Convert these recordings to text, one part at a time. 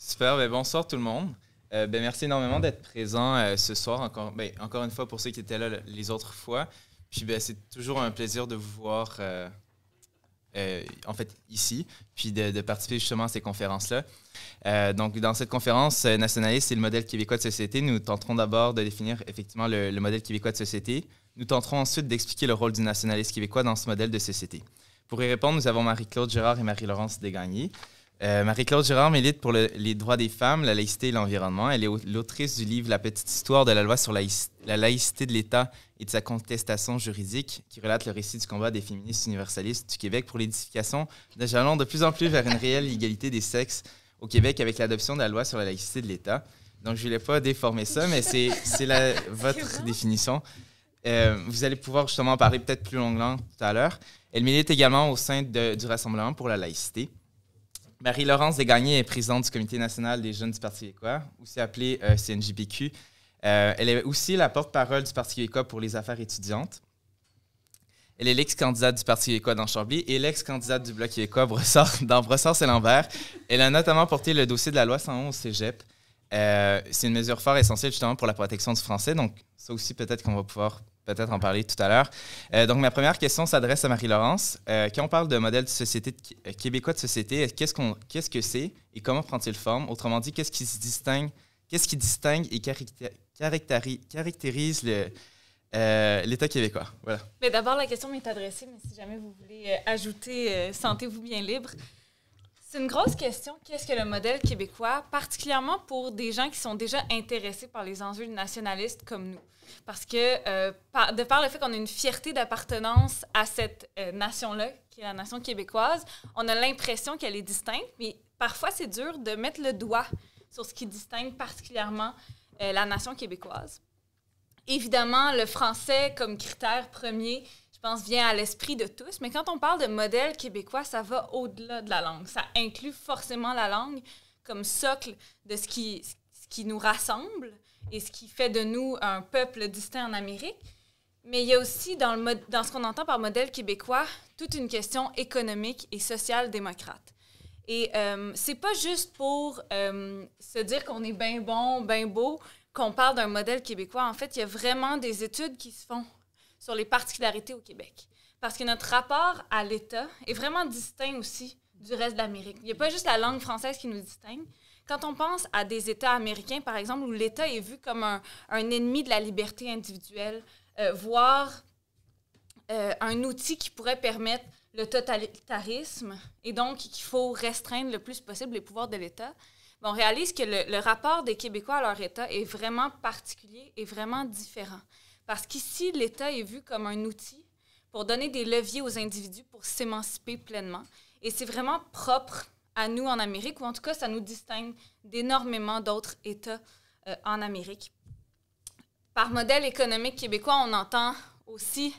Super, bonsoir tout le monde. Merci énormément d'être présent ce soir, encore une fois pour ceux qui étaient là les autres fois. Puis c'est toujours un plaisir de vous voir ici, puis de participer justement à ces conférences-là. Donc, dans cette conférence nationaliste et le modèle québécois de société, nous tenterons d'abord de définir effectivement le modèle québécois de société. Nous tenterons ensuite d'expliquer le rôle du nationalisme québécois dans ce modèle de société. Pour y répondre, nous avons Marie-Claude Girard et Marie-Laurence Desgagnés. Marie-Claude Girard milite pour les droits des femmes, la laïcité et l'environnement. Elle est l'autrice du livre « La petite histoire de la loi sur la laïcité de l'État et de sa contestation juridique » qui relate le récit du combat des féministes universalistes du Québec pour l'édification d'un jalon de plus en plus vers une réelle égalité des sexes au Québec avec l'adoption de la loi sur la laïcité de l'État. Donc, je ne voulais pas déformer ça, mais c'est votre définition. Vous allez pouvoir justement en parler peut-être plus longuement tout à l'heure. Elle milite également au sein du Rassemblement pour la laïcité. Marie-Laurence Desgagnés est présidente du Comité national des jeunes du Parti québécois, aussi appelé CNJPQ. Elle est aussi la porte-parole du Parti québécois pour les affaires étudiantes. Elle est l'ex-candidate du Parti québécois dans Chambly et l'ex-candidate du Bloc québécois dans Brossard-Saint-Lambert. Elle a notamment porté le dossier de la loi 111 au cégep. C'est une mesure fort essentielle justement pour la protection du français. Donc, ça aussi, peut-être qu'on va pouvoir en parler tout à l'heure. Donc, ma première question s'adresse à Marie-Laurence. Quand on parle de modèle de société québécois de société, qu'est-ce que c'est et comment prend-il forme? Autrement dit, qu'est-ce qui distingue et caractérise l'État québécois? Voilà. Mais d'abord, la question m'est adressée, mais si jamais vous voulez ajouter « Sentez-vous bien libre », c'est une grosse question. Qu'est-ce que le modèle québécois, particulièrement pour des gens qui sont déjà intéressés par les enjeux nationalistes comme nous? Parce que, de par le fait qu'on a une fierté d'appartenance à cette nation-là, qui est la nation québécoise, on a l'impression qu'elle est distincte, mais parfois, c'est dur de mettre le doigt sur ce qui distingue particulièrement la nation québécoise. Évidemment, le français comme critère premier, je pense, vient à l'esprit de tous. Mais quand on parle de modèle québécois, ça va au-delà de la langue. Ça inclut forcément la langue comme socle de ce qui nous rassemble et ce qui fait de nous un peuple distinct en Amérique. Mais il y a aussi, dans ce qu'on entend par modèle québécois, toute une question économique et social-démocrate. Et c'est pas juste pour se dire qu'on est bien bon, bien beau, qu'on parle d'un modèle québécois. En fait, il y a vraiment des études qui se font sur les particularités au Québec. Parce que notre rapport à l'État est vraiment distinct aussi du reste de l'Amérique. Il n'y a pas juste la langue française qui nous distingue. Quand on pense à des États américains, par exemple, où l'État est vu comme un ennemi de la liberté individuelle, voire un outil qui pourrait permettre le totalitarisme, et donc qu'il faut restreindre le plus possible les pouvoirs de l'État, on réalise que le rapport des Québécois à leur État est vraiment particulier et vraiment différent. Parce qu'ici, l'État est vu comme un outil pour donner des leviers aux individus pour s'émanciper pleinement. Et c'est vraiment propre à nous en Amérique, ou en tout cas, ça nous distingue d'énormément d'autres États en Amérique. Par modèle économique québécois, on entend aussi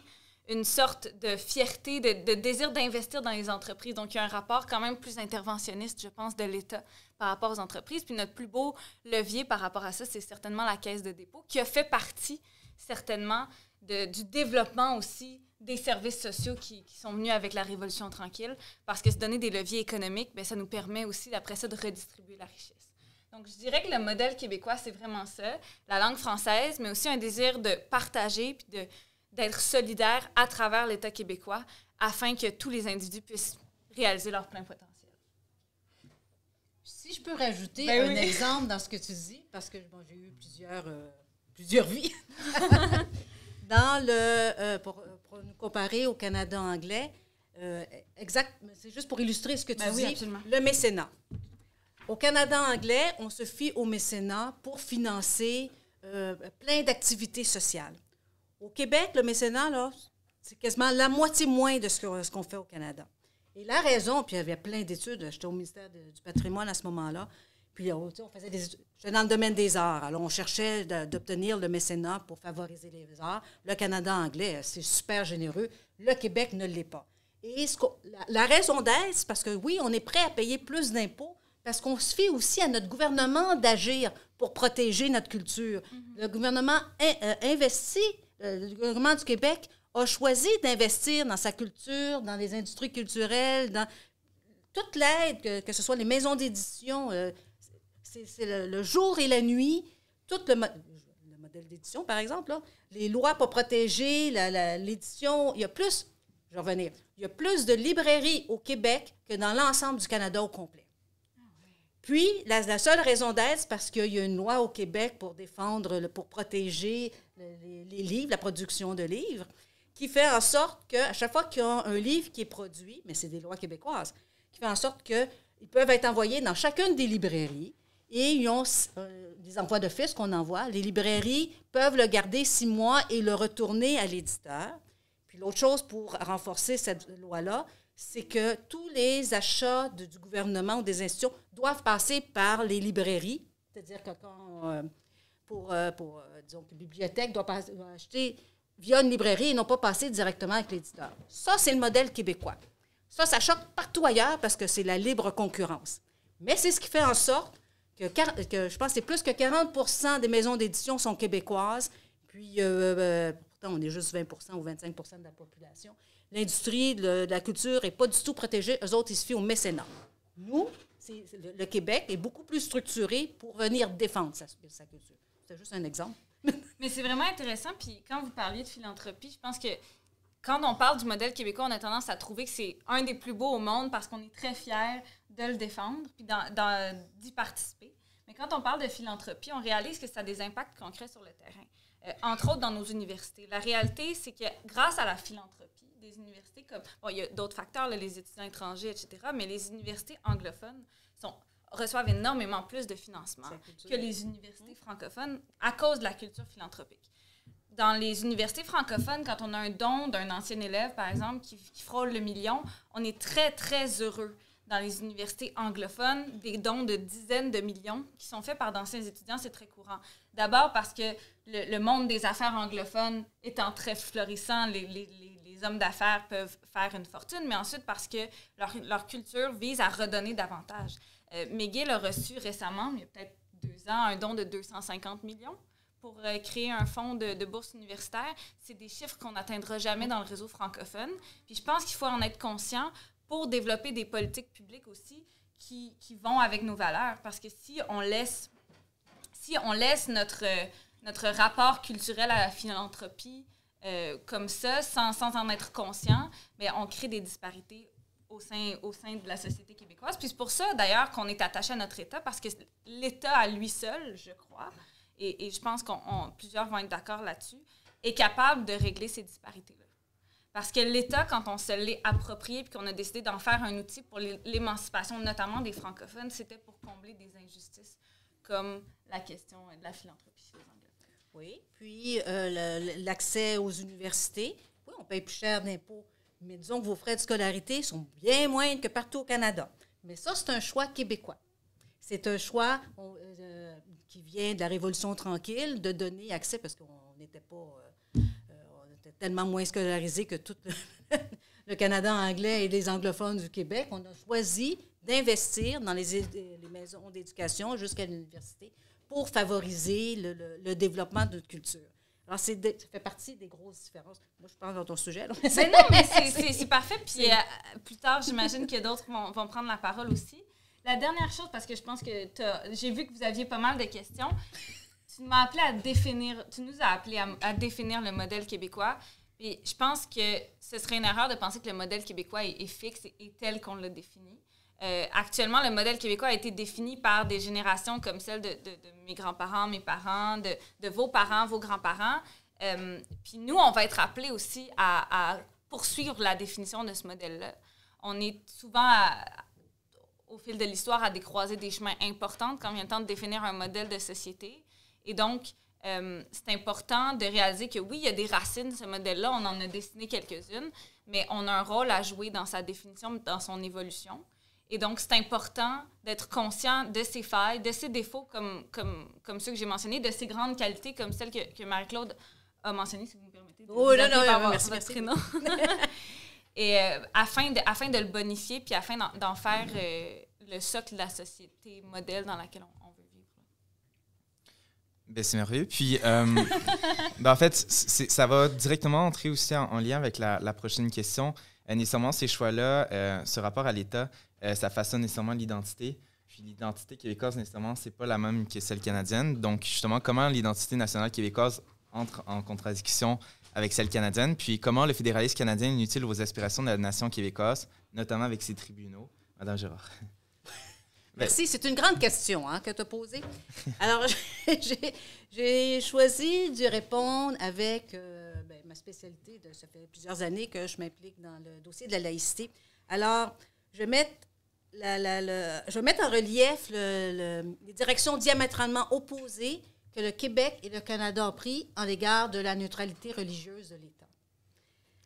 une sorte de fierté, de désir d'investir dans les entreprises. Donc, il y a un rapport quand même plus interventionniste, je pense, de l'État par rapport aux entreprises. Puis notre plus beau levier par rapport à ça, c'est certainement la Caisse de dépôt, qui a fait partie certainement du développement aussi des services sociaux qui sont venus avec la Révolution tranquille, parce que se donner des leviers économiques, bien, ça nous permet aussi, après ça, de redistribuer la richesse. Donc, je dirais que le modèle québécois, c'est vraiment ça, la langue française, mais aussi un désir de partager puis d'être solidaire à travers l'État québécois afin que tous les individus puissent réaliser leur plein potentiel. Si je peux rajouter un exemple dans ce que tu dis, parce que j'ai eu plusieurs vies. Pour nous comparer au Canada anglais, c'est juste pour illustrer ce que tu dis, absolument. Le mécénat. Au Canada anglais, on se fie au mécénat pour financer plein d'activités sociales. Au Québec, le mécénat, là, c'est quasiment la moitié moins de ce qu'on fait au Canada. Et la raison, puis il y avait plein d'études, j'étais au ministère du patrimoine à ce moment-là, puis on faisait des études. J'étais dans le domaine des arts, alors on cherchait d'obtenir le mécénat pour favoriser les arts. Le Canada anglais, c'est super généreux. Le Québec ne l'est pas. Et la raison d'être, c'est parce que oui, on est prêt à payer plus d'impôts, parce qu'on se fie aussi à notre gouvernement d'agir pour protéger notre culture. Mm-hmm. Le gouvernement investit. Le gouvernement du Québec a choisi d'investir dans sa culture, dans les industries culturelles, dans toute l'aide, que ce soit les maisons d'édition. c'est le jour et la nuit, tout le modèle d'édition, par exemple, là, les lois pour protéger l'édition, il y a plus, je vais revenir, il y a plus de librairies au Québec que dans l'ensemble du Canada au complet. Puis, la seule raison d'être, c'est parce qu'il y a une loi au Québec pour défendre, pour protéger les livres, la production de livres, qui fait en sorte qu'à chaque fois qu'il y a un livre qui est produit, mais c'est des lois québécoises, qui fait en sorte qu'ils peuvent être envoyés dans chacune des librairies et ils ont des envois d'office qu'on envoie. Les librairies peuvent le garder 6 mois et le retourner à l'éditeur. Puis l'autre chose pour renforcer cette loi-là, c'est que tous les achats du gouvernement ou des institutions doivent passer par les librairies. C'est-à-dire que disons que la bibliothèque doit acheter via une librairie et non pas passer directement avec l'éditeur. Ça, c'est le modèle québécois. Ça choque partout ailleurs parce que c'est la libre concurrence. Mais c'est ce qui fait en sorte que je pense que c'est plus que 40 des maisons d'édition sont québécoises. Puis, pourtant, on est juste 20 ou 25 de la population. L'industrie de la culture n'est pas du tout protégée. Eux autres, ils se fient au mécénat. Nous, le Québec est beaucoup plus structuré pour venir défendre sa culture. C'est juste un exemple. Mais c'est vraiment intéressant. Puis quand vous parliez de philanthropie, je pense que quand on parle du modèle québécois, on a tendance à trouver que c'est un des plus beaux au monde parce qu'on est très fiers de le défendre puis d'y participer. Mais quand on parle de philanthropie, on réalise que ça a des impacts concrets sur le terrain, entre autres dans nos universités. La réalité, c'est que grâce à la philanthropie, des universités comme... Bon, il y a d'autres facteurs, là, les étudiants étrangers, etc., mais les universités anglophones reçoivent énormément plus de financement que les universités francophones à cause de la culture philanthropique. Dans les universités francophones, quand on a un don d'un ancien élève, par exemple, qui frôle le million, on est très, très heureux. Dans les universités anglophones, des dons de dizaines de millions qui sont faits par d'anciens étudiants, c'est très courant. D'abord parce que le monde des affaires anglophones étant très florissant, les hommes d'affaires peuvent faire une fortune, mais ensuite parce que leur culture vise à redonner davantage. McGill a reçu récemment, il y a peut-être 2 ans, un don de 250 millions pour créer un fonds de bourse universitaire. C'est des chiffres qu'on n'atteindra jamais dans le réseau francophone. Puis je pense qu'il faut en être conscient pour développer des politiques publiques aussi qui vont avec nos valeurs. Parce que si on laisse notre rapport culturel à la philanthropie comme ça, sans en être conscient, bien, on crée des disparités au sein de la société québécoise. Puis c'est pour ça, d'ailleurs, qu'on est attaché à notre État, parce que l'État à lui seul, je crois, et je pense plusieurs vont être d'accord là-dessus, est capable de régler ces disparités-là. Parce que l'État, quand on se l'est approprié et qu'on a décidé d'en faire un outil pour l'émancipation, notamment des francophones, c'était pour combler des injustices comme la question de la philanthropie chez les anglophones. Oui, puis l'accès aux universités. Oui, on paye plus cher d'impôts, mais disons que vos frais de scolarité sont bien moindres que partout au Canada. Mais ça, c'est un choix québécois. C'est un choix qui vient de la Révolution tranquille, de donner accès, parce qu'on n'était pas... tellement moins scolarisés que tout le Canada anglais et les anglophones du Québec. On a choisi d'investir dans les maisons d'éducation jusqu'à l'université pour favoriser le développement de notre culture. Alors, ça fait partie des grosses différences. Moi, je parle dans ton sujet. Là. Mais non, mais c'est parfait. Puis plus tard, j'imagine que d'autres vont prendre la parole aussi. La dernière chose, parce que je pense que j'ai vu que vous aviez pas mal de questions. Tu nous as appelé à définir le modèle québécois. Puis je pense que ce serait une erreur de penser que le modèle québécois est fixe et tel qu'on l'a défini. Actuellement, le modèle québécois a été défini par des générations comme celle de mes grands-parents, mes parents, de vos parents, vos grands-parents. Puis nous, on va être appelés aussi à poursuivre la définition de ce modèle-là. On est souvent, au fil de l'histoire, à décroiser des chemins importants quand vient le temps de définir un modèle de société. Et donc, c'est important de réaliser que oui, il y a des racines, ce modèle-là, on en a dessiné quelques-unes, mais on a un rôle à jouer dans sa définition, dans son évolution. Et donc, c'est important d'être conscient de ses failles, de ses défauts, comme ceux que j'ai mentionnés, de ses grandes qualités, comme celles que Marie-Claude a mentionnées, si vous me permettez. Merci. Votre prénom. Et afin de le bonifier, puis afin d'en faire le socle de la société modèle dans laquelle on veut vivre. Bien, c'est merveilleux. Puis, en fait, ça va directement entrer aussi en lien avec la prochaine question. Nécessairement, ces choix-là, ce rapport à l'État, ça façonne nécessairement l'identité. Puis l'identité québécoise, nécessairement, c'est pas la même que celle canadienne. Donc, justement, comment l'identité nationale québécoise entre en contradiction avec celle canadienne? Puis comment le fédéralisme canadien inutile vos aspirations de la nation québécoise, notamment avec ses tribunaux? Madame Girard. Merci, c'est une grande question que tu as posée. Alors, j'ai choisi d'y répondre avec ma spécialité. Ça fait plusieurs années que je m'implique dans le dossier de la laïcité. Alors, je vais mettre en relief les directions diamétralement opposées que le Québec et le Canada ont pris en l'égard de la neutralité religieuse de l'État.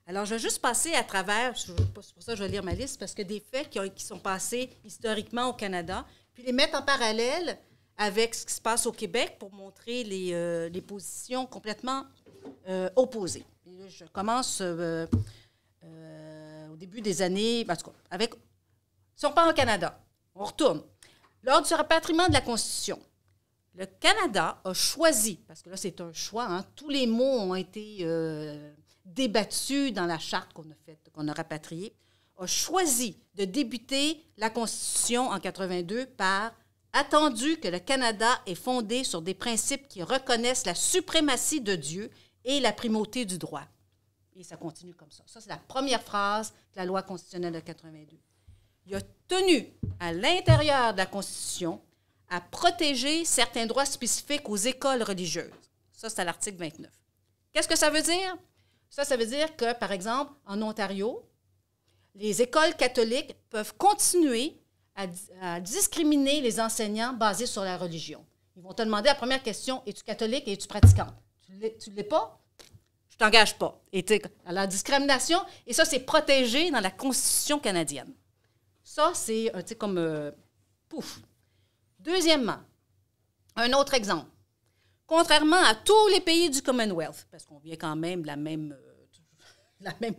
Alors, je vais juste passer à travers, c'est pour ça que je vais lire ma liste, parce que des faits qui sont passés historiquement au Canada, puis les mettre en parallèle avec ce qui se passe au Québec pour montrer les positions complètement opposées. Et là, je commence au début des années, en tout cas, si on parle au Canada, on retourne. Lors du rapatriement de la Constitution, le Canada a choisi, parce que là, c'est un choix, tous les mots ont été débattus dans la charte qu'on a rapatriée, a choisi de débuter la Constitution en 82 par « attendu que le Canada est fondé sur des principes qui reconnaissent la suprématie de Dieu et la primauté du droit ». Et ça continue comme ça. Ça, c'est la première phrase de la loi constitutionnelle de 82. Il a tenu, à l'intérieur de la Constitution, à protéger certains droits spécifiques aux écoles religieuses. Ça, c'est à l'article 29. Qu'est-ce que ça veut dire? Ça veut dire que, par exemple, en Ontario, les écoles catholiques peuvent continuer à discriminer les enseignants basés sur la religion. Ils vont te demander la première question, es-tu catholique et es-tu pratiquante? Tu ne l'es pas? Je ne t'engage pas. Et à la discrimination, et ça, c'est protégé dans la Constitution canadienne. Ça, c'est comme pouf. Deuxièmement, un autre exemple. Contrairement à tous les pays du Commonwealth, parce qu'on vient quand même de la même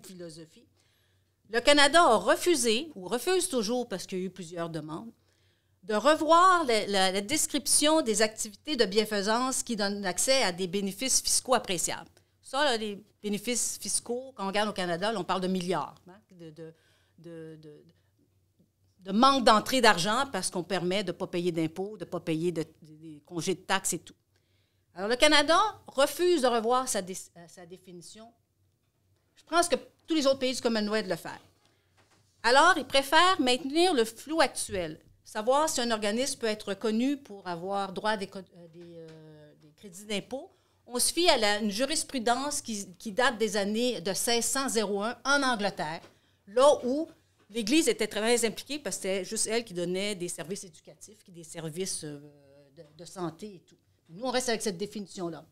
philosophie, le Canada a refusé, ou refuse toujours parce qu'il y a eu plusieurs demandes, de revoir la description des activités de bienfaisance qui donnent accès à des bénéfices fiscaux appréciables. Ça, là, les bénéfices fiscaux, quand on regarde au Canada, là, on parle de milliards de manque d'entrée d'argent parce qu'on permet de ne pas payer d'impôts, de ne pas payer des congés de taxes et tout. Alors, le Canada refuse de revoir sa définition. Je pense que tous les autres pays du Commonwealth le font. Alors, ils préfèrent maintenir le flou actuel, savoir si un organisme peut être reconnu pour avoir droit à des crédits d'impôt. On se fie à une jurisprudence qui date des années de 1601 en Angleterre, là où l'Église était très impliquée parce que c'était juste elle qui donnait des services éducatifs, des services de santé et tout. Nous, on reste avec cette définition-là.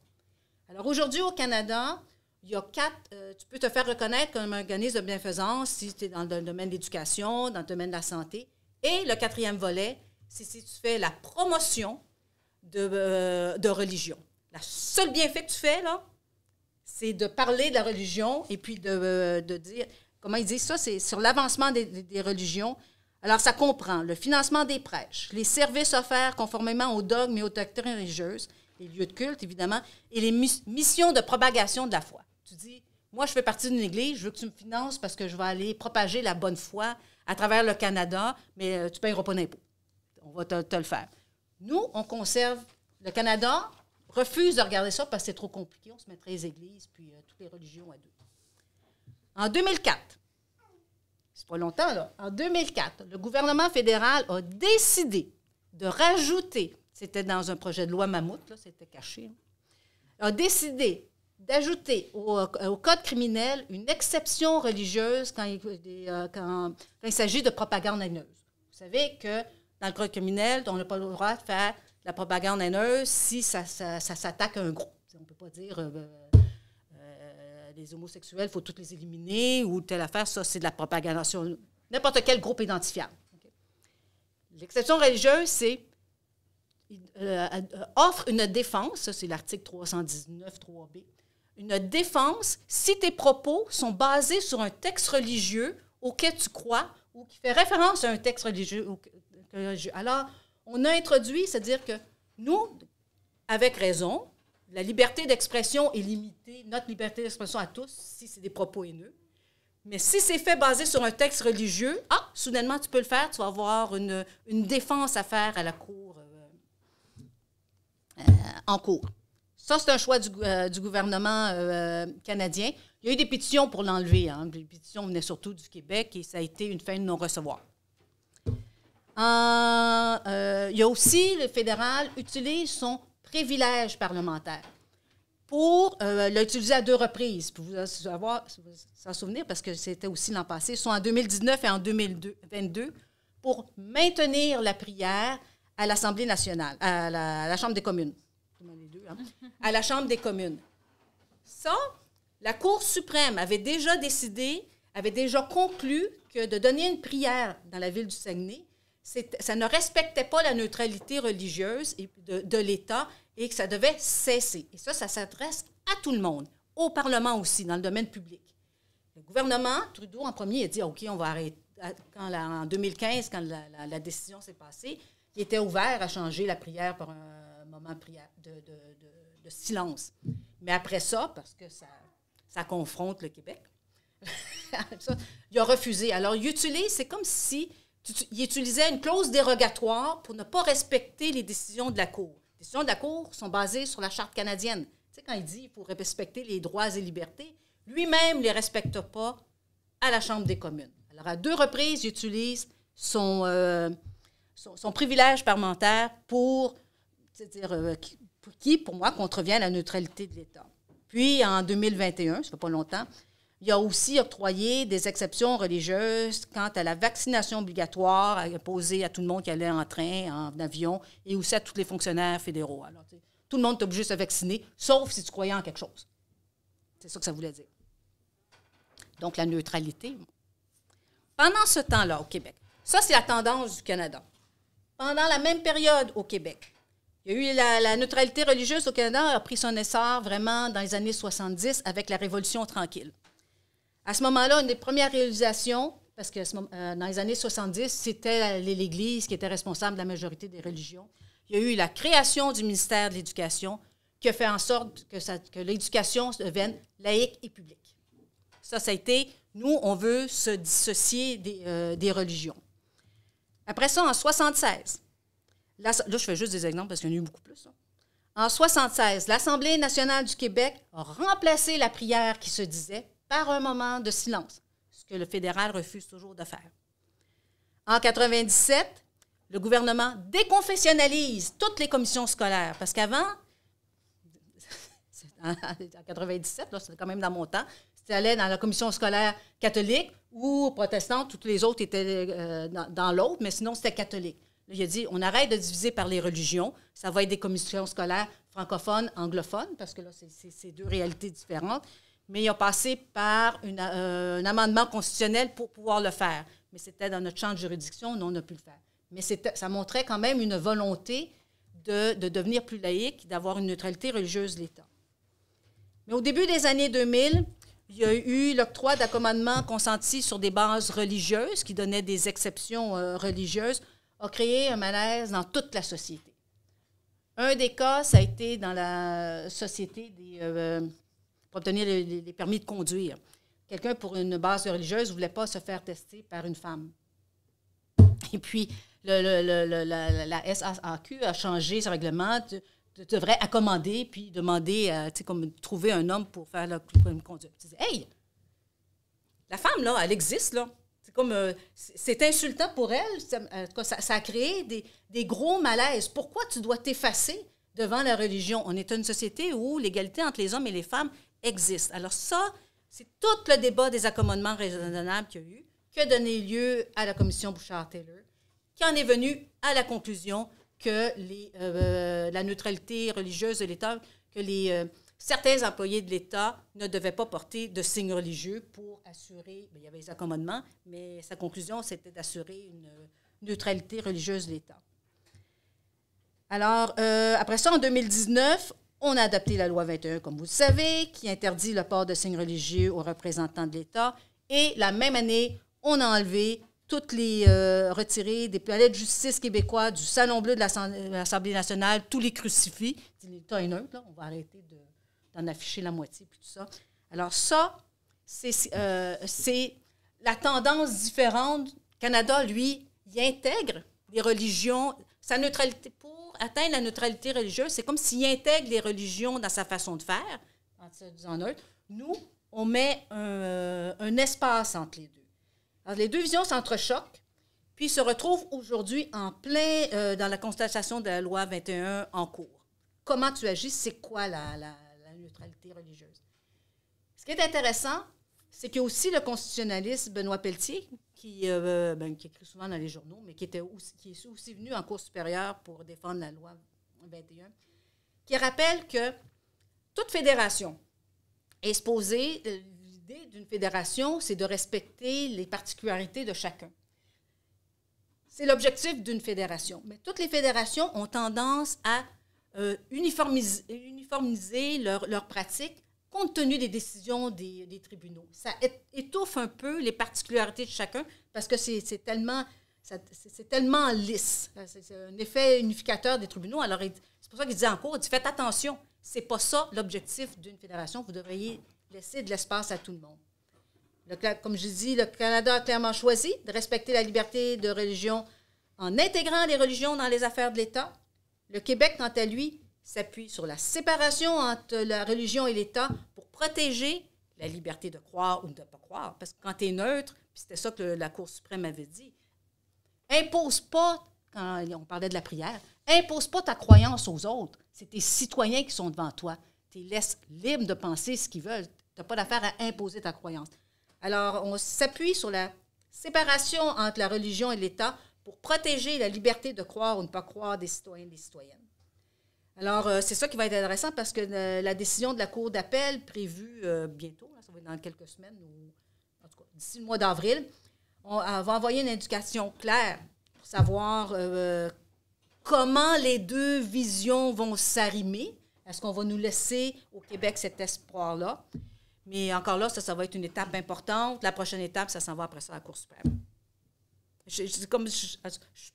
Alors, aujourd'hui, au Canada, il y a 4... tu peux te faire reconnaître comme un organisme de bienfaisance si tu es dans le domaine de l'éducation, dans le domaine de la santé. Et le 4e volet, c'est si tu fais la promotion de religion. Le seul bienfait que tu fais, là, c'est de parler de la religion et puis de dire... Comment ils disent ça? C'est sur l'avancement des religions. Alors, ça comprend le financement des prêches, les services offerts conformément aux dogmes et aux doctrines religieuses, les lieux de culte, évidemment, et les missions de propagation de la foi. Tu dis, moi, je fais partie d'une église, je veux que tu me finances parce que je vais aller propager la bonne foi à travers le Canada, mais tu ne payeras pas d'impôts. On va te le faire. Nous, on conserve... Le Canada refuse de regarder ça parce que c'est trop compliqué. On se mettrait les églises puis toutes les religions à deux. En 2004, c'est pas longtemps, là, en 2004, le gouvernement fédéral a décidé de rajouter, c'était dans un projet de loi mammouth, là, c'était caché, a décidé d'ajouter au code criminel une exception religieuse quand il s'agit de propagande haineuse. Vous savez que dans le code criminel, on n'a pas le droit de faire de la propagande haineuse si ça s'attaque à un groupe. On ne peut pas dire... les homosexuels, il faut tous les éliminer, ou telle affaire, ça, c'est de la propagation. N'importe quel groupe identifiable. Okay? L'exception religieuse, offre une défense, ça, c'est l'article 319, 3B, une défense si tes propos sont basés sur un texte religieux auquel tu crois ou qui fait référence à un texte religieux. Alors, on a introduit, c'est-à-dire que nous, avec raison, la liberté d'expression est limitée, notre liberté d'expression à tous, si c'est des propos haineux. Mais si c'est fait basé sur un texte religieux, soudainement, tu peux le faire, tu vas avoir une défense à faire à la cour, en cours. Ça, c'est un choix du gouvernement canadien. Il y a eu des pétitions pour l'enlever. Hein. Les pétitions venaient surtout du Québec et ça a été une fin de non-recevoir. Il y a aussi, le fédéral utilise son privilège parlementaire pour l'utiliser à 2 reprises. Pour vous en souvenir, parce que c'était aussi l'an passé, soit en 2019 et en 2022, pour maintenir la prière à l'Assemblée nationale, à la Chambre des communes. Les deux, hein? À la Chambre des communes. Ça, la Cour suprême avait déjà conclu que de donner une prière dans la ville du Saguenay, ça ne respectait pas la neutralité religieuse de l'État et que ça devait cesser. Et ça s'adresse à tout le monde, au Parlement aussi, dans le domaine public. Le gouvernement, Trudeau, en premier, a dit « OK, on va arrêter ». En 2015, quand la décision s'est passée, il était ouvert à changer la prière par un moment de silence. Mais après ça, parce que ça confronte le Québec, il a refusé. Alors, c'est comme si il utilisait une clause dérogatoire pour ne pas respecter les décisions de la Cour. Les décisions de la Cour sont basées sur la Charte canadienne. Tu sais, quand il dit qu'il faut respecter les droits et libertés, lui-même ne les respecte pas à la Chambre des communes. Alors, à 2 reprises, il utilise son privilège parlementaire pour qui, pour moi, contrevient à la neutralité de l'État. Puis, en 2021, ça fait pas longtemps, il a aussi octroyé des exceptions religieuses quant à la vaccination obligatoire imposée à tout le monde qui allait en train, en avion, et aussi à tous les fonctionnaires fédéraux. Alors, tout le monde est obligé de se vacciner, sauf si tu croyais en quelque chose. C'est ça que ça voulait dire. Donc, la neutralité. Pendant ce temps-là, au Québec, ça, c'est la tendance du Canada. Pendant la même période au Québec, il y a eu la neutralité religieuse au Canada a pris son essor vraiment dans les années 70 avec la Révolution tranquille. À ce moment-là, une des premières réalisations, parce que dans les années 70, c'était l'Église qui était responsable de la majorité des religions. Il y a eu la création du ministère de l'Éducation qui a fait en sorte que l'éducation devienne laïque et publique. Ça a été, nous, on veut se dissocier des religions. Après ça, en 1976, là, je fais juste des exemples parce qu'il y en a eu beaucoup plus. Hein. En 1976, l'Assemblée nationale du Québec a remplacé la prière qui se disait par un moment de silence, ce que le fédéral refuse toujours de faire. En 1997, le gouvernement déconfessionnalise toutes les commissions scolaires, parce qu'avant, en 1997, c'était quand même dans mon temps, c'était allé dans la commission scolaire catholique ou protestante, toutes les autres étaient dans l'autre, mais sinon, c'était catholique. Là, il a dit, on arrête de diviser par les religions, ça va être des commissions scolaires francophones, anglophones, parce que là, c'est 2 réalités différentes. Mais il a passé par un amendement constitutionnel pour pouvoir le faire. Mais c'était dans notre champ de juridiction, nous, on a pu le faire. Mais ça montrait quand même une volonté de devenir plus laïque, d'avoir une neutralité religieuse de l'État. Mais au début des années 2000, il y a eu l'octroi d'accommodements consentis sur des bases religieuses, qui donnaient des exceptions religieuses, a créé un malaise dans toute la société. Un des cas, ça a été dans la société pour obtenir les permis de conduire. Quelqu'un, pour une base religieuse, ne voulait pas se faire tester par une femme. Et puis, la SAQ a changé ce règlement, devrait accommoder, puis demander, comme trouver un homme pour faire le permis de conduire. Tu dis, hey, la femme, là, elle existe, là. C'est comme, c'est insultant pour elle. Ça a créé des gros malaises. Pourquoi tu dois t'effacer devant la religion? On est une société où l'égalité entre les hommes et les femmes existe. Alors ça, c'est tout le débat des accommodements raisonnables qu'il y a eu, qui a donné lieu à la commission Bouchard-Taylor, qui en est venue à la conclusion que la neutralité religieuse de l'État, que certains employés de l'État ne devaient pas porter de signes religieux pour assurer, il y avait les accommodements, mais sa conclusion, c'était d'assurer une neutralité religieuse de l'État. Alors, après ça, en 2019, on a adopté la loi 21, comme vous le savez, qui interdit le port de signes religieux aux représentants de l'État. Et la même année, on a enlevé retiré des palais de justice québécois, du Salon bleu de l'Assemblée nationale, tous les crucifix. L'État est neutre, là, on va arrêter d'en afficher la moitié, puis tout ça. Alors ça, c'est la tendance différente. Le Canada, lui, il intègre les religions. Sa neutralité, pour atteindre la neutralité religieuse, c'est comme s'il intègre les religions dans sa façon de faire, en se disant neutre. Nous, on met un espace entre les deux. Alors, les deux visions s'entrechoquent, puis se retrouvent aujourd'hui en plein dans la constatation de la loi 21 en cours. Comment tu agis, c'est quoi la neutralité religieuse? Ce qui est intéressant, c'est qu'il y a aussi le constitutionnaliste Benoît Pelletier, qui écrit souvent dans les journaux, mais qui est aussi venu en Cour supérieure pour défendre la loi 21, qui rappelle que toute fédération est supposée, l'idée d'une fédération, c'est de respecter les particularités de chacun. C'est l'objectif d'une fédération. Mais toutes les fédérations ont tendance à uniformiser leurs pratiques compte tenu des décisions des tribunaux. Ça étouffe un peu les particularités de chacun parce que c'est tellement lisse. C'est un effet unificateur des tribunaux. Alors, c'est pour ça qu'il disait en cours, il dit, faites attention, c'est pas ça l'objectif d'une fédération. Vous devriez laisser de l'espace à tout le monde. Comme je dis, le Canada a clairement choisi de respecter la liberté de religion en intégrant les religions dans les affaires de l'État. Le Québec, quant à lui, s'appuie sur la séparation entre la religion et l'État pour protéger la liberté de croire ou de ne pas croire. Parce que quand tu es neutre, puis c'était ça que la Cour suprême avait dit, impose pas, quand on parlait de la prière, impose pas ta croyance aux autres. C'est tes citoyens qui sont devant toi. Tu les laisses libres de penser ce qu'ils veulent. Tu n'as pas d'affaire à imposer ta croyance. Alors, on s'appuie sur la séparation entre la religion et l'État pour protéger la liberté de croire ou ne pas croire des citoyens et des citoyennes. Alors, c'est ça qui va être intéressant parce que la décision de la Cour d'appel prévue bientôt, ça va être dans quelques semaines, ou en tout cas d'ici le mois d'avril, elle va envoyer une indication claire pour savoir comment les deux visions vont s'arrimer. Est-ce qu'on va nous laisser au Québec cet espoir-là? Mais encore là, ça va être une étape importante. La prochaine étape, ça s'en va après ça à la Cour suprême. Je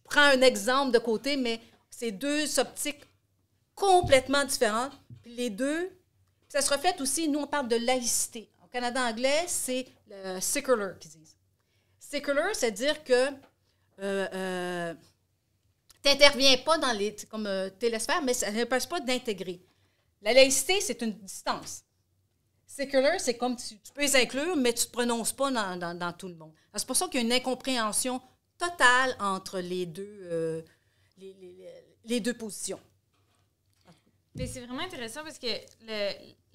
prends un exemple de côté, mais c'est deux optiques complètement différentes. Puis les deux, ça se reflète aussi, nous, on parle de laïcité. Au Canada anglais, c'est le secular qu'ils disent. Secular, c'est-à-dire que tu n'interviens pas dans les, comme télésphère, mais ça n'empêche pas d'intégrer. La laïcité, c'est une distance. Secular, c'est comme tu peux les inclure, mais tu ne te prononces pas dans tout le monde. Alors, c'est pour ça qu'il y a une incompréhension totale entre les deux positions. Mais c'est vraiment intéressant parce que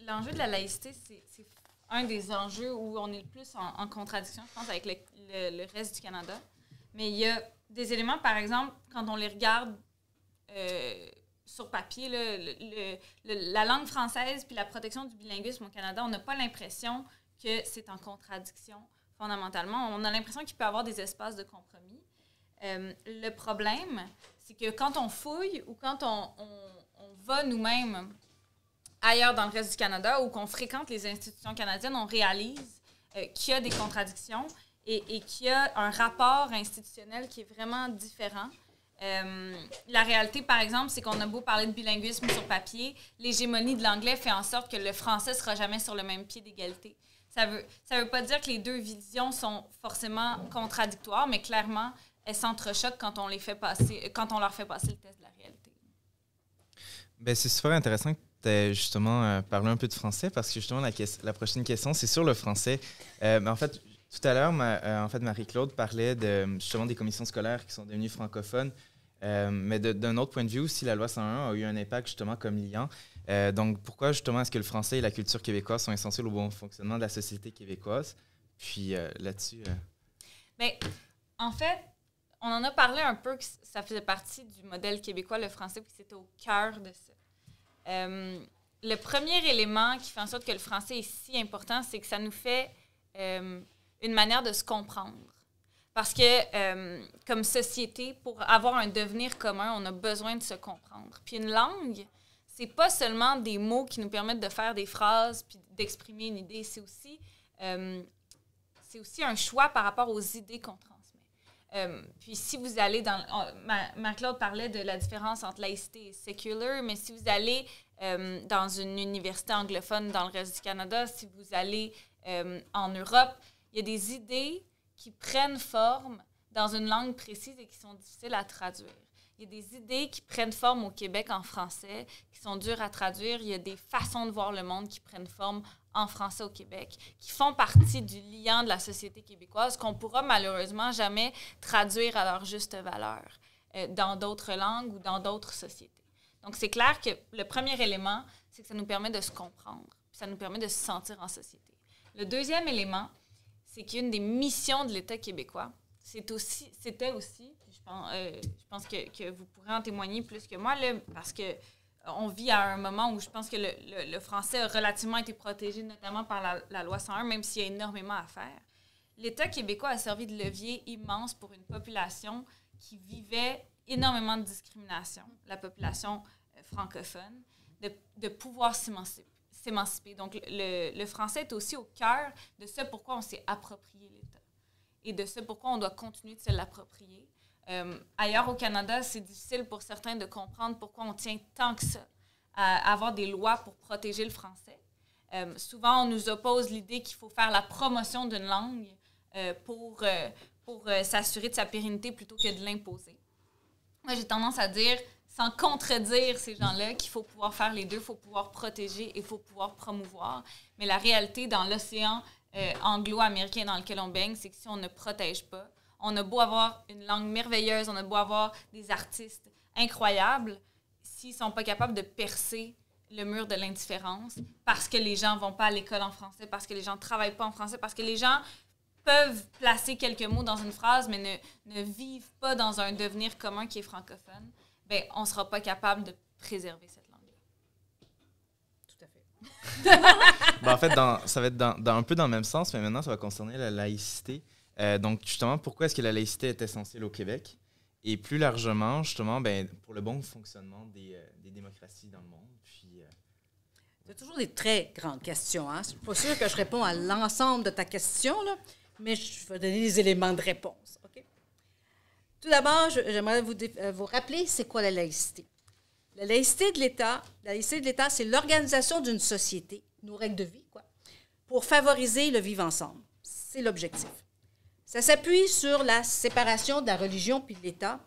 l'enjeu de la laïcité, c'est un des enjeux où on est le plus en contradiction, je pense, avec le reste du Canada. Mais il y a des éléments, par exemple, quand on les regarde sur papier, la langue française puis la protection du bilinguisme au Canada, on n'a pas l'impression que c'est en contradiction fondamentalement. On a l'impression qu'il peut y avoir des espaces de compromis. Le problème, c'est que quand on fouille ou quand on va nous-mêmes ailleurs dans le reste du Canada ou qu'on fréquente les institutions canadiennes, on réalise qu'il y a des contradictions et qu'il y a un rapport institutionnel qui est vraiment différent. La réalité, par exemple, c'est qu'on a beau parler de bilinguisme sur papier, l'hégémonie de l'anglais fait en sorte que le français ne sera jamais sur le même pied d'égalité. Ça veut pas dire que les deux visions sont forcément contradictoires, mais clairement, elles s'entrechoquent quand on leur fait passer le test de la réalité. Bien, c'est super intéressant que tu aies justement parlé un peu de français parce que justement, la prochaine question, c'est sur le français. Mais en fait, tout à l'heure, Marie-Claude parlait justement des commissions scolaires qui sont devenues francophones. Mais d'un autre point de vue aussi, la loi 101 a eu un impact justement comme liant. Donc, pourquoi justement est-ce que le français et la culture québécoise sont essentiels au bon fonctionnement de la société québécoise? Puis là-dessus... Bien, en fait, on en a parlé un peu que ça faisait partie du modèle québécois, le français, puis que c'était au cœur de ça. Le premier élément qui fait en sorte que le français est si important, c'est que ça nous fait une manière de se comprendre. Parce que, comme société, pour avoir un devenir commun, on a besoin de se comprendre. Puis une langue, c'est pas seulement des mots qui nous permettent de faire des phrases puis d'exprimer une idée, c'est aussi un choix par rapport aux idées qu'on transmet. Puis si vous allez dans... Marie-Claude parlait de la différence entre laïcité et secular, mais si vous allez dans une université anglophone dans le reste du Canada, si vous allez en Europe, il y a des idées qui prennent forme dans une langue précise et qui sont difficiles à traduire. Il y a des idées qui prennent forme au Québec en français, qui sont dures à traduire. Il y a des façons de voir le monde qui prennent forme en français au Québec, qui font partie du liant de la société québécoise qu'on pourra malheureusement jamais traduire à leur juste valeur dans d'autres langues ou dans d'autres sociétés. Donc, c'est clair que le premier élément, c'est que ça nous permet de se comprendre, puis ça nous permet de se sentir en société. Le deuxième élément, c'est qu'une des missions de l'État québécois, c'était aussi, je pense que vous pourrez en témoigner plus que moi, là, parce qu'on vit à un moment où je pense que le français a relativement été protégé, notamment par la loi 101, même s'il y a énormément à faire. L'État québécois a servi de levier immense pour une population qui vivait énormément de discrimination, la population francophone, de pouvoir s'émanciper. Donc, le français est aussi au cœur de ce pourquoi on s'est approprié l'État et de ce pourquoi on doit continuer de se l'approprier. Ailleurs au Canada, c'est difficile pour certains de comprendre pourquoi on tient tant que ça à avoir des lois pour protéger le français. Souvent, on nous oppose l'idée qu'il faut faire la promotion d'une langue pour s'assurer de sa pérennité plutôt que de l'imposer. Moi, j'ai tendance à dire, sans contredire ces gens-là, qu'il faut pouvoir faire les deux, il faut pouvoir protéger et il faut pouvoir promouvoir. Mais la réalité dans l'océan anglo-américain dans lequel on baigne, c'est que si on ne protège pas, on a beau avoir une langue merveilleuse, on a beau avoir des artistes incroyables, s'ils ne sont pas capables de percer le mur de l'indifférence, parce que les gens ne vont pas à l'école en français, parce que les gens ne travaillent pas en français, parce que les gens peuvent placer quelques mots dans une phrase, mais ne vivent pas dans un devenir commun qui est francophone, bien, on ne sera pas capable de préserver cette langue-là. Tout à fait. En fait, ça va être un peu dans le même sens, mais maintenant, ça va concerner la laïcité. Donc, justement, pourquoi est-ce que la laïcité est essentielle au Québec? Et plus largement, justement, pour le bon fonctionnement des démocraties dans le monde. Puis, c'est toujours des très grandes questions. Hein? Je ne suis pas sûre que je réponds à l'ensemble de ta question, là, mais je vais donner des éléments de réponse. Okay? Tout d'abord, j'aimerais vous rappeler c'est quoi la laïcité. La laïcité de l'État, c'est l'organisation d'une société, nos règles de vie, pour favoriser le vivre ensemble. C'est l'objectif. Ça s'appuie sur la séparation de la religion puis de l'État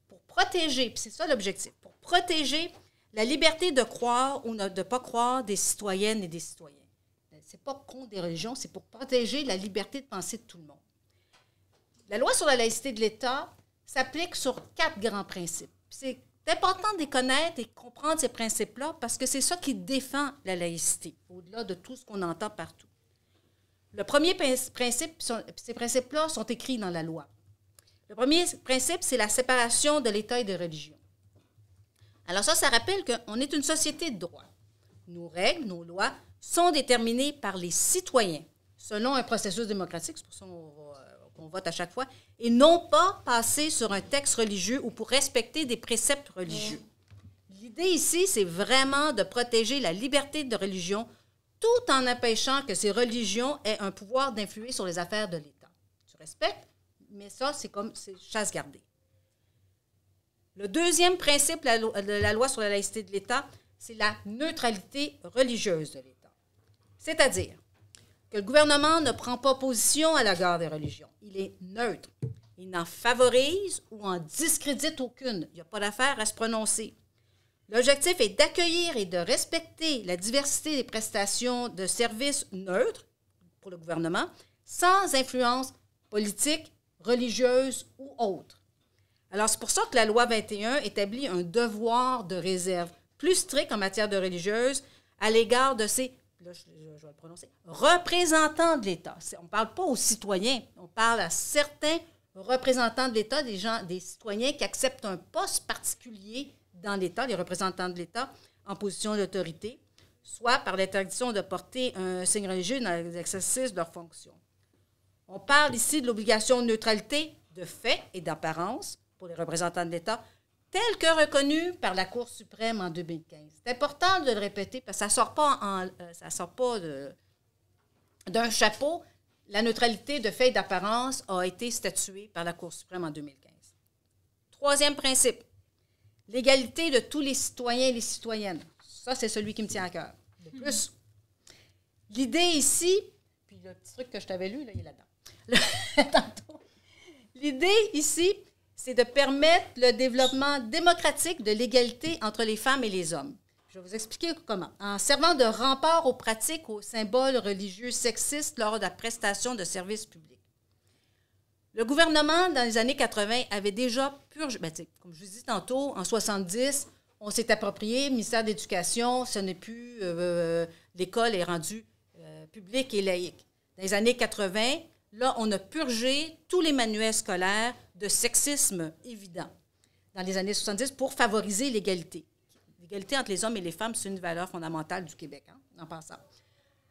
pour protéger, puis c'est ça l'objectif, pour protéger la liberté de croire ou de ne pas croire des citoyennes et des citoyens. Ce n'est pas contre des religions, c'est pour protéger la liberté de penser de tout le monde. La loi sur la laïcité de l'État s'applique sur 4 grands principes. C'est important de les connaître et de comprendre ces principes-là parce que c'est ça qui défend la laïcité, au-delà de tout ce qu'on entend partout. Le premier principe, ces principes-là sont écrits dans la loi. Le premier principe, c'est la séparation de l'État et des religions. Alors ça rappelle qu'on est une société de droit. Nos règles, nos lois sont déterminées par les citoyens, selon un processus démocratique, c'est pour ça qu'on vote à chaque fois, et non pas passer sur un texte religieux ou pour respecter des préceptes religieux. L'idée ici, c'est vraiment de protéger la liberté de religion tout en empêchant que ces religions aient un pouvoir d'influer sur les affaires de l'État. Tu respectes, mais ça, c'est chasse gardée. Le deuxième principe de la loi sur la laïcité de l'État, c'est la neutralité religieuse de l'État. C'est-à-dire que le gouvernement ne prend pas position à l'égard des religions. Il est neutre. Il n'en favorise ou en discrédite aucune. Il n'y a pas d'affaire à se prononcer. L'objectif est d'accueillir et de respecter la diversité des prestations de services neutres pour le gouvernement, sans influence politique, religieuse ou autre. Alors, c'est pour ça que la loi 21 établit un devoir de réserve plus strict en matière de religieuse à l'égard de ces, là, je vais le prononcer, représentants de l'État. On ne parle pas aux citoyens, on parle à certains représentants de l'État, des citoyens qui acceptent un poste particulier dans l'État, les représentants de l'État, en position d'autorité, soit par l'interdiction de porter un signe religieux dans l'exercice de leurs fonctions. On parle ici de l'obligation de neutralité de fait et d'apparence pour les représentants de l'État, telle que reconnue par la Cour suprême en 2015. C'est important de le répéter parce que ça ne sort pas d'un chapeau. La neutralité de fait et d'apparence a été statuée par la Cour suprême en 2015. Troisième principe, l'égalité de tous les citoyens et les citoyennes. Ça, c'est celui qui me tient à cœur. De plus, l'idée ici, puis puis le petit truc que je t'avais lu, là, il est là-dedans. Tantôt. L'idée ici, c'est de permettre le développement démocratique de l'égalité entre les femmes et les hommes. Je vais vous expliquer comment. En servant de rempart aux pratiques, aux symboles religieux sexistes lors de la prestation de services publics. Le gouvernement, dans les années 80, avait déjà purgé, comme je vous dis tantôt, en 70, on s'est approprié, ministère de l'Éducation, ce n'est plus, l'école est rendue publique et laïque. Dans les années 80, là, on a purgé tous les manuels scolaires de sexisme évident dans les années 70 pour favoriser l'égalité. L'égalité entre les hommes et les femmes, c'est une valeur fondamentale du Québec, en passant.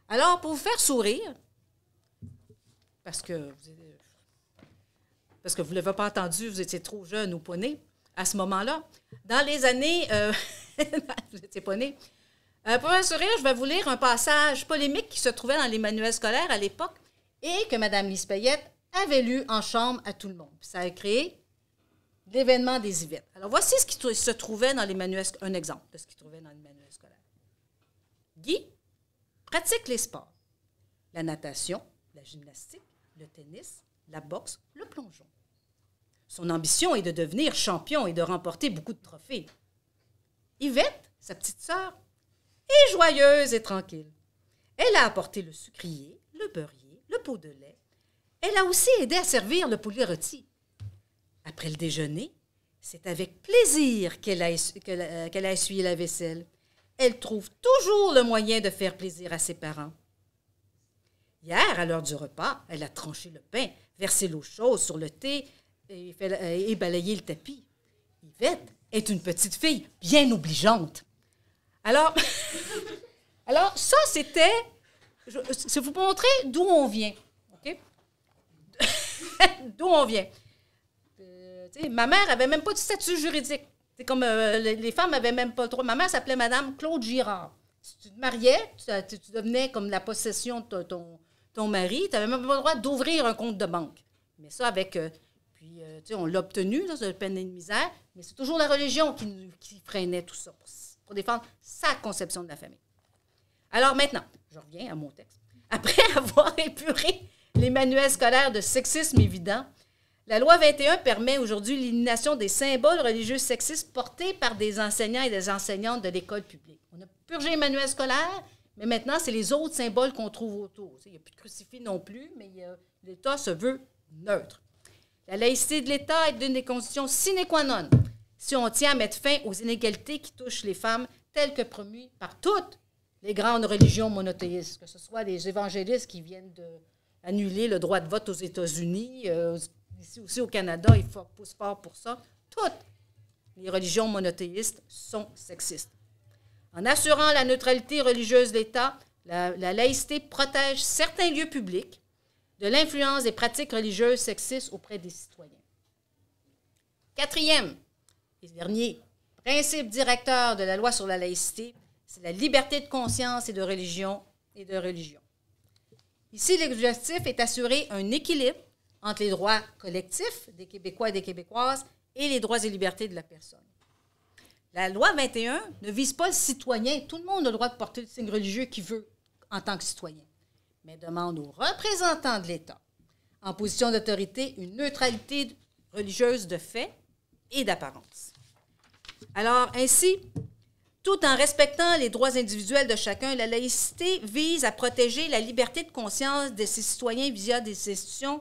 Alors, pour vous faire sourire, parce que vous ne l'avez pas entendu, vous étiez trop jeune ou pas né à ce moment-là, dans les années... vous n'étiez pas né. Pour un sourire, je vais vous lire un passage polémique qui se trouvait dans les manuels scolaires à l'époque et que Mme Lise Payette avait lu en chambre à tout le monde. Puis ça a créé l'événement des Yvettes. Alors, voici ce qui se trouvait dans les manuels scolaires. Un exemple de ce qui se trouvait dans les manuels scolaires. Guy pratique les sports. La natation, la gymnastique, le tennis, la boxe, le plongeon. Son ambition est de devenir champion et de remporter beaucoup de trophées. Yvette, sa petite sœur, est joyeuse et tranquille. Elle a apporté le sucrier, le beurrier, le pot de lait. Elle a aussi aidé à servir le poulet rôti. Après le déjeuner, c'est avec plaisir qu'elle a essuyé la vaisselle. Elle trouve toujours le moyen de faire plaisir à ses parents. Hier, à l'heure du repas, elle a tranché le pain, versé l'eau chaude sur le thé et balayé le tapis. Yvette est une petite fille bien obligeante. Alors ça, c'était... C'est vous montrer d'où on vient. OK? D'où on vient. Ma mère n'avait même pas de statut juridique. C'est comme les femmes n'avaient même pas le droit. Ma mère s'appelait Madame Claude Girard. Si tu te mariais, tu devenais comme la possession de ton mari. Tu n'avais même pas le droit d'ouvrir un compte de banque. Mais ça, avec... on l'a obtenu, là, c'est peine et de misère, mais c'est toujours la religion qui freinait tout ça pour défendre sa conception de la famille. Alors maintenant, je reviens à mon texte. Après avoir épuré les manuels scolaires de sexisme évident, la loi 21 permet aujourd'hui l'élimination des symboles religieux sexistes portés par des enseignants et des enseignantes de l'école publique. On a purgé les manuels scolaires, mais maintenant, c'est les autres symboles qu'on trouve autour. Il n'y a plus de crucifix non plus, mais l'État se veut neutre. La laïcité de l'État est une des conditions sine qua non si on tient à mettre fin aux inégalités qui touchent les femmes telles que promues par toutes les grandes religions monothéistes, que ce soit les évangélistes qui viennent d'annuler le droit de vote aux États-Unis, ici aussi au Canada, ils poussent fort pour ça. Toutes les religions monothéistes sont sexistes. En assurant la neutralité religieuse de l'État, la laïcité protège certains lieux publics de l'influence des pratiques religieuses sexistes auprès des citoyens. Quatrième et dernier principe directeur de la loi sur la laïcité, c'est la liberté de conscience et de religion. Ici, l'objectif est d'assurer un équilibre entre les droits collectifs des Québécois et des Québécoises et les droits et libertés de la personne. La loi 21 ne vise pas le citoyen. Tout le monde a le droit de porter le signe religieux qu'il veut en tant que citoyen, mais demande aux représentants de l'État, en position d'autorité, une neutralité religieuse de fait et d'apparence. Alors, ainsi, tout en respectant les droits individuels de chacun, la laïcité vise à protéger la liberté de conscience de ses citoyens via des institutions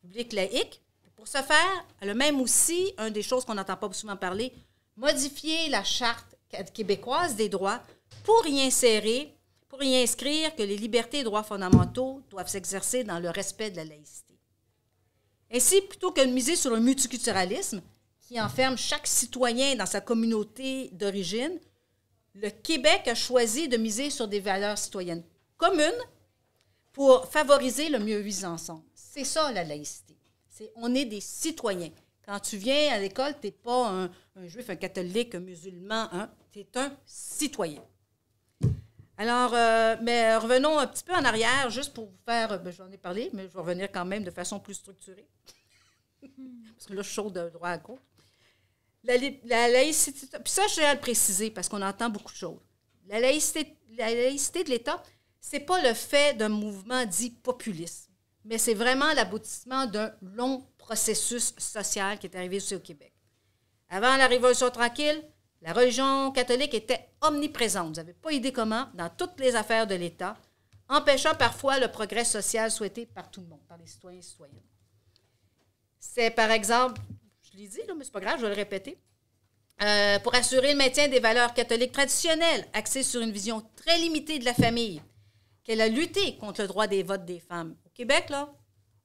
publiques laïques. Pour ce faire, elle a même aussi, une des choses qu'on n'entend pas souvent parler, modifier la Charte québécoise des droits pour y inscrire que les libertés et droits fondamentaux doivent s'exercer dans le respect de la laïcité. Ainsi, plutôt que de miser sur le multiculturalisme, qui enferme chaque citoyen dans sa communauté d'origine, le Québec a choisi de miser sur des valeurs citoyennes communes pour favoriser le mieux vivre ensemble. C'est ça, la laïcité. On est des citoyens. Quand tu viens à l'école, tu n'es pas un juif, un catholique, un musulman, tu es un citoyen. Alors, mais revenons un petit peu en arrière, juste pour vous faire, j'en ai parlé, mais je vais revenir quand même de façon plus structurée. Parce que là, je suis chaude de droit à gauche. La laïcité, puis ça, je vais le préciser parce qu'on entend beaucoup de choses. La laïcité de l'État, c'est pas le fait d'un mouvement dit populiste, mais c'est vraiment l'aboutissement d'un long processus social qui est arrivé aussi au Québec. Avant la Révolution tranquille, la religion catholique était omniprésente. Vous n'avez pas idée comment, dans toutes les affaires de l'État, empêchant parfois le progrès social souhaité par tout le monde, par les citoyens et citoyennes. C'est, par exemple, je l'ai dit, là, mais c'est pas grave, je vais le répéter, pour assurer le maintien des valeurs catholiques traditionnelles, axées sur une vision très limitée de la famille, qu'elle a lutté contre le droit des votes des femmes. Au Québec, là,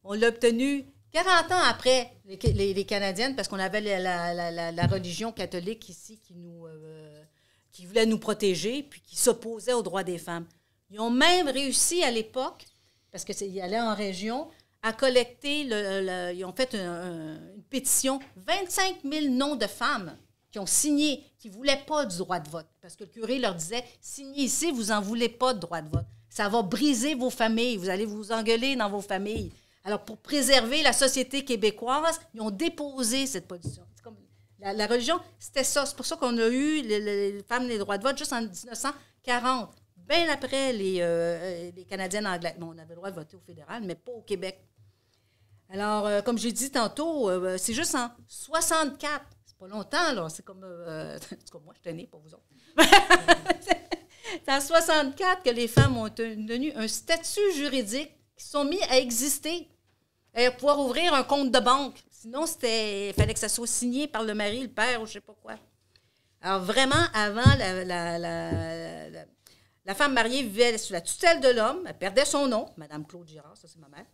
on l'a obtenu 40 ans après les Canadiennes, parce qu'on avait la religion catholique ici qui voulait nous protéger, puis qui s'opposait aux droits des femmes. Ils ont même réussi à l'époque, parce qu'ils allaient en région, à collecter, ils ont fait une pétition, 25 000 noms de femmes qui ont signé, qui ne voulaient pas du droit de vote. Parce que le curé leur disait, signez ici, vous n'en voulez pas de droit de vote. Ça va briser vos familles, vous allez vous engueuler dans vos familles. Alors, pour préserver la société québécoise, ils ont déposé cette pétition. C'est comme la religion, c'était ça. C'est pour ça qu'on a eu les femmes les droits de vote juste en 1940. Bien après les Canadiennes anglaises. Bon, on avait le droit de voter au fédéral, mais pas au Québec. Alors, comme j'ai dit tantôt, c'est juste en 64. C'est pas longtemps, là. C'est comme... en tout cas, moi, je tenais, pas vous autres. C'est en 64 que les femmes ont obtenu un statut juridique qui sont mis à exister et à pouvoir ouvrir un compte de banque. Sinon, il fallait que ça soit signé par le mari, le père ou je ne sais pas quoi. Alors, vraiment, avant, la femme mariée vivait sous la tutelle de l'homme. Elle perdait son nom, Mme Claude Girard, ça c'est ma mère.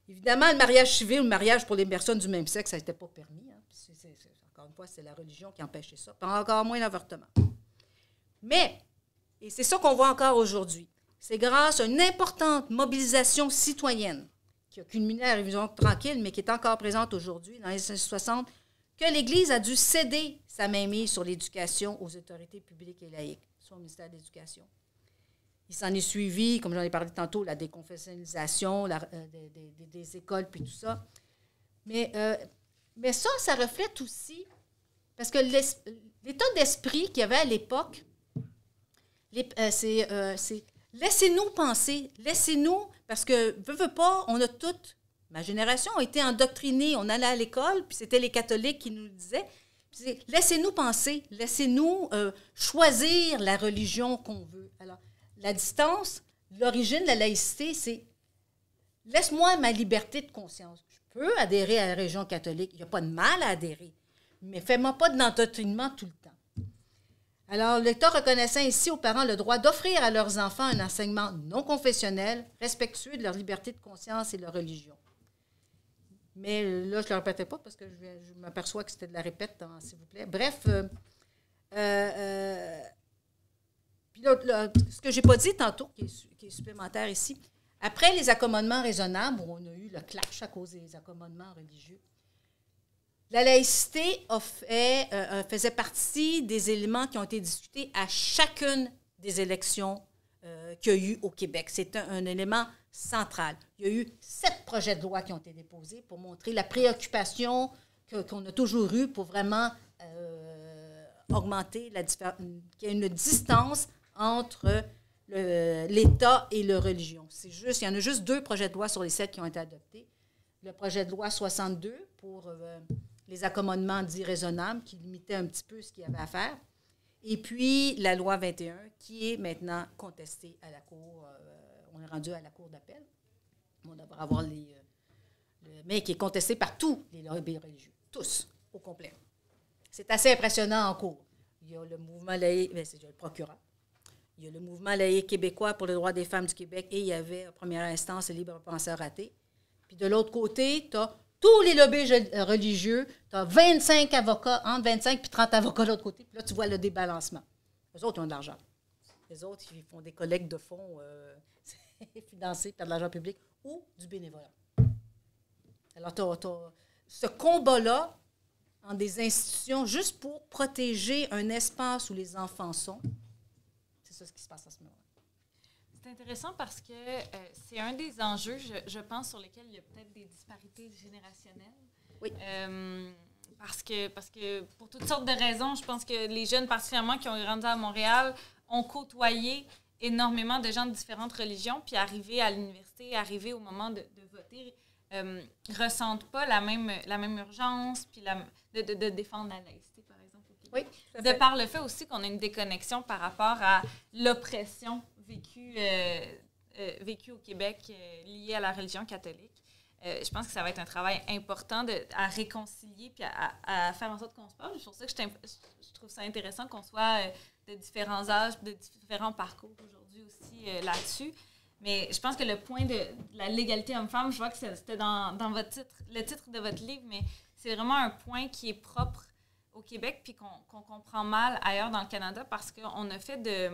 Évidemment, le mariage civil ou le mariage pour les personnes du même sexe, ça n'était pas permis. Hein. Encore une fois, c'est la religion qui empêchait ça. Puis encore moins l'avortement. Mais, et c'est ça qu'on voit encore aujourd'hui, c'est grâce à une importante mobilisation citoyenne qui a culminé à la Révolution tranquille, mais qui est encore présente aujourd'hui, dans les années 60, que l'Église a dû céder sa mainmise sur l'éducation aux autorités publiques et laïques, sur le ministère de l'Éducation. Il s'en est suivi, comme j'en ai parlé tantôt, la déconfessionnalisation des écoles, puis tout ça. Mais ça reflète aussi, parce que l'état d'esprit qu'il y avait à l'époque, c'est laissez-nous penser, laissez-nous, parce que, veux pas, on a toutes, ma génération a été endoctrinée, on allait à l'école, puis c'était les catholiques qui nous le disaient, laissez-nous penser, laissez-nous choisir la religion qu'on veut. Alors, la distance, l'origine de la laïcité, c'est laisse-moi ma liberté de conscience. Je peux adhérer à la religion catholique, il n'y a pas de mal à adhérer, mais fais-moi pas de l'endoctrinement tout le temps. Alors, l'État reconnaissant ici aux parents le droit d'offrir à leurs enfants un enseignement non confessionnel, respectueux de leur liberté de conscience et de leur religion. Mais là, je ne le répétais pas parce que je m'aperçois que c'était de la répète, hein, s'il vous plaît. Bref, puis là, ce que je n'ai pas dit tantôt, qui est supplémentaire ici, après les accommodements raisonnables, où on a eu le clash à cause des accommodements religieux, la laïcité faisait partie des éléments qui ont été discutés à chacune des élections qu'il y a eu au Québec. C'est un élément central. Il y a eu 7 projets de loi qui ont été déposés pour montrer la préoccupation qu'on a toujours eue pour vraiment augmenter qu'il y ait une distance entre l'État et la religion. Il y en a juste 2 projets de loi sur les 7 qui ont été adoptés. Le projet de loi 62 pour les accommodements dits raisonnables, qui limitaient un petit peu ce qu'il y avait à faire. Et puis, la loi 21, qui est maintenant contestée à la Cour. On est rendu à la Cour d'appel. On devrait avoir mais qui est contestée par tous les lobbies religieux. Tous, au complet. C'est assez impressionnant en cours. Il y a le mouvement laïque, c'est le procureur. Il y a le mouvement laïque québécois pour le droit des femmes du Québec et il y avait, en première instance, le libre penseur athée. Puis de l'autre côté, tu as tous les lobbies religieux, tu as 25 avocats, entre 25 et 30 avocats de l'autre côté. Puis là, tu vois le débalancement. Les autres ont de l'argent. Les autres, ils font des collectes de fonds financés par de l'argent public ou du bénévolat. Alors, tu as ce combat-là en des institutions juste pour protéger un espace où les enfants sont. C'est ça ce qui se passe à ce moment-là. C'est intéressant parce que c'est un des enjeux, je pense, sur lesquels il y a peut-être des disparités générationnelles. Oui. Parce que pour toutes sortes de raisons, je pense que les jeunes, particulièrement qui ont grandi à Montréal, ont côtoyé énormément de gens de différentes religions, puis arriver à l'université, arriver au moment de voter, ressentent pas la même urgence, puis de défendre la laïcité, par exemple, au Québec. Oui, de par le fait aussi qu'on a une déconnexion par rapport à l'oppression vécue au Québec liée à la religion catholique. Je pense que ça va être un travail important à réconcilier puis à faire en sorte qu'on se parle. C'est pour ça que je trouve ça intéressant qu'on soit de différents âges, de différents parcours aujourd'hui aussi là-dessus. Mais je pense que le point de la l'égalité homme-femme, je vois que c'était dans le titre de votre livre, mais c'est vraiment un point qui est propre au Québec puis qu'on comprend mal ailleurs dans le Canada parce qu'on a fait de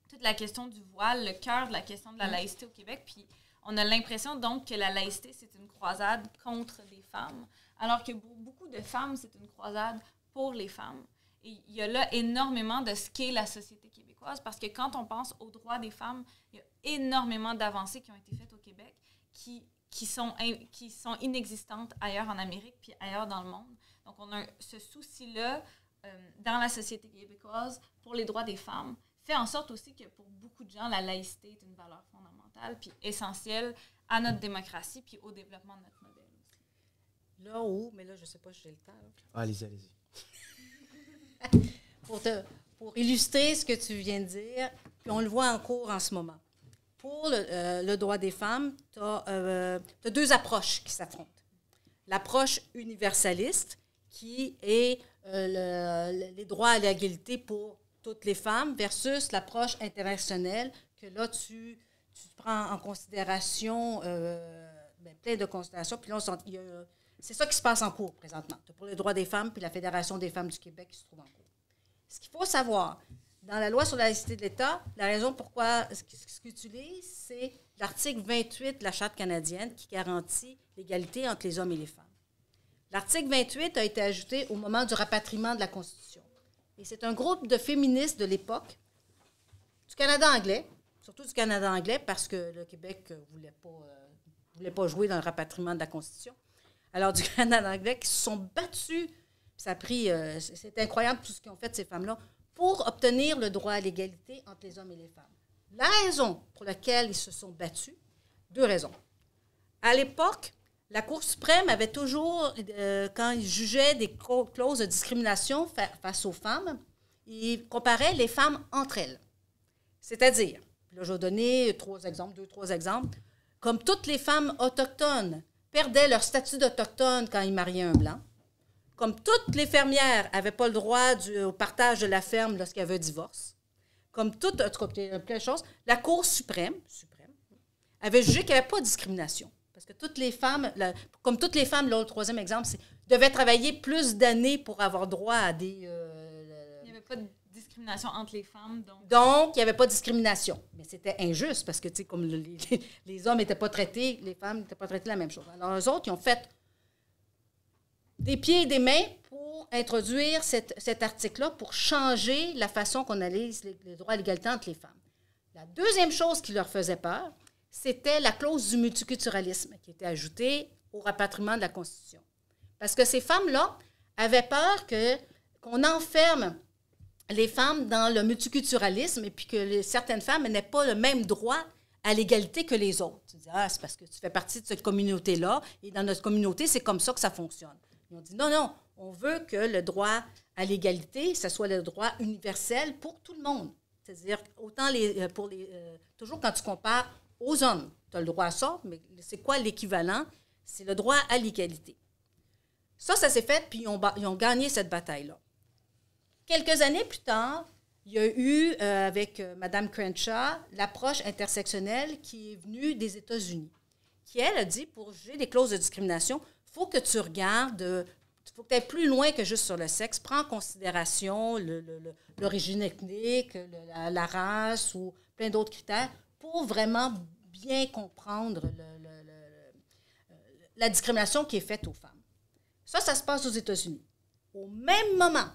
toute la question du voile le cœur de la question de la laïcité au Québec. Puis on a l'impression donc que la laïcité, c'est une croisade contre des femmes, alors que beaucoup de femmes, c'est une croisade pour les femmes. Et il y a là énormément de ce qu'est la société québécoise, parce que quand on pense aux droits des femmes, il y a énormément d'avancées qui ont été faites au Québec qui sont inexistantes ailleurs en Amérique puis ailleurs dans le monde. Donc, on a ce souci-là dans la société québécoise pour les droits des femmes, fait en sorte aussi que pour beaucoup de gens, la laïcité est une valeur fondamentale puis essentielle à notre démocratie puis au développement de notre modèle aussi. Là où, mais là, je ne sais pas si j'ai le temps. Allez-y. Pour illustrer ce que tu viens de dire, puis on le voit en cours en ce moment. Pour le droit des femmes, tu as deux approches qui s'affrontent. L'approche universaliste, qui est les droits à l'égalité pour toutes les femmes, versus l'approche intersectionnelle, que là, tu prends en considération plein de considérations. Puis là, c'est ça qui se passe en cours présentement. Pour les droits des femmes, puis la Fédération des femmes du Québec qui se trouve en cours. Ce qu'il faut savoir, dans la loi sur la laïcité de l'État, la raison pourquoi ce qu'ils utilisent, c'est l'article 28 de la Charte canadienne qui garantit l'égalité entre les hommes et les femmes. L'article 28 a été ajouté au moment du rapatriement de la Constitution. Et c'est un groupe de féministes de l'époque, du Canada anglais, surtout du Canada anglais, parce que le Québec ne voulait pas jouer dans le rapatriement de la Constitution. Alors, du Canada anglais, qui se sont battus, ça a pris, c'est incroyable tout ce qu'ils ont fait, ces femmes-là, pour obtenir le droit à l'égalité entre les hommes et les femmes. La raison pour laquelle ils se sont battus, deux raisons. À l'époque, la Cour suprême avait toujours, quand il jugeait des clauses de discrimination face aux femmes, il comparait les femmes entre elles. C'est-à-dire, là, je vais donner deux, trois exemples, comme toutes les femmes autochtones perdaient leur statut d'autochtone quand ils mariaient un blanc, comme toutes les fermières n'avaient pas le droit au partage de la ferme lorsqu'il y avait un divorce, comme toutes, en tout cas, plein de choses, la Cour suprême avait jugé qu'il n'y avait pas de discrimination. Parce que toutes les femmes, comme toutes les femmes, là, le troisième exemple, devaient travailler plus d'années pour avoir droit à des... il n'y avait pas de discrimination entre les femmes. Donc, il n'y avait pas de discrimination. Mais c'était injuste parce que, tu sais, comme les hommes n'étaient pas traités, les femmes n'étaient pas traitées la même chose. Alors, eux autres, ils ont fait des pieds et des mains pour introduire cet article-là, pour changer la façon qu'on analyse les droits à l'égalité entre les femmes. La deuxième chose qui leur faisait peur, c'était la clause du multiculturalisme qui était ajoutée au rapatriement de la Constitution. Parce que ces femmes-là avaient peur qu'on enferme les femmes dans le multiculturalisme et puis que certaines femmes n'aient pas le même droit à l'égalité que les autres. Tu dis, c'est parce que tu fais partie de cette communauté-là et dans notre communauté, c'est comme ça que ça fonctionne. Ils ont dit, non, on veut que le droit à l'égalité, ce soit le droit universel pour tout le monde. C'est-à-dire, autant toujours quand tu compares aux hommes, tu as le droit à ça, mais c'est quoi l'équivalent? C'est le droit à l'égalité. Ça s'est fait, puis ils ont gagné cette bataille-là. Quelques années plus tard, il y a eu, avec Mme Crenshaw, l'approche intersectionnelle qui est venue des États-Unis, qui, elle, a dit, pour juger des clauses de discrimination, il faut que tu regardes, il faut que tu ailles plus loin que juste sur le sexe. Prends en considération l'origine ethnique, la race ou plein d'autres critères pour vraiment bien comprendre la discrimination qui est faite aux femmes. Ça se passe aux États-Unis. Au même moment,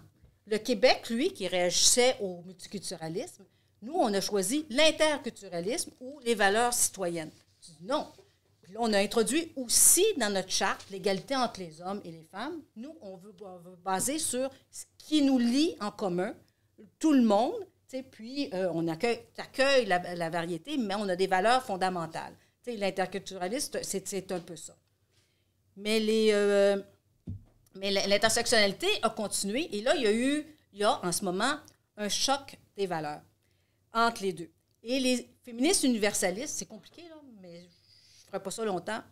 le Québec, lui, qui réagissait au multiculturalisme, nous, on a choisi l'interculturalisme ou les valeurs citoyennes. Je dis non. Puis là, on a introduit aussi dans notre charte l'égalité entre les hommes et les femmes. Nous, on veut baser sur ce qui nous lie en commun, tout le monde, Puis, on accueille la variété, mais on a des valeurs fondamentales. L'interculturalisme, c'est un peu ça. Mais l'intersectionnalité a continué. Et là, il y a en ce moment un choc des valeurs entre les deux. Et les féministes universalistes, c'est compliqué, là, mais je ne ferai pas ça longtemps,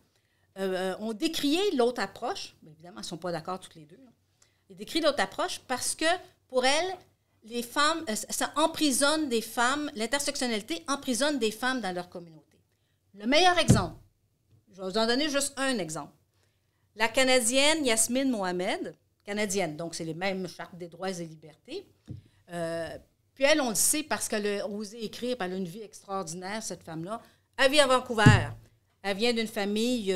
ont décrié l'autre approche. Mais évidemment, elles ne sont pas d'accord toutes les deux. Là. Ils décrivent l'autre approche parce que, pour elles, les femmes, ça emprisonne des femmes, l'intersectionnalité emprisonne des femmes dans leur communauté. Le meilleur exemple, je vais vous en donner juste un exemple. La Canadienne Yasmine Mohamed, canadienne, donc c'est les mêmes chartes des droits et libertés. Puis elle, on le sait parce qu'elle a osé écrire, elle a une vie extraordinaire, cette femme-là. Elle vit à Vancouver. Elle vient d'une famille,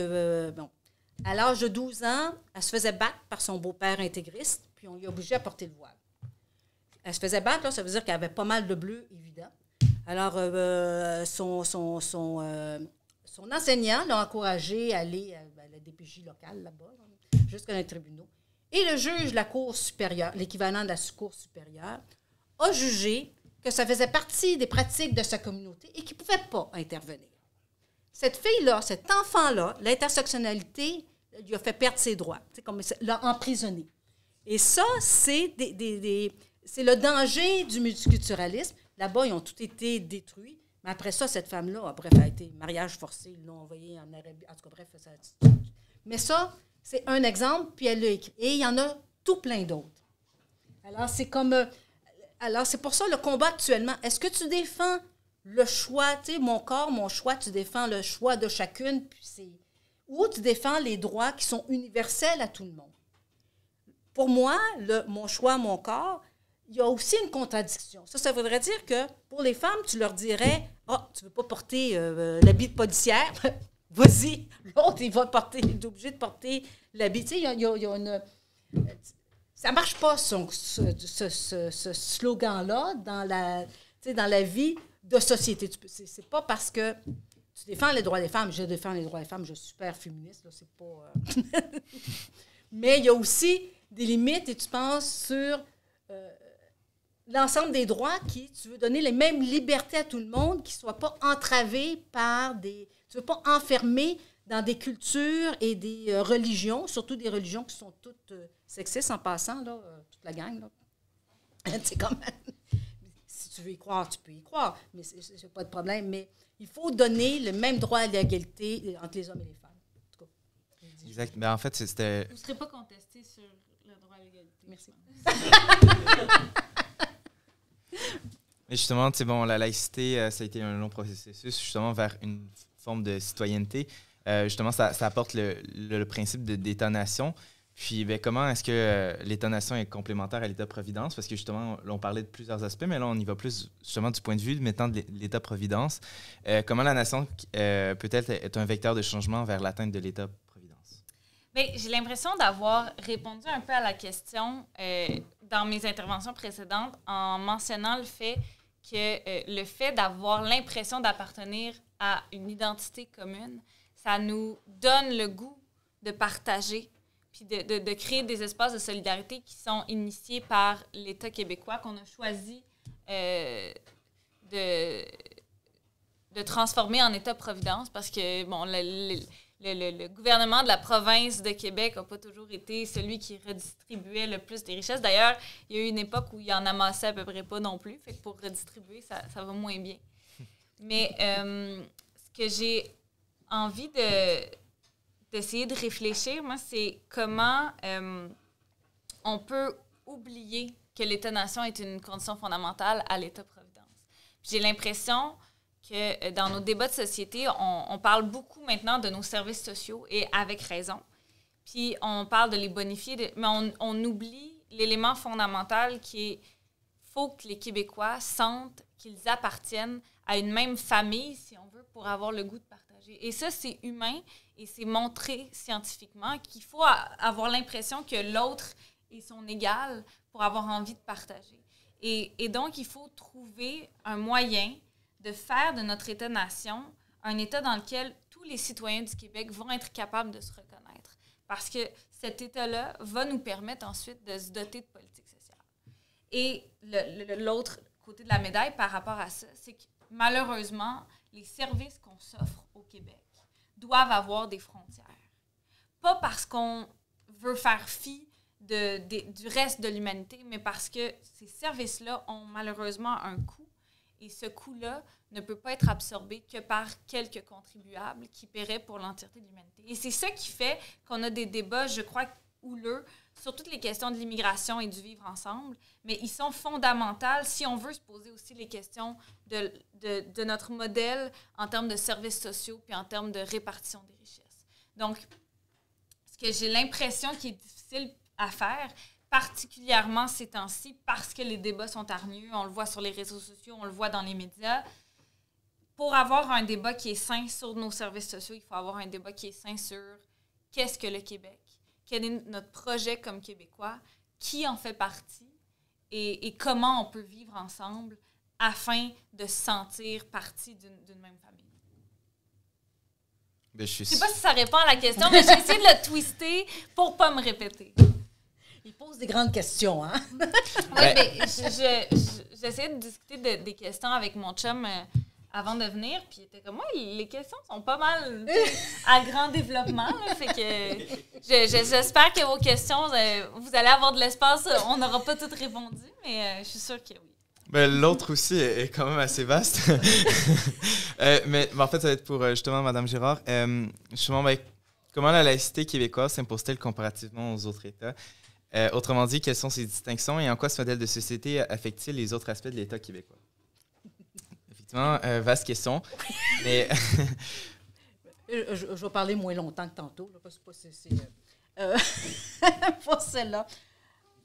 à l'âge de 12 ans, elle se faisait battre par son beau-père intégriste, puis on lui a obligé à porter le voile. Elle se faisait battre, là, ça veut dire qu'elle avait pas mal de bleu, évident. Alors, son enseignant l'a encouragée à aller à la DPJ locale, là-bas, jusqu'à les tribunaux. Et le juge de la Cour supérieure, l'équivalent de la Cour supérieure, a jugé que ça faisait partie des pratiques de sa communauté et qu'il ne pouvait pas intervenir. Cette fille-là, cet enfant-là, l'intersectionnalité lui a fait perdre ses droits, comme l'a emprisonné. Et ça, c'est c'est le danger du multiculturalisme. Là-bas, ils ont tout été détruits. Mais après ça, cette femme-là, bref, a été mariage forcé. Ils l'ont envoyée en Arabie. En tout cas, bref, ça. Mais ça, c'est un exemple, puis elle l'a écrit. Et il y en a tout plein d'autres. Alors, c'est comme... alors, c'est pour ça le combat actuellement. Est-ce que tu défends le choix, mon corps, mon choix, tu défends le choix de chacune, puis ou tu défends les droits qui sont universels à tout le monde? Pour moi, mon choix, mon corps, il y a aussi une contradiction. Ça voudrait dire que pour les femmes, tu leur dirais « Ah, tu ne veux pas porter l'habit de policière? Vas-y! » L'autre, il est obligé de porter l'habit. Tu sais, il y a une... Ça ne marche pas, ce slogan-là, dans la vie de société. C'est pas parce que tu défends les droits des femmes, je défends les droits des femmes, je suis super féministe, là, c'est pas... Mais il y a aussi des limites, et tu penses sur l'ensemble des droits tu veux donner les mêmes libertés à tout le monde, qui ne soient pas entravés par des... Tu ne veux pas enfermer dans des cultures et des religions, surtout des religions qui sont toutes sexistes en passant, là, toute la gang. Là. C'est comme... Si tu veux y croire, tu peux y croire, mais c'est pas de problème. Mais il faut donner le même droit à l'égalité entre les hommes et les femmes. En tout cas, exact. Ben, en fait, c'était... Vous ne serez pas contesté sur le droit à l'égalité. Merci. Mais justement, bon, la laïcité, ça a été un long processus justement vers une forme de citoyenneté. Justement, ça apporte le principe d'État-nation. Puis, comment est-ce que l'État-nation est complémentaire à l'État-providence? Parce que justement, là, on parlait de plusieurs aspects, mais là, on y va plus justement du point de vue maintenant de l'État-providence. Comment la nation peut-être est un vecteur de changement vers l'atteinte de l'État-providence? Bien, j'ai l'impression d'avoir répondu un peu à la question dans mes interventions précédentes en mentionnant le fait que le fait d'avoir l'impression d'appartenir à une identité commune, ça nous donne le goût de partager puis de créer des espaces de solidarité qui sont initiés par l'État québécois, qu'on a choisi de transformer en État-providence, parce que, bon, le gouvernement de la province de Québec n'a pas toujours été celui qui redistribuait le plus des richesses. D'ailleurs, il y a eu une époque où il en amassait à peu près pas non plus, fait que pour redistribuer, ça va moins bien. Mais ce que j'ai envie d'essayer de réfléchir, moi, c'est comment on peut oublier que l'État-nation est une condition fondamentale à l'État-providence. J'ai l'impression que dans nos débats de société, on parle beaucoup maintenant de nos services sociaux, et avec raison. Puis on parle de les bonifier, mais on oublie l'élément fondamental qui est faut que les Québécois sentent qu'ils appartiennent à une même famille, si on veut, pour avoir le goût de partager. Et ça, c'est humain et c'est montré scientifiquement qu'il faut avoir l'impression que l'autre est son égal pour avoir envie de partager. Et donc, il faut trouver un moyen de faire de notre État-nation un État dans lequel tous les citoyens du Québec vont être capables de se reconnaître. Parce que cet État-là va nous permettre ensuite de se doter de politiques sociales. Et l'autre côté de la médaille par rapport à ça, c'est que malheureusement, les services qu'on s'offre au Québec doivent avoir des frontières. Pas parce qu'on veut faire fi du reste de l'humanité, mais parce que ces services-là ont malheureusement un coût. Et ce coût-là ne peut pas être absorbé que par quelques contribuables qui paieraient pour l'entièreté de l'humanité. Et c'est ça qui fait qu'on a des débats, je crois, houleux sur toutes les questions de l'immigration et du vivre ensemble, mais ils sont fondamentaux si on veut se poser aussi les questions de notre modèle en termes de services sociaux puis en termes de répartition des richesses. Donc, ce que j'ai l'impression qui est difficile à faire, particulièrement ces temps-ci, parce que les débats sont hargneux, on le voit sur les réseaux sociaux, on le voit dans les médias. Pour avoir un débat qui est sain sur nos services sociaux, il faut avoir un débat qui est sain sur qu'est-ce que le Québec, quel est notre projet comme Québécois, qui en fait partie et comment on peut vivre ensemble afin de se sentir partie d'une même famille. Ben, je ne sais pas si ça répond à la question, mais j'ai essayé de le twister pour ne pas me répéter. Il pose des grandes questions, hein? Oui, mais j'essayais de discuter des questions avec mon chum avant de venir, puis il était comme, moi, les questions sont pas mal à grand développement, là, fait que j'espère que vos questions, vous allez avoir de l'espace, on n'aura pas toutes répondu, mais je suis sûre que oui. Ben, l'autre aussi est quand même assez vaste. mais en fait, ça va être pour justement Mme Girard. Justement, comment la laïcité québécoise s'impose-t-elle comparativement aux autres États? Autrement dit, quelles sont ses distinctions et en quoi ce modèle de société affecte-t-il les autres aspects de l'État québécois? Effectivement, vaste question. Mais je vais parler moins longtemps que tantôt. Pour celle-là.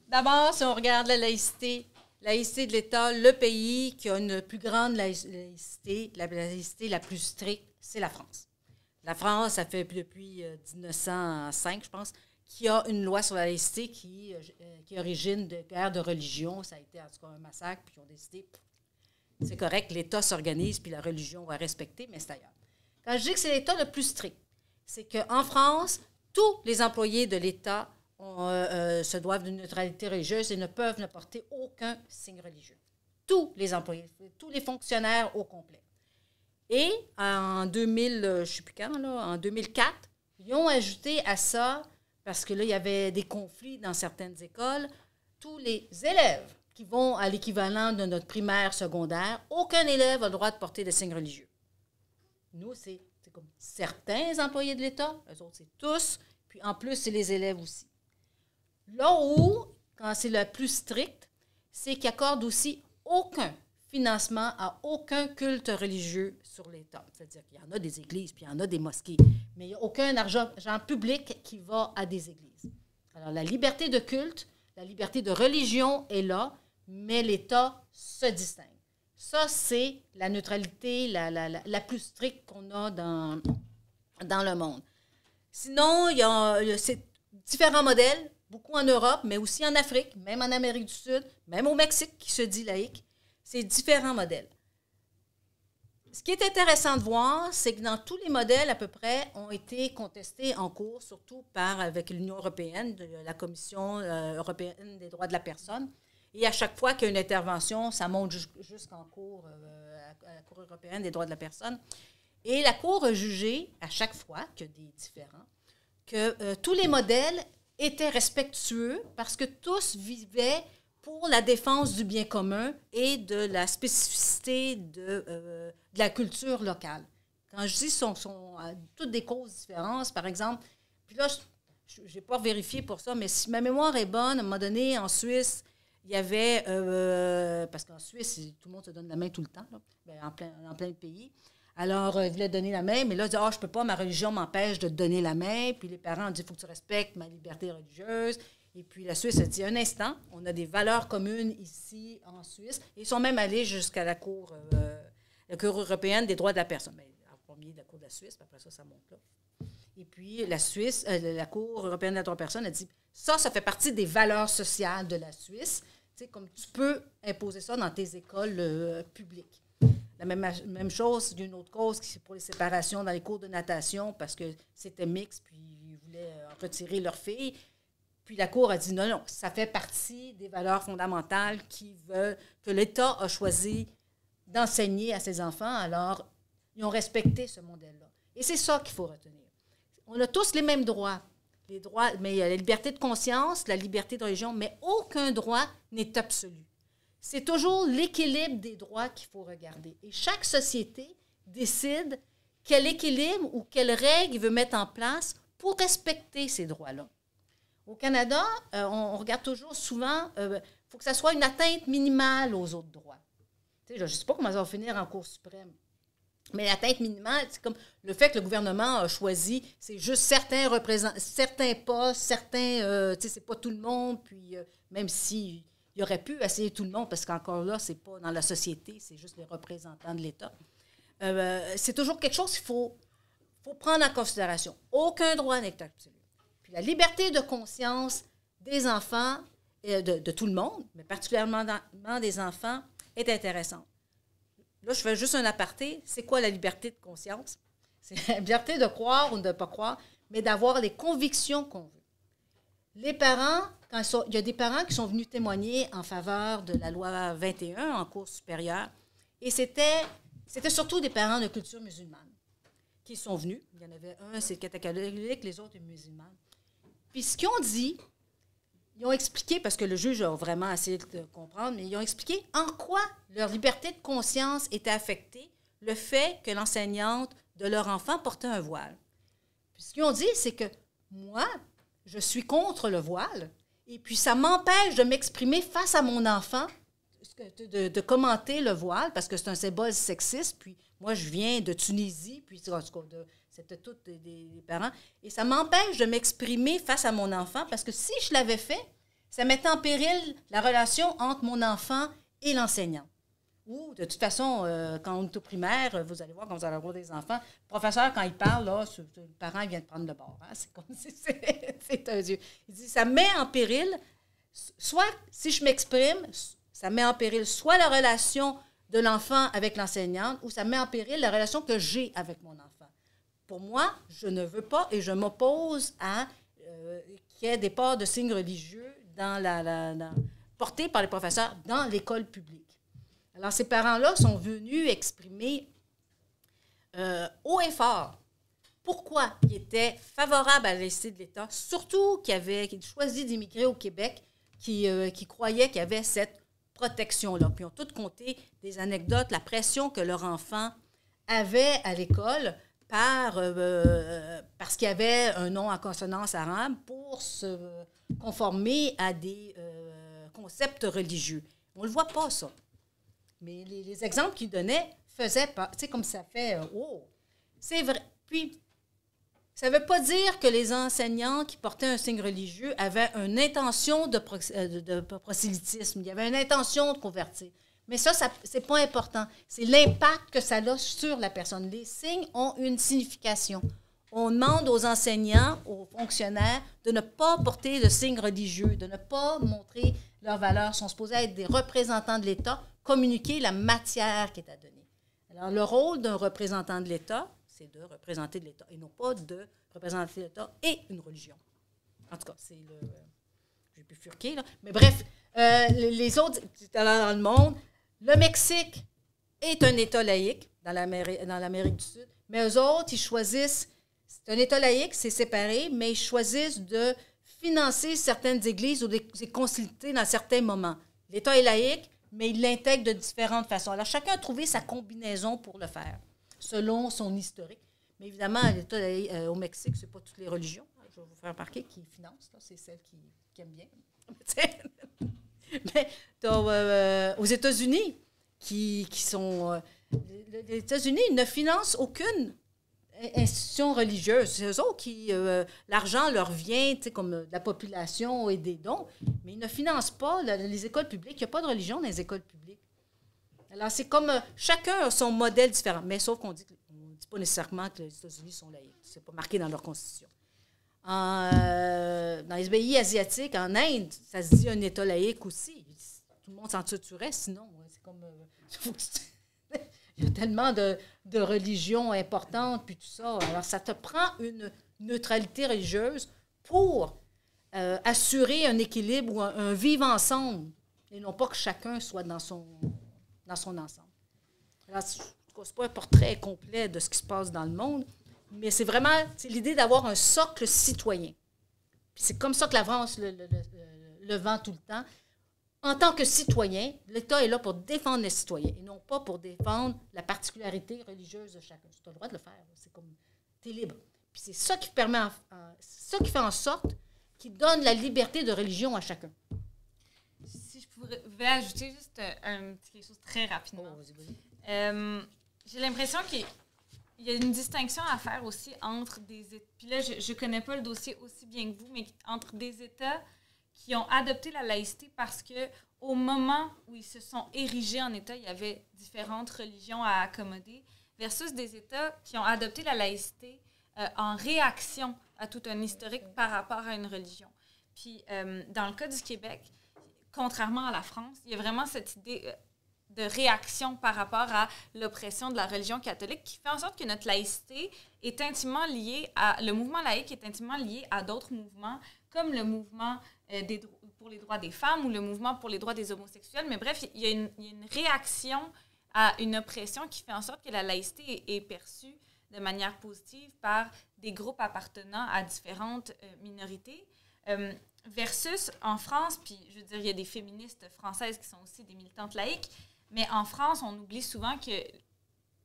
D'abord, si on regarde la laïcité de l'État, le pays qui a une plus grande laïcité, la laïcité la plus stricte, c'est la France. La France, ça fait depuis 1905, je pense, qui a une loi sur la laïcité qui origine de guerre de religion. Ça a été en tout cas un massacre, puis ils ont décidé, c'est correct, l'État s'organise, puis la religion va respecter, mais c'est ailleurs. Quand je dis que c'est l'État le plus strict, c'est qu'en France, tous les employés de l'État se doivent d'une neutralité religieuse et ne peuvent ne porter aucun signe religieux. Tous les employés, tous les fonctionnaires au complet. Et en 2000, je ne sais plus quand, là, en 2004, ils ont ajouté à ça, parce que là, il y avait des conflits dans certaines écoles, tous les élèves qui vont à l'équivalent de notre primaire secondaire, aucun élève a le droit de porter des signes religieux. Nous, c'est comme certains employés de l'État, eux autres, c'est tous, puis en plus, c'est les élèves aussi. Là où, quand c'est le plus strict, c'est qu'ils accordent aussi aucun financement à aucun culte religieux sur l'État. C'est-à-dire qu'il y en a des églises, puis il y en a des mosquées, mais il n'y a aucun argent public qui va à des églises. Alors, la liberté de culte, la liberté de religion est là, mais l'État se distingue. Ça, c'est la neutralité la plus stricte qu'on a dans le monde. Sinon, il y a différents modèles, beaucoup en Europe, mais aussi en Afrique, même en Amérique du Sud, même au Mexique, qui se dit laïque. C'est différents modèles. Ce qui est intéressant de voir, c'est que dans tous les modèles, à peu près, ont été contestés en cours, surtout avec l'Union européenne, la Commission européenne des droits de la personne. Et à chaque fois qu'il y a une intervention, ça monte jusqu'en cours, à la Cour européenne des droits de la personne. Et la Cour a jugé, à chaque fois qu'il y a des différends, que tous les modèles étaient respectueux parce que tous vivaient pour la défense du bien commun et de la spécificité de la culture locale. Quand je dis sont toutes des causes différentes, par exemple, puis là, je n'ai pas vérifié pour ça, mais si ma mémoire est bonne, à un moment donné, en Suisse, il y avait, parce qu'en Suisse, tout le monde se donne la main tout le temps, là, en plein pays. Alors, ils voulaient donner la main, mais là, ils disaient, je ne peux pas, ma religion m'empêche de te donner la main. Puis les parents ont dit, il faut que tu respectes ma liberté religieuse. Et puis la Suisse a dit, un instant, on a des valeurs communes ici, en Suisse. Et ils sont même allés jusqu'à la Cour européenne des droits de la personne. Mais, en premier, la Cour de la Suisse, puis après ça monte là. Et puis la Cour européenne des droits de la personne a dit, ça fait partie des valeurs sociales de la Suisse. Tu sais, comme tu peux imposer ça dans tes écoles publiques. La même chose d'une autre cause, qui c'est pour les séparations dans les cours de natation, parce que c'était mixte, puis ils voulaient retirer leurs filles. Puis la Cour a dit non, ça fait partie des valeurs fondamentales que l'État a choisi d'enseigner à ses enfants. Alors, ils ont respecté ce modèle-là. Et c'est ça qu'il faut retenir. On a tous les mêmes droits. Les droits, mais il y a la liberté de conscience, la liberté de religion, mais aucun droit n'est absolu. C'est toujours l'équilibre des droits qu'il faut regarder. Et chaque société décide quel équilibre ou quelles règles il veut mettre en place pour respecter ces droits-là. Au Canada, on regarde toujours souvent, faut que ça soit une atteinte minimale aux autres droits. Tu sais, je ne sais pas comment ça va finir en Cour suprême. Mais l'atteinte minimale, c'est comme le fait que le gouvernement a choisi, c'est juste certains postes, certains, tu sais, c'est pas tout le monde, puis même s'il aurait pu essayer tout le monde, parce qu'encore là, c'est pas dans la société, c'est juste les représentants de l'État. C'est toujours quelque chose qu'il faut prendre en considération. Aucun droit n'est absolu. Puis la liberté de conscience des enfants, de tout le monde, mais particulièrement des enfants, est intéressante. Là, je fais juste un aparté. C'est quoi la liberté de conscience? C'est la liberté de croire ou de ne pas croire, mais d'avoir les convictions qu'on veut. Les parents, il y a des parents qui sont venus témoigner en faveur de la loi 21 en cours supérieure, et c'était surtout des parents de culture musulmane qui sont venus. Il y en avait un, c'est catholique, les autres, musulmanes. Puis ce qu'ils ont dit, ils ont expliqué, parce que le juge a vraiment essayé de comprendre, mais ils ont expliqué en quoi leur liberté de conscience était affectée, le fait que l'enseignante de leur enfant portait un voile. Puis ce qu'ils ont dit, c'est que moi, je suis contre le voile, et puis ça m'empêche de m'exprimer face à mon enfant, de commenter le voile, parce que c'est un symbole sexiste, puis moi, je viens de Tunisie, puis c'était tous des parents, et ça m'empêche de m'exprimer face à mon enfant, parce que si je l'avais fait, ça mettait en péril la relation entre mon enfant et l'enseignant. Ou, de toute façon, quand on est au primaire, vous allez voir, quand vous allez avoir des enfants, le professeur, quand il parle, là, le parent il vient de prendre le bord. Hein? C'est comme si c'est un dieu. Il dit, ça met en péril, soit, si je m'exprime, ça met en péril soit la relation de l'enfant avec l'enseignante, ou ça met en péril la relation que j'ai avec mon enfant. Pour moi, je ne veux pas et je m'oppose à qu'il y ait des ports de signes religieux portés par les professeurs dans l'école publique. Alors, ces parents-là sont venus exprimer haut et fort pourquoi ils étaient favorables à la laïcité de l'État, surtout qu'ils avaient choisi d'immigrer au Québec, qui croyaient qu'il y avait cette protection-là. Puis ils ont tous conté des anecdotes, la pression que leur enfant avait à l'école parce qu'il y avait un nom en consonance arabe pour se conformer à des concepts religieux. On ne le voit pas, ça. Mais les exemples qu'ils donnaient faisaient pas, tu sais, comme ça fait, c'est vrai. Puis, ça ne veut pas dire que les enseignants qui portaient un signe religieux avaient une intention de prosélytisme. Il y avait une intention de convertir. Mais ça c'est pas important. C'est l'impact que ça a sur la personne. Les signes ont une signification. On demande aux enseignants, aux fonctionnaires, de ne pas porter de signes religieux, de ne pas montrer leurs valeurs. Ils sont supposés être des représentants de l'État, communiquer la matière qui est à donner. Alors, le rôle d'un représentant de l'État, c'est de représenter de l'État, et non pas de représenter l'État et une religion. En tout cas, c'est le... J'ai pu furquer, là. Mais bref, les autres, dans le monde, le Mexique est un État laïque dans l'Amérique du Sud, mais eux autres, ils choisissent... C'est un État laïque, c'est séparé, mais ils choisissent de financer certaines églises ou de les consulter dans certains moments. L'État est laïque, mais il l'intègre de différentes façons. Alors, chacun a trouvé sa combinaison pour le faire, selon son historique. Mais évidemment, l'État au Mexique, ce n'est pas toutes les religions. Je vais vous faire remarquer qui financent, là, c'est celles qui aiment bien. Mais aux États-Unis, qui sont... les États-Unis ne financent aucune institution religieuse. C'est eux autres qui... l'argent leur vient, tu sais, comme de la population et des dons, mais ils ne financent pas les écoles publiques. Il n'y a pas de religion dans les écoles publiques. Alors, c'est comme... chacun a son modèle différent, mais sauf qu'on dit pas nécessairement que les États-Unis sont laïcs. C'est pas marqué dans leur constitution. Dans les pays asiatiques, en Inde, ça se dit un État laïque aussi. Tout le monde s'en tuerait, sinon. C'est comme... il y a tellement de religions importantes, puis tout ça. Alors, ça te prend une neutralité religieuse pour assurer un équilibre ou un vivre ensemble, et non pas que chacun soit dans son ensemble. Alors, c'est pas un portrait complet de ce qui se passe dans le monde, mais c'est l'idée d'avoir un socle citoyen. Puis c'est comme ça que la France le vend tout le temps. En tant que citoyen, l'État est là pour défendre les citoyens et non pas pour défendre la particularité religieuse de chacun. Tu as le droit de le faire. C'est comme, tu es libre. Puis c'est ça qui permet, c'est ça qui fait en sorte qu'il donne la liberté de religion à chacun. Si je pouvais ajouter juste quelque chose très rapidement. Oh, vas-y. J'ai l'impression qu'il y a une distinction à faire aussi entre des États. Puis là, je ne connais pas le dossier aussi bien que vous, mais entre des États qui ont adopté la laïcité parce qu'au moment où ils se sont érigés en État, il y avait différentes religions à accommoder, versus des États qui ont adopté la laïcité en réaction à tout un historique par rapport à une religion. Puis, dans le cas du Québec, contrairement à la France, il y a vraiment cette idée de réaction par rapport à l'oppression de la religion catholique qui fait en sorte que notre laïcité est intimement liée le mouvement laïque est intimement lié à d'autres mouvements, comme le mouvement pour les droits des femmes ou le mouvement pour les droits des homosexuels. Mais bref, il y a une réaction à une oppression qui fait en sorte que la laïcité est perçue de manière positive par des groupes appartenant à différentes minorités. Versus en France, puis je veux dire, il y a des féministes françaises qui sont aussi des militantes laïques, mais en France, on oublie souvent que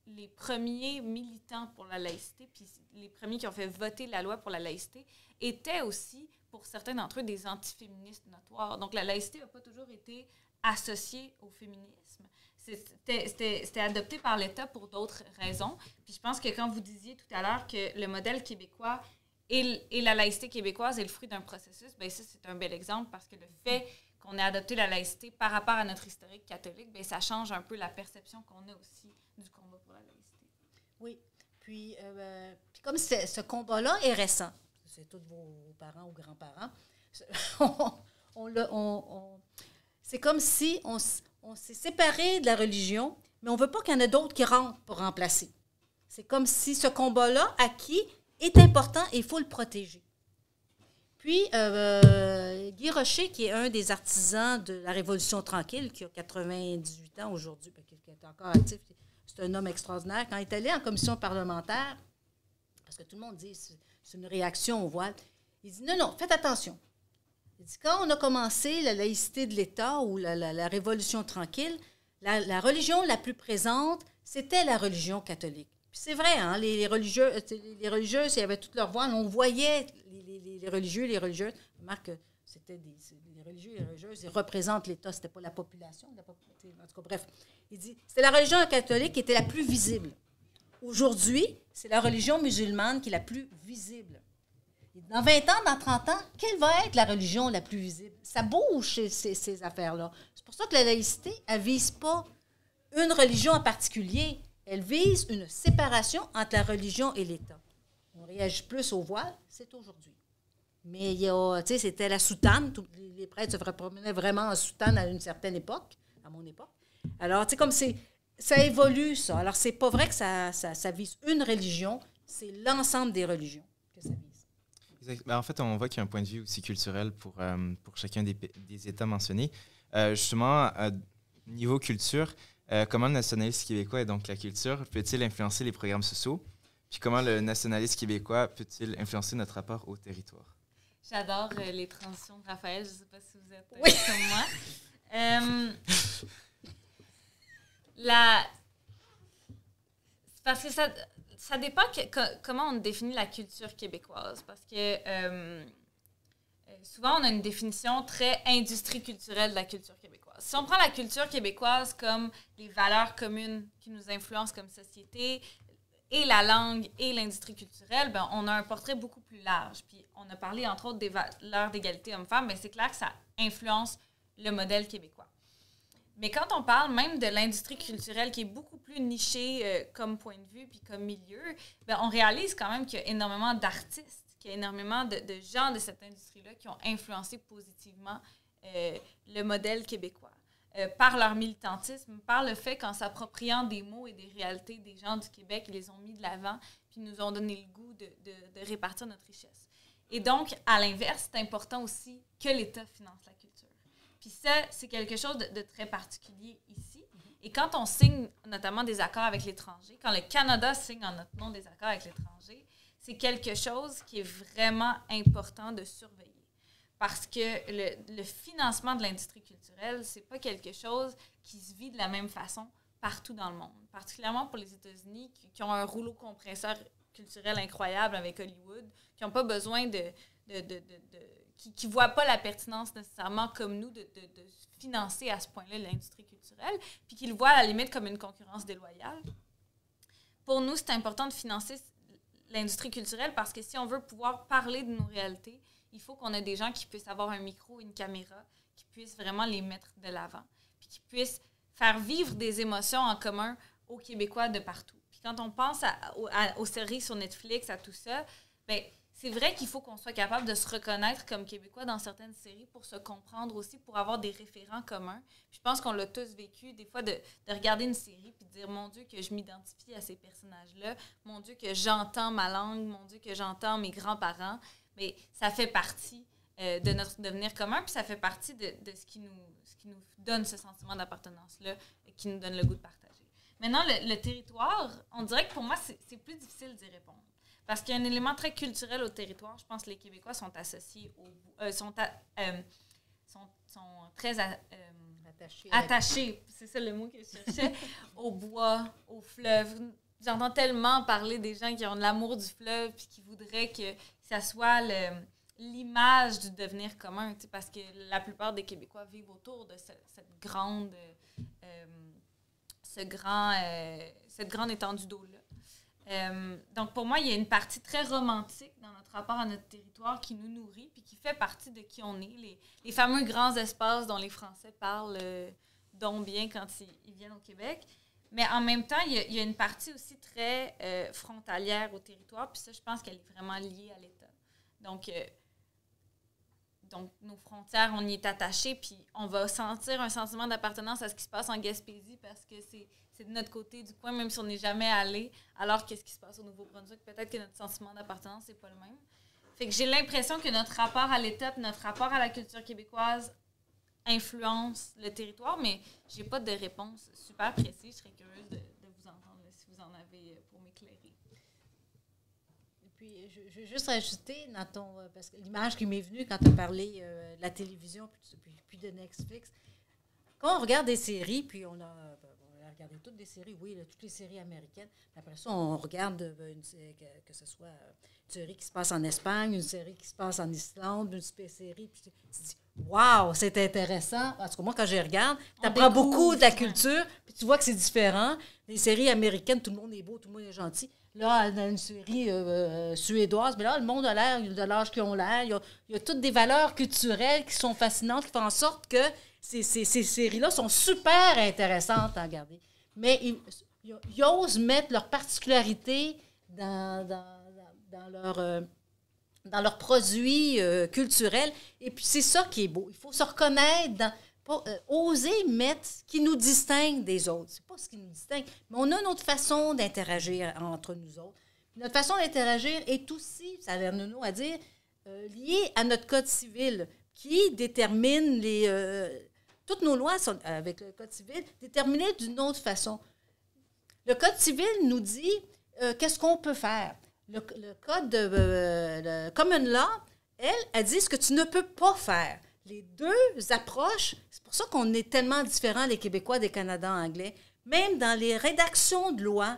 les premiers militants pour la laïcité, puis les premiers qui ont fait voter la loi pour la laïcité, étaient aussi, pour certains d'entre eux, des antiféministes notoires. Donc la laïcité n'a pas toujours été associée au féminisme. C'était adopté par l'État pour d'autres raisons. Puis je pense que quand vous disiez tout à l'heure que le modèle québécois et la laïcité québécoise est le fruit d'un processus, bien ça, c'est un bel exemple parce que le fait qu'on ait adopté la laïcité par rapport à notre historique catholique, bien ça change un peu la perception qu'on a aussi du combat pour la laïcité. Oui. Puis comme ce combat-là est récent, c'est tous vos parents ou grands-parents, c'est comme si on s'est séparé de la religion, mais on ne veut pas qu'il y en ait d'autres qui rentrent pour remplacer. C'est comme si ce combat-là, acquis, est important et il faut le protéger. Puis, Guy Rocher, qui est un des artisans de la Révolution tranquille, qui a 98 ans aujourd'hui, qui est encore actif, c'est un homme extraordinaire. Quand il est allé en commission parlementaire, parce que tout le monde dit c'est une réaction au voile, il dit non, faites attention. Il dit quand on a commencé la laïcité de l'État ou la Révolution tranquille, la religion la plus présente, c'était la religion catholique. C'est vrai, hein, les religieuses, il y avait toutes leurs voiles. On voyait les religieux et les religieuses. Remarque que c'était les religieux et les religieuses, ils représentent l'État, c'était pas la population. En tout cas, bref. Il dit, c'était la religion catholique qui était la plus visible. Aujourd'hui, c'est la religion musulmane qui est la plus visible. Et dans 20 ans, dans 30 ans, quelle va être la religion la plus visible? Ça bouge, ces affaires-là. C'est pour ça que la laïcité, elle ne vise pas une religion en particulier. Elle vise une séparation entre la religion et l'État. On réagit plus au voile, c'est aujourd'hui. Mais il y a, tu sais, c'était la soutane. Les prêtres se promenaient vraiment en soutane à une certaine époque, à mon époque. Alors, tu sais, comme ça évolue, ça. Alors, c'est pas vrai que ça vise une religion, c'est l'ensemble des religions que ça vise. Exact. Ben, en fait, on voit qu'il y a un point de vue aussi culturel pour chacun des États mentionnés. Justement, niveau culture, comment le nationalisme québécois et donc la culture peut-il influencer les programmes sociaux? Puis comment le nationalisme québécois peut-il influencer notre rapport au territoire? J'adore les transitions de Raphaël. Je ne sais pas si vous êtes comme moi. Parce que ça dépend comment on définit la culture québécoise. Parce que souvent, on a une définition très industrie culturelle de la culture québécoise. Si on prend la culture québécoise comme les valeurs communes qui nous influencent comme société, et la langue et l'industrie culturelle, ben, on a un portrait beaucoup plus large. Puis on a parlé, entre autres, des valeurs d'égalité homme-femme, mais c'est clair que ça influence le modèle québécois. Mais quand on parle même de l'industrie culturelle qui est beaucoup plus nichée comme point de vue puis comme milieu, ben, on réalise quand même qu'il y a énormément d'artistes, qu'il y a énormément de gens de cette industrie-là qui ont influencé positivement le modèle québécois. Par leur militantisme, par le fait qu'en s'appropriant des mots et des réalités des gens du Québec, ils les ont mis de l'avant puis nous ont donné le goût de répartir notre richesse. Et donc, à l'inverse, c'est important aussi que l'État finance la culture. Puis ça, c'est quelque chose de très particulier ici. Et quand on signe notamment des accords avec l'étranger, quand le Canada signe en notre nom des accords avec l'étranger, c'est quelque chose qui est vraiment important de surveiller. Parce que le financement de l'industrie culturelle, c'est pas quelque chose qui se vit de la même façon partout dans le monde. Particulièrement pour les États-Unis, qui ont un rouleau compresseur culturel incroyable avec Hollywood, qui n'ont pas besoin qui ne voient pas la pertinence nécessairement comme nous de financer à ce point-là l'industrie culturelle, puis qui le voient à la limite comme une concurrence déloyale. Pour nous, c'est important de financer l'industrie culturelle parce que si on veut pouvoir parler de nos réalités, il faut qu'on ait des gens qui puissent avoir un micro, une caméra, qui puissent vraiment les mettre de l'avant, puis qui puissent faire vivre des émotions en commun aux Québécois de partout. Puis quand on pense aux séries sur Netflix, à tout ça, bien, c'est vrai qu'il faut qu'on soit capable de se reconnaître comme Québécois dans certaines séries pour se comprendre aussi, pour avoir des référents communs. Puis je pense qu'on l'a tous vécu, des fois, de regarder une série puis de dire « Mon Dieu, que je m'identifie à ces personnages-là. Mon Dieu, que j'entends ma langue. Mon Dieu, que j'entends mes grands-parents. » Mais ça fait partie de notre devenir commun, puis ça fait partie de ce qui nous donne ce sentiment d'appartenance-là et qui nous donne le goût de partager. Maintenant, le territoire, on dirait que pour moi, c'est plus difficile d'y répondre. Parce qu'il y a un élément très culturel au territoire. Je pense que les Québécois sont associés sont très attachés, c'est ça le mot que je cherchais, au bois, au fleuve. J'entends tellement parler des gens qui ont de l'amour du fleuve puis qui voudraient que ça soit l'image du devenir commun, parce que la plupart des Québécois vivent autour de cette grande étendue d'eau-là. Donc, pour moi, il y a une partie très romantique dans notre rapport à notre territoire qui nous nourrit puis qui fait partie de qui on est. Les fameux grands espaces dont les Français parlent donc bien quand ils viennent au Québec. Mais en même temps, il y a une partie aussi très frontalière au territoire, puis ça, je pense qu'elle est vraiment liée à l'État. Donc, nos frontières, on y est attaché, puis on va sentir un sentiment d'appartenance à ce qui se passe en Gaspésie parce que c'est de notre côté du coin, même si on n'est jamais allé, alors que ce qui se passe au Nouveau-Brunswick, peut-être que notre sentiment d'appartenance n'est pas le même. Fait que j'ai l'impression que notre rapport à l'État, notre rapport à la culture québécoise influence le territoire, mais j'ai pas de réponse super précise. Je serais curieuse de vous entendre là, si vous en avez pour m'éclairer. Et puis, je veux juste rajouter dans parce que l'image qui m'est venue quand tu as parlé de la télévision puis de Netflix, quand on regarde des séries, puis on a regardé toutes des séries, oui, toutes les séries américaines, puis après ça, on regarde que ce soit une série qui se passe en Espagne, une série qui se passe en Islande, une série, puis tu dis wow, c'est intéressant. En tout cas, moi, quand je regarde, tu apprends beaucoup de la culture, puis tu vois que c'est différent. Les séries américaines, tout le monde est beau, tout le monde est gentil. Là, dans une série suédoise, mais là, le monde a l'air de l'âge qu'ils ont l'air. Il y a toutes des valeurs culturelles qui sont fascinantes, qui font en sorte que ces séries-là sont super intéressantes à regarder. Mais ils osent mettre leurs particularités dans leurs produits culturels. Et puis, c'est ça qui est beau. Il faut se reconnaître, oser mettre ce qui nous distingue des autres. C'est pas ce qui nous distingue, mais on a une autre façon d'interagir entre nous autres. Puis notre façon d'interagir est aussi, ça a l'air de nous à dire, liée à notre code civil qui détermine toutes nos lois sont, avec le code civil, déterminées d'une autre façon. Le code civil nous dit qu'est-ce qu'on peut faire. Le code le common law, elle dit ce que tu ne peux pas faire. Les deux approches, c'est pour ça qu'on est tellement différents, les Québécois, des Canadiens anglais. Même dans les rédactions de loi,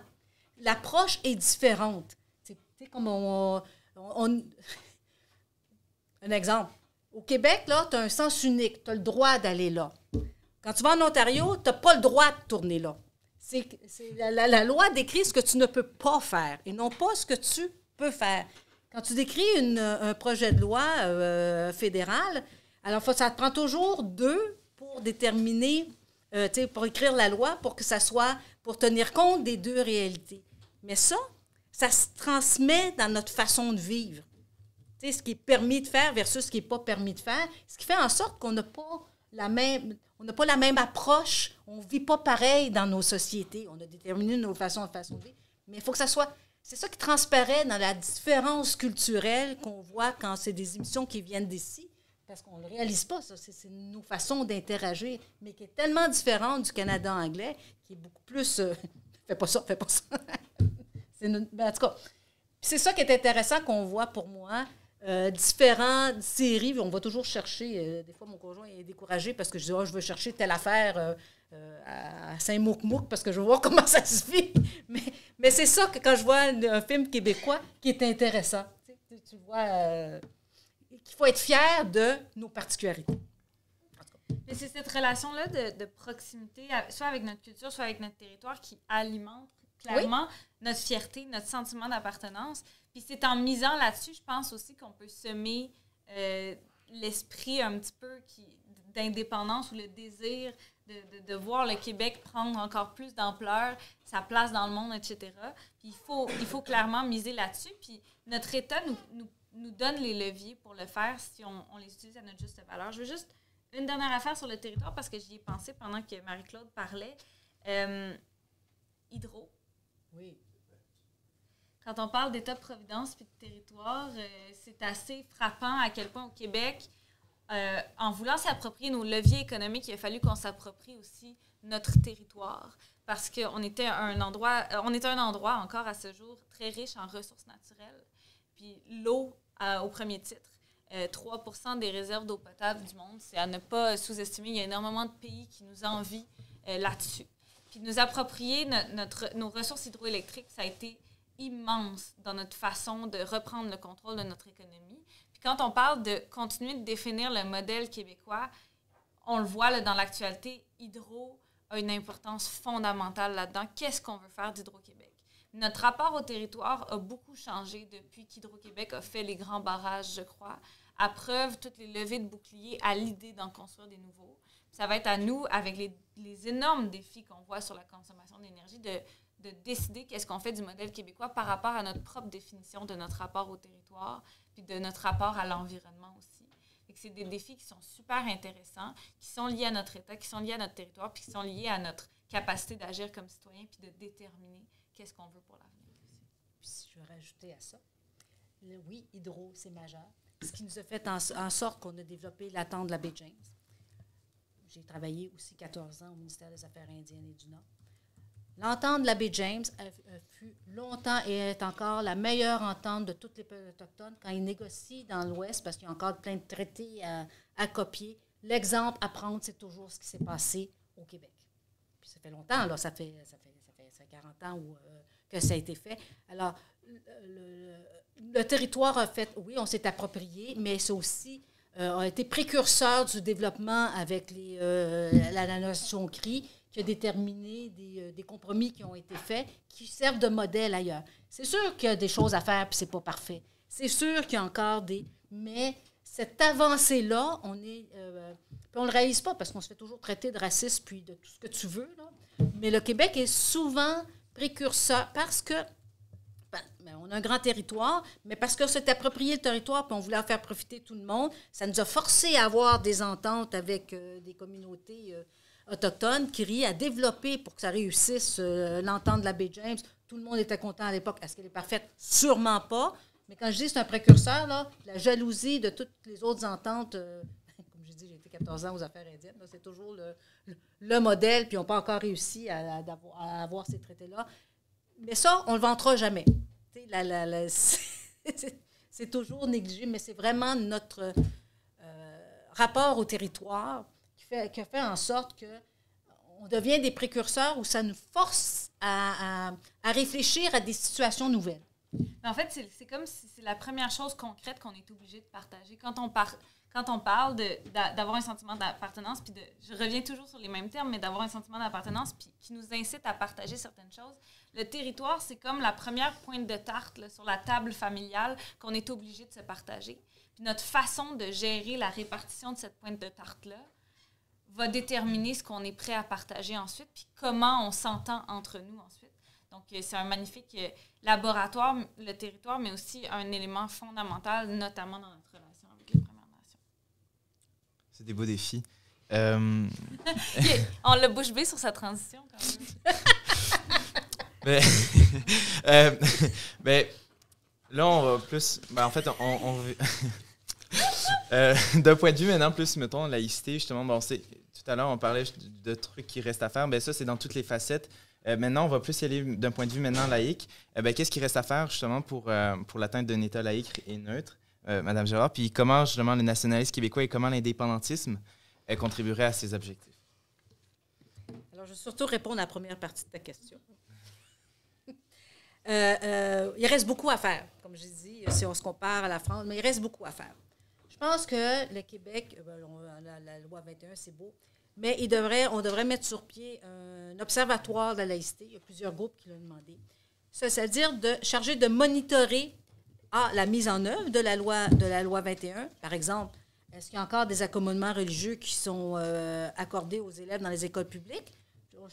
l'approche est différente. C'est comme un exemple. Au Québec, là, tu as un sens unique. Tu as le droit d'aller là. Quand tu vas en Ontario, tu n'as pas le droit de tourner là. La loi décrit ce que tu ne peux pas faire et non pas ce que tu peux faire. Quand tu décris un projet de loi fédéral, alors ça te prend toujours deux pour déterminer, pour écrire la loi, pour que ça soit, pour tenir compte des deux réalités. Mais ça se transmet dans notre façon de vivre. Ce qui est permis de faire versus ce qui n'est pas permis de faire, ce qui fait en sorte qu'on n'a pas la même approche, on ne vit pas pareil dans nos sociétés. On a déterminé nos façons de vivre, mais il faut que ça c'est ça qui transparaît dans la différence culturelle qu'on voit quand c'est des émissions qui viennent d'ici, parce qu'on ne le réalise pas, ça. C'est nos façons d'interagir, mais qui est tellement différente du Canada anglais, qui est beaucoup plus... fais pas ça. Ben, en tout cas, c'est ça qui est intéressant qu'on voit pour moi. Différentes séries, on va toujours chercher. Des fois, mon conjoint est découragé parce que je dis je veux chercher telle affaire à Saint-Mouk-Mouk parce que je veux voir comment ça se vit. Mais c'est ça que quand je vois un film québécois qui est intéressant. Tu vois qu'il faut être fier de nos particularités. Mais c'est cette relation-là de proximité, soit avec notre culture, soit avec notre territoire, qui alimente clairement notre fierté, notre sentiment d'appartenance. Puis c'est en misant là-dessus, je pense aussi qu'on peut semer l'esprit un petit peu d'indépendance ou le désir de voir le Québec prendre encore plus d'ampleur, sa place dans le monde, etc. Puis il faut clairement miser là-dessus. Puis notre État nous donne les leviers pour le faire si on les utilise à notre juste valeur. Je veux juste une dernière affaire sur le territoire parce que j'y ai pensé pendant que Marie-Claude parlait. Hydro. Oui. Quand on parle d'État-providence puis de territoire, c'est assez frappant à quel point au Québec, en voulant s'approprier nos leviers économiques, il a fallu qu'on s'approprie aussi notre territoire. Parce qu'on était un endroit encore à ce jour très riche en ressources naturelles. Puis l'eau, au premier titre, 3% des réserves d'eau potable du monde, c'est à ne pas sous-estimer. Il y a énormément de pays qui nous envient là-dessus. Puis nous approprier nos ressources hydroélectriques, ça a été immense dans notre façon de reprendre le contrôle de notre économie. Puis quand on parle de continuer de définir le modèle québécois, on le voit là, dans l'actualité, Hydro a une importance fondamentale là-dedans. Qu'est-ce qu'on veut faire d'Hydro-Québec? Notre rapport au territoire a beaucoup changé depuis qu'Hydro-Québec a fait les grands barrages, je crois, à preuve toutes les levées de boucliers à l'idée d'en construire des nouveaux. Ça va être à nous, avec les énormes défis qu'on voit sur la consommation d'énergie, de décider qu'est-ce qu'on fait du modèle québécois par rapport à notre propre définition de notre rapport au territoire, puis de notre rapport à l'environnement aussi. Et que c'est des défis qui sont super intéressants, qui sont liés à notre État, qui sont liés à notre territoire, puis qui sont liés à notre capacité d'agir comme citoyen, puis de déterminer qu'est-ce qu'on veut pour l'avenir aussi. Puis si je veux rajouter à ça, oui, Hydro, c'est majeur. Ce qui nous a fait en sorte qu'on a développé l'attente de la baie James. J'ai travaillé aussi 14 ans au ministère des Affaires indiennes et du Nord. L'entente de la baie James fut longtemps et est encore la meilleure entente de tous les peuples autochtones quand ils négocient dans l'Ouest, parce qu'il y a encore plein de traités à copier. L'exemple à prendre, c'est toujours ce qui s'est passé au Québec. Puis ça fait longtemps, là, ça fait 40 ans que ça a été fait. Alors, le territoire a fait, oui, on s'est approprié, mais c'est aussi a été précurseur du développement avec la nation CRI, qui a déterminé des compromis qui ont été faits, qui servent de modèle ailleurs. C'est sûr qu'il y a des choses à faire, puis c'est pas parfait. C'est sûr qu'il y a encore mais cette avancée-là, on ne le réalise pas, parce qu'on se fait toujours traiter de raciste, puis de tout ce que tu veux, là. Mais le Québec est souvent précurseur, parce que on a un grand territoire, mais parce qu'on s'est approprié le territoire puis on voulait en faire profiter tout le monde, ça nous a forcé à avoir des ententes avec des communautés autochtones, CRI, à développer pour que ça réussisse l'entente de la baie James. Tout le monde était content à l'époque. Est-ce qu'elle est parfaite? Sûrement pas. Mais quand je dis c'est un précurseur, là, la jalousie de toutes les autres ententes, comme je dis, j'ai été 14 ans aux affaires indiennes, là, c'est toujours le modèle, puis on n'a pas encore réussi à avoir ces traités-là. Mais ça, on ne le vantera jamais. C'est toujours négligé, mais c'est vraiment notre rapport au territoire qui a fait en sorte qu'on devient des précurseurs où ça nous force à réfléchir à des situations nouvelles. En fait, c'est comme si c'est la première chose concrète qu'on est obligé de partager. Quand on parle d'avoir un sentiment d'appartenance, puis je reviens toujours sur les mêmes termes, mais d'avoir un sentiment d'appartenance puis qui nous incite à partager certaines choses, le territoire, c'est comme la première pointe de tarte là, sur la table familiale qu'on est obligé de se partager. Puis notre façon de gérer la répartition de cette pointe de tarte-là va déterminer ce qu'on est prêt à partager ensuite, puis comment on s'entend entre nous ensuite. Donc, c'est un magnifique laboratoire, le territoire, mais aussi un élément fondamental, notamment dans notre relation avec les Premières Nations. C'est des beaux défis. On l'a bouche bée sur sa transition, quand même. Mais, ben, là, on va plus... Ben, en fait, d'un point de vue maintenant, plus, mettons, laïcité, justement, bon, tout à l'heure, on parlait de trucs qui restent à faire. Ben, ça, c'est dans toutes les facettes. Maintenant, on va plus y aller d'un point de vue maintenant laïque. Ben, qu'est-ce qui reste à faire, justement, pour l'atteinte d'un État laïque et neutre, Madame Gérard? Puis comment, justement, le nationalisme québécois et comment l'indépendantisme contribuerait à ces objectifs? Alors, je vais surtout répondre à la première partie de ta question. Il reste beaucoup à faire, comme je dis, si on se compare à la France, mais il reste beaucoup à faire. Je pense que le Québec, la loi 21, c'est beau, mais on devrait mettre sur pied un observatoire de la laïcité. Il y a plusieurs groupes qui l'ont demandé. C'est-à-dire chargé de monitorer la mise en œuvre de la loi 21. Par exemple, est-ce qu'il y a encore des accommodements religieux qui sont accordés aux élèves dans les écoles publiques?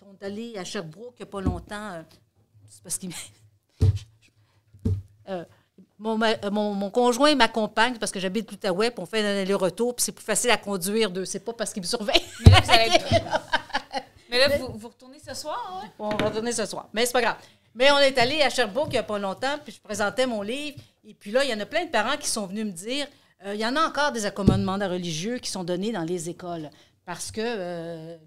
On est allé à Sherbrooke il n'y a pas longtemps. C'est parce qu'il mon conjoint m'accompagne parce que j'habite l'Outaouais, puis on fait un aller-retour, puis c'est plus facile à conduire d'eux. C'est pas parce qu'ils me surveillent. Mais là, vous retournez ce soir, hein? On va retourner ce soir, mais c'est pas grave. Mais on est allé à Sherbrooke il n'y a pas longtemps, puis je présentais mon livre, et puis là, il y en a plein de parents qui sont venus me dire il y en a encore des accommodements religieux qui sont donnés dans les écoles parce que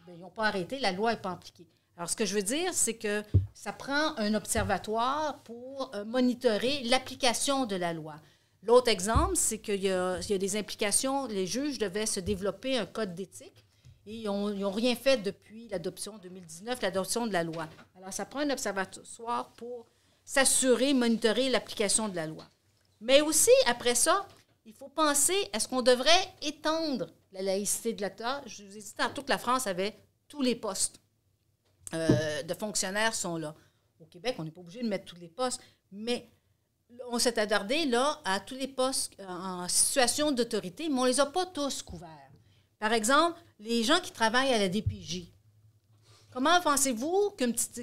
ils n'ont pas arrêté, la loi n'est pas appliquée. Alors, ce que je veux dire, c'est que ça prend un observatoire pour monitorer l'application de la loi. L'autre exemple, c'est qu'il y a des implications. Les juges devaient se développer un code d'éthique et ils n'ont rien fait depuis l'adoption 2019, l'adoption de la loi. Alors, ça prend un observatoire pour s'assurer, monitorer l'application de la loi. Mais aussi, après ça, il faut penser, est-ce qu'on devrait étendre la laïcité de l'État? Je vous ai dit tantôt que la France avait tous les postes. De fonctionnaires sont là. Au Québec, on n'est pas obligé de mettre tous les postes, mais on s'est attardé là à tous les postes en situation d'autorité, mais on ne les a pas tous couverts. Par exemple, les gens qui travaillent à la DPJ. Comment pensez-vous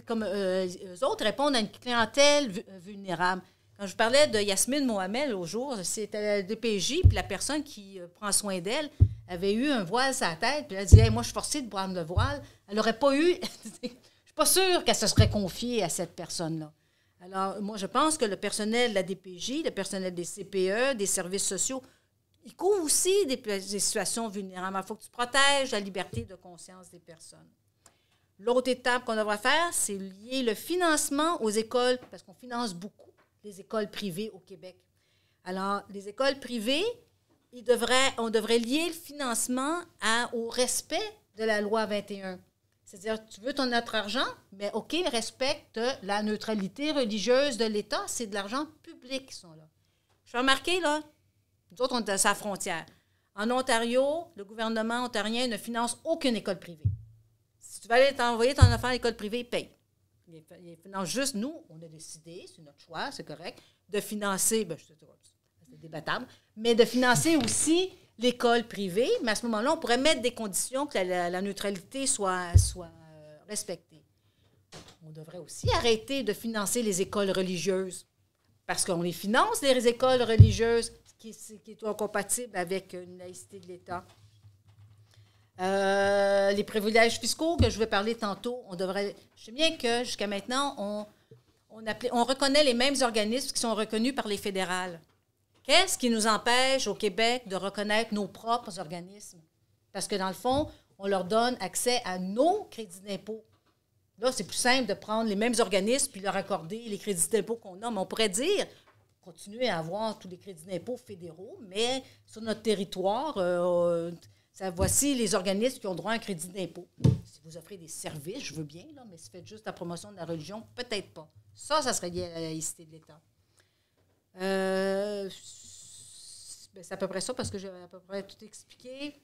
comme eux autres répondent à une clientèle vulnérable? Quand je parlais de Yasmine Mohamed l'autre jour, c'était à la DPJ, puis la personne qui prend soin d'elle avait eu un voile sur la tête, puis elle dit hey, « moi, je suis forcée de prendre le voile ». Elle n'aurait pas eu... je ne suis pas sûre qu'elle se serait confiée à cette personne-là. Alors, moi, je pense que le personnel de la DPJ, le personnel des CPE, des services sociaux, ils couvrent aussi des situations vulnérables. Il faut que tu protèges la liberté de conscience des personnes. L'autre étape qu'on devrait faire, c'est lier le financement aux écoles, parce qu'on finance beaucoup les écoles privées au Québec. Alors, les écoles privées, on devrait lier le financement au respect de la loi 21. C'est-à-dire, tu veux notre argent, mais OK, respecte la neutralité religieuse de l'État, c'est de l'argent public qui sont là. Je fais remarquer, là, nous autres, on est à sa frontière. En Ontario, le gouvernement ontarien ne finance aucune école privée. Si tu veux aller t'envoyer ton enfant à l'école privée, il paye. Il finance juste nous, on a décidé, c'est notre choix, c'est correct, de financer, c'est débattable, mais de financer aussi l'école privée, mais à ce moment-là, on pourrait mettre des conditions que la neutralité soit respectée. On devrait aussi arrêter de financer les écoles religieuses, parce qu'on les finance, les écoles religieuses, qui est incompatible avec une laïcité de l'État. Les privilèges fiscaux que je vais parler tantôt, on devrait... Je sais bien que jusqu'à maintenant, on reconnaît les mêmes organismes qui sont reconnus par les fédérales. Qu'est-ce qui nous empêche au Québec de reconnaître nos propres organismes? Parce que dans le fond, on leur donne accès à nos crédits d'impôt. Là, c'est plus simple de prendre les mêmes organismes puis leur accorder les crédits d'impôt qu'on a. Mais on pourrait dire, continuer à avoir tous les crédits d'impôt fédéraux, mais sur notre territoire, voici les organismes qui ont droit à un crédit d'impôt. Si vous offrez des services, je veux bien, là, mais si vous faites juste la promotion de la religion, peut-être pas. Ça serait lié à la laïcité de l'État. C'est à peu près ça parce que j'ai à peu près tout expliqué.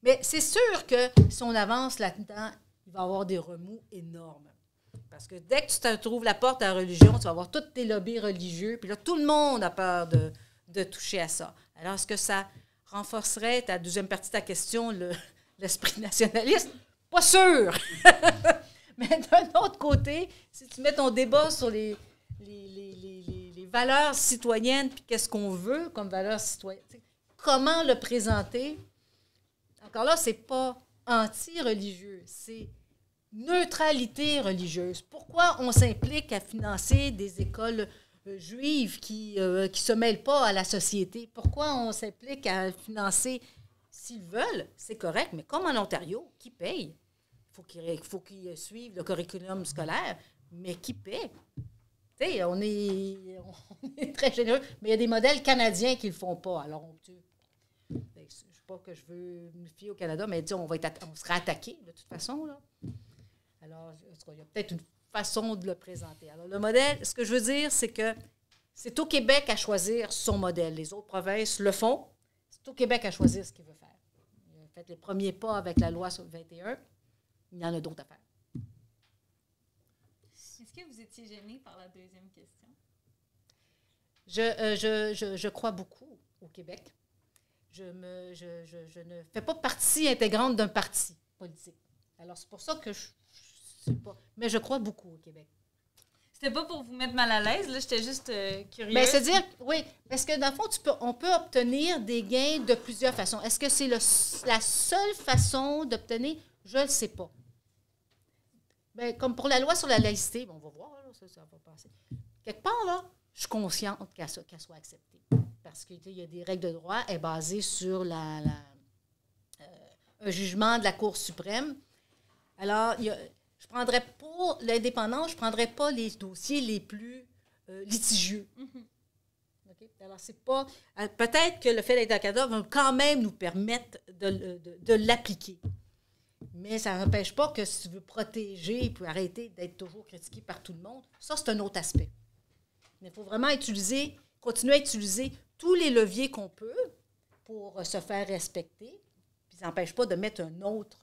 Mais c'est sûr que si on avance là-dedans, il va y avoir des remous énormes. Parce que dès que tu te trouves la porte à la religion, tu vas avoir tous tes lobbies religieux, puis là, tout le monde a peur de toucher à ça. Alors, est-ce que ça renforcerait, ta deuxième partie de ta question, l'esprit nationaliste? Pas sûr! Mais d'un autre côté, si tu mets ton débat sur les valeurs citoyennes, puis qu'est-ce qu'on veut comme valeurs citoyennes, comment le présenter? Encore là, c'est pas anti-religieux, c'est neutralité religieuse. Pourquoi on s'implique à financer des écoles juives qui ne se mêlent pas à la société? Pourquoi on s'implique à financer, s'ils veulent, c'est correct, mais comme en Ontario, qui paye? Il faut qu'ils suivent le curriculum scolaire, mais qui paie? Tu sais, on est très généreux, mais il y a des modèles canadiens qui ne le font pas. Alors, je ne sais pas que je veux me fier au Canada, mais disons, on sera attaqué de toute façon, là. Alors, il y a peut-être une façon de le présenter. Alors, le modèle, ce que je veux dire, c'est que c'est au Québec à choisir son modèle. Les autres provinces le font. C'est au Québec à choisir ce qu'il veut faire. Il a fait les premiers pas avec la loi sur le 21. Il y en a d'autres à faire. Est-ce que vous étiez gêné par la deuxième question? Je crois beaucoup au Québec. Je ne fais pas partie intégrante d'un parti politique. Alors, c'est pour ça que je sais pas. Mais je crois beaucoup au Québec. C'était pas pour vous mettre mal à l'aise, là, j'étais juste curieuse. Bien, c'est-à-dire, oui, parce que dans le fond, on peut obtenir des gains de plusieurs façons. Est-ce que c'est la seule façon d'obtenir? Je ne le sais pas. Bien, comme pour la loi sur la laïcité, on va voir, là, ça va passer. Quelque part, là, je suis consciente qu'elle soit acceptée. Parce qu'il y a des règles de droit, elle est basée sur un jugement de la Cour suprême. Alors, je prendrais pour l'indépendance, je ne prendrais pas les dossiers les plus litigieux. Mm-hmm. Okay? Alors, c'est pas... peut-être que le fait d'être au Canada va quand même nous permettre de l'appliquer. Mais ça n'empêche pas que si tu veux protéger et puis arrêter d'être toujours critiqué par tout le monde, ça, c'est un autre aspect. Mais il faut vraiment continuer à utiliser tous les leviers qu'on peut pour se faire respecter. Puis ça n'empêche pas de mettre un autre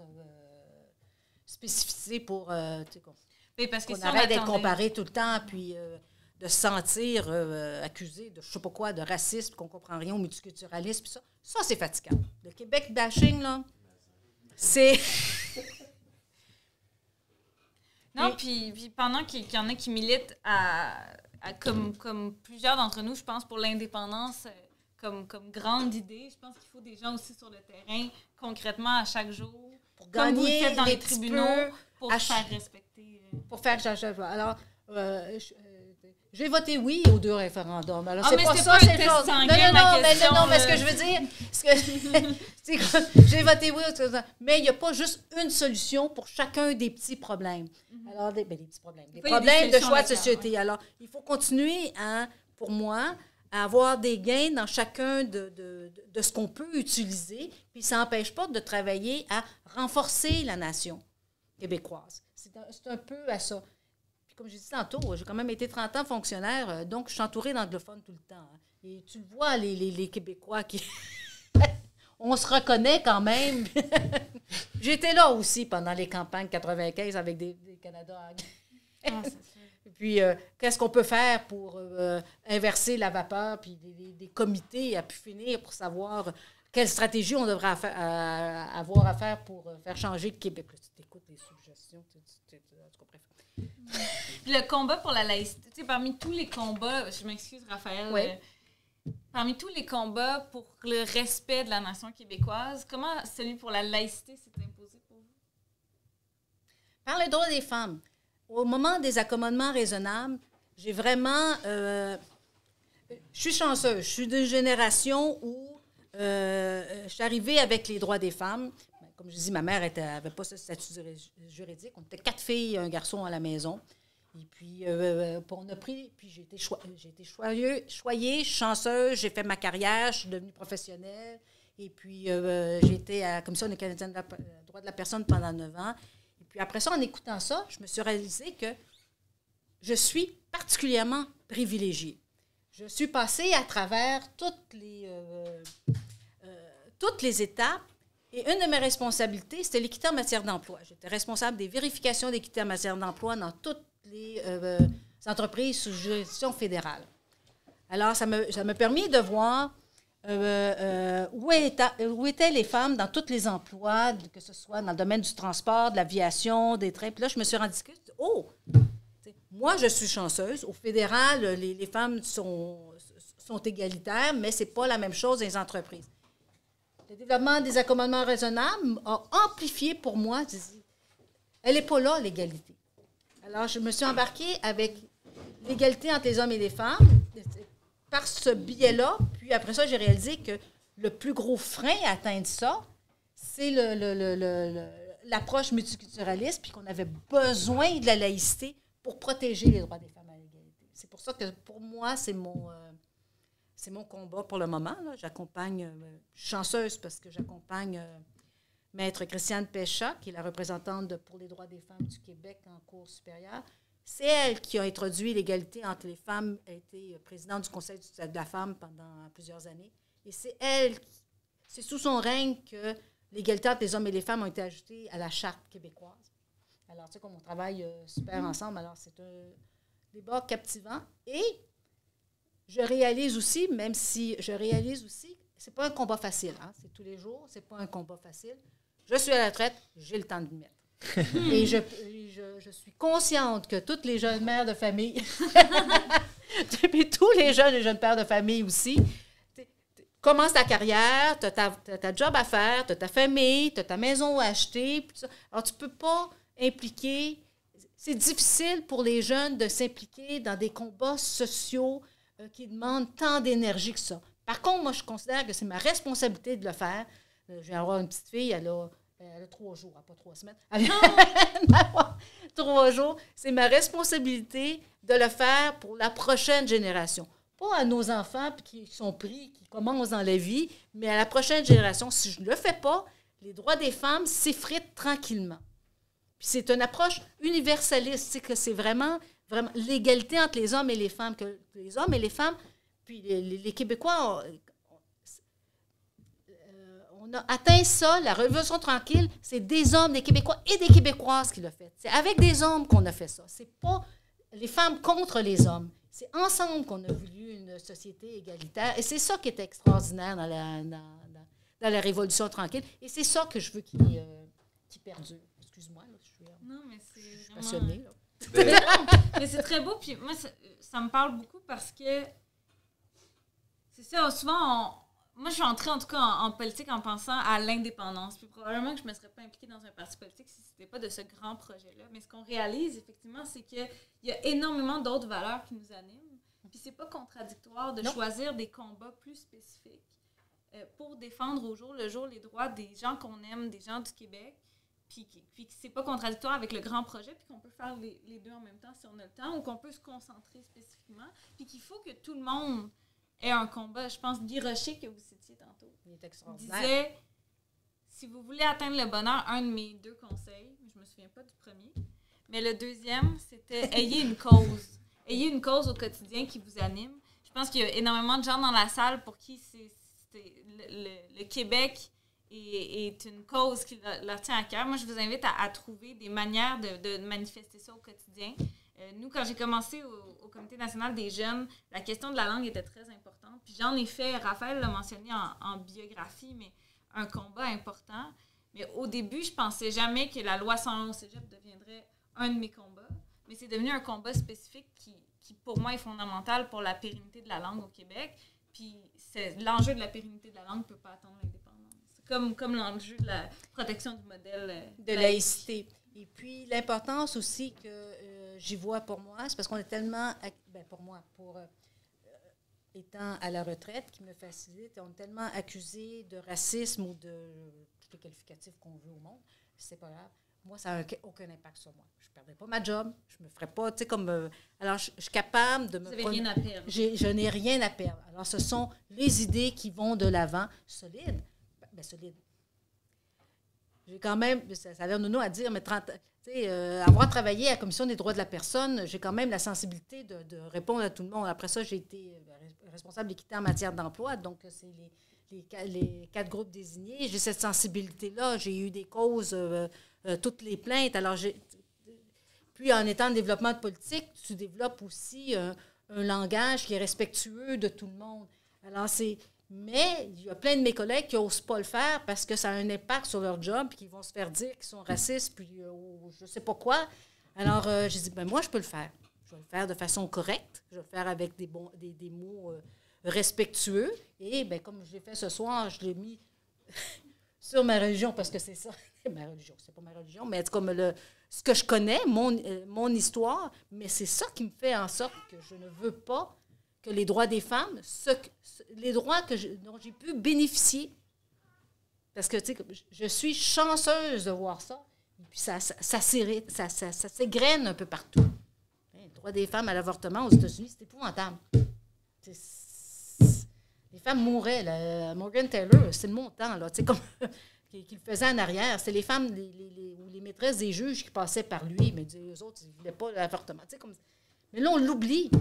spécificité pour qu'on arrête d'être comparé tout le temps, puis de se sentir accusé de je ne sais pas quoi, de racisme, qu'on ne comprend rien au multiculturalisme. Puis ça, c'est fatigant. Le Québec bashing, là, c'est... Non, puis pendant qu'il y en a qui militent comme plusieurs d'entre nous, je pense, pour l'indépendance comme grande idée, je pense qu'il faut des gens aussi sur le terrain, concrètement, à chaque jour, pour gagner comme vous le faites dans les tribunaux, pour faire respecter. Pour faire... Alors, j'ai voté oui aux 2 référendums. Alors, mais c'est pas un test sanguin, ma question. Non, mais ce que je veux dire, c'est que j'ai voté oui aux 2 référendums, mais il n'y a pas juste une solution pour chacun des petits problèmes. Mm-hmm. Alors, des petits problèmes. Des problèmes de choix de société. Ouais. Alors, il faut continuer, pour moi, à avoir des gains dans chacun de ce qu'on peut utiliser, puis ça n'empêche pas de travailler à renforcer la nation québécoise. C'est un peu à ça. Comme j'ai dit tantôt, j'ai quand même été 30 ans fonctionnaire, donc je suis entourée d'anglophones tout le temps. Hein. Et tu le vois, les Québécois qui... On se reconnaît quand même. J'étais là aussi pendant les campagnes 95 avec des Canadiens anglais. Et puis, qu'est-ce qu'on peut faire pour inverser la vapeur, puis des comités à pu finir pour savoir quelle stratégie on devrait avoir à faire pour faire changer le Québec. Là, tu t'écoutes les suggestions, tu comprends. Le combat pour la laïcité, tu sais, parmi tous les combats, je m'excuse Raphaël, oui. Parmi tous les combats pour le respect de la nation québécoise, comment celui pour la laïcité s'est imposé pour vous? Par le droit des femmes. Au moment des accommodements raisonnables, j'ai vraiment... je suis chanceuse. Je suis d'une génération où je suis arrivée avec les droits des femmes. Comme je dis, ma mère n'avait pas ce statut juridique. On était 4 filles et un garçon à la maison. Et puis, on a pris... Puis j'ai été choyée, chanceuse. J'ai fait ma carrière. Je suis devenue professionnelle. Et puis, j'ai été à la Commission canadienne des droits de la personne pendant 9 ans. Et puis, après ça, en écoutant ça, je me suis réalisée que je suis particulièrement privilégiée. Je suis passée à travers toutes les étapes. Et une de mes responsabilités, c'était l'équité en matière d'emploi. J'étais responsable des vérifications d'équité en matière d'emploi dans toutes les entreprises sous juridiction fédérale. Alors, ça m'a permis de voir où étaient les femmes dans tous les emplois, que ce soit dans le domaine du transport, de l'aviation, des trains. Puis là, je me suis rendu compte, moi, je suis chanceuse. Au fédéral, les femmes sont égalitaires, mais ce n'est pas la même chose dans les entreprises. Le développement des accommodements raisonnables a amplifié pour moi elle n'est pas là, l'égalité. Alors, je me suis embarquée avec l'égalité entre les hommes et les femmes par ce biais-là. Puis après ça, j'ai réalisé que le plus gros frein à atteindre ça, c'est l'approche multiculturaliste, puis qu'on avait besoin de la laïcité pour protéger les droits des femmes à l'égalité. C'est pour ça que, pour moi, c'est mon combat pour le moment. Là. J'accompagne, je suis chanceuse parce que j'accompagne Maître Christiane Pécha, qui est la représentante pour les droits des femmes du Québec en Cour supérieure. C'est elle qui a introduit l'égalité entre les femmes, a été présidente du Conseil de la femme pendant plusieurs années. Et c'est sous son règne que l'égalité entre les hommes et les femmes a été ajoutée à la Charte québécoise. Alors, tu sais, comme on travaille super ensemble, alors c'est un débat captivant. Et je réalise aussi, c'est pas un combat facile, hein, c'est tous les jours, c'est pas un combat facile. Je suis à la retraite, j'ai le temps de m'y mettre. Et je suis consciente que toutes les jeunes mères de famille, puis tous les jeunes et jeunes pères de famille aussi, commencent ta carrière, tu as ta job à faire, tu as ta famille, tu as ta maison à acheter. Puis ça. Alors, tu ne peux pas impliquer. C'est difficile pour les jeunes de s'impliquer dans des combats sociaux qui demandent tant d'énergie que ça. Par contre, moi, je considère que c'est ma responsabilité de le faire. Je vais avoir une petite fille, elle a 3 jours, pas 3 semaines. Elle a 3 jours. C'est ma responsabilité de le faire pour la prochaine génération. Pas à nos enfants qui sont pris, qui commencent dans la vie, mais à la prochaine génération. Si je ne le fais pas, les droits des femmes s'effritent tranquillement. Puis c'est une approche universaliste, c'est que c'est vraiment l'égalité entre les hommes et les femmes, que les hommes et les femmes, puis les Québécois, on a atteint ça, la Révolution tranquille, c'est des hommes, des Québécois et des Québécoises qui l'ont fait. C'est avec des hommes qu'on a fait ça. C'est pas les femmes contre les hommes. C'est ensemble qu'on a voulu une société égalitaire. Et c'est ça qui est extraordinaire dans la Révolution tranquille. Et c'est ça que je veux qui perdure. Excuse-moi, là, je suis passionnée. Là. Mais c'est très beau. Puis moi, ça me parle beaucoup parce que c'est ça, souvent, moi, je suis entrée en tout cas en politique en pensant à l'indépendance. Puis probablement que je ne me serais pas impliquée dans un parti politique si ce n'était pas de ce grand projet-là. Mais ce qu'on réalise, effectivement, c'est qu'il y a énormément d'autres valeurs qui nous animent. Puis c'est pas contradictoire de choisir des combats plus spécifiques pour défendre au jour le jour les droits des gens qu'on aime, des gens du Québec. Puis que c'est pas contradictoire avec le grand projet, puis qu'on peut faire les deux en même temps si on a le temps, ou qu'on peut se concentrer spécifiquement. Puis qu'il faut que tout le monde ait un combat. Je pense Guy Rocher, que vous citiez tantôt, il est extraordinaire. Disait, si vous voulez atteindre le bonheur, un de mes 2 conseils, je me souviens pas du premier, mais le deuxième, c'était ayez une cause. Ayez une cause au quotidien qui vous anime. Je pense qu'il y a énormément de gens dans la salle pour qui le Québec est une cause qui leur tient à cœur. Moi, je vous invite à trouver des manières de manifester ça au quotidien. Nous, quand j'ai commencé au Comité national des jeunes, la question de la langue était très importante. Puis j'en ai fait, Raphaël l'a mentionné en biographie, mais un combat important. Mais au début, je pensais jamais que la loi 101 au cégep deviendrait un de mes combats. Mais c'est devenu un combat spécifique qui, pour moi, est fondamental pour la pérennité de la langue au Québec. Puis l'enjeu de la pérennité de la langue ne peut pas attendre l'indépendance. C'est comme l'enjeu de la protection du modèle de laïcité. Et puis, l'importance aussi que j'y vois pour moi, c'est parce qu'on est tellement... étant à la retraite, qui me facilite, on est tellement accusé de racisme ou de tous les qualificatifs qu'on veut au monde, c'est pas grave. Moi, ça n'a aucun impact sur moi. Je ne perdrai pas ma job, je me ferai pas, tu sais, comme... alors, je suis capable de me... Vous n'avez rien à perdre. Je n'ai rien à perdre. Alors, ce sont les idées qui vont de l'avant, solides. Bien, solides. J'ai quand même, ça a l'air nounou à dire, mais avoir travaillé à la Commission des droits de la personne, j'ai quand même la sensibilité de répondre à tout le monde. Après ça, j'ai été responsable d'équité en matière d'emploi, donc c'est les 4 groupes désignés. J'ai cette sensibilité-là. J'ai eu des causes, toutes les plaintes. Alors, puis, en étant en développement de politique, tu développes aussi un langage qui est respectueux de tout le monde. Alors, mais il y a plein de mes collègues qui n'osent pas le faire parce que ça a un impact sur leur job, puis qu'ils vont se faire dire qu'ils sont racistes, puis je ne sais pas quoi. Alors, j'ai dit, moi, je peux le faire. Je vais le faire de façon correcte. Je vais le faire avec des mots respectueux. Et comme je l'ai fait ce soir, je l'ai mis sur ma religion parce que c'est ça. ma religion, c'est pas ma religion, mais c'est comme ce que je connais, mon histoire, mais c'est ça qui me fait en sorte que je ne veux pas que les droits des femmes, les droits dont j'ai pu bénéficier, parce que, tu sais, je suis chanceuse de voir ça, et puis ça s'égrène un peu partout. Les droits des femmes à l'avortement aux États-Unis, c'est épouvantable. Les femmes mouraient. Là. Morgan Taylor, c'est le montant, là, tu sais, comme qu'il faisait en arrière. C'est les femmes ou les maîtresses des juges qui passaient par lui, mais eux autres, ils ne voulaient pas l'avortement. Tu sais, comme... Mais là, on l'oublie.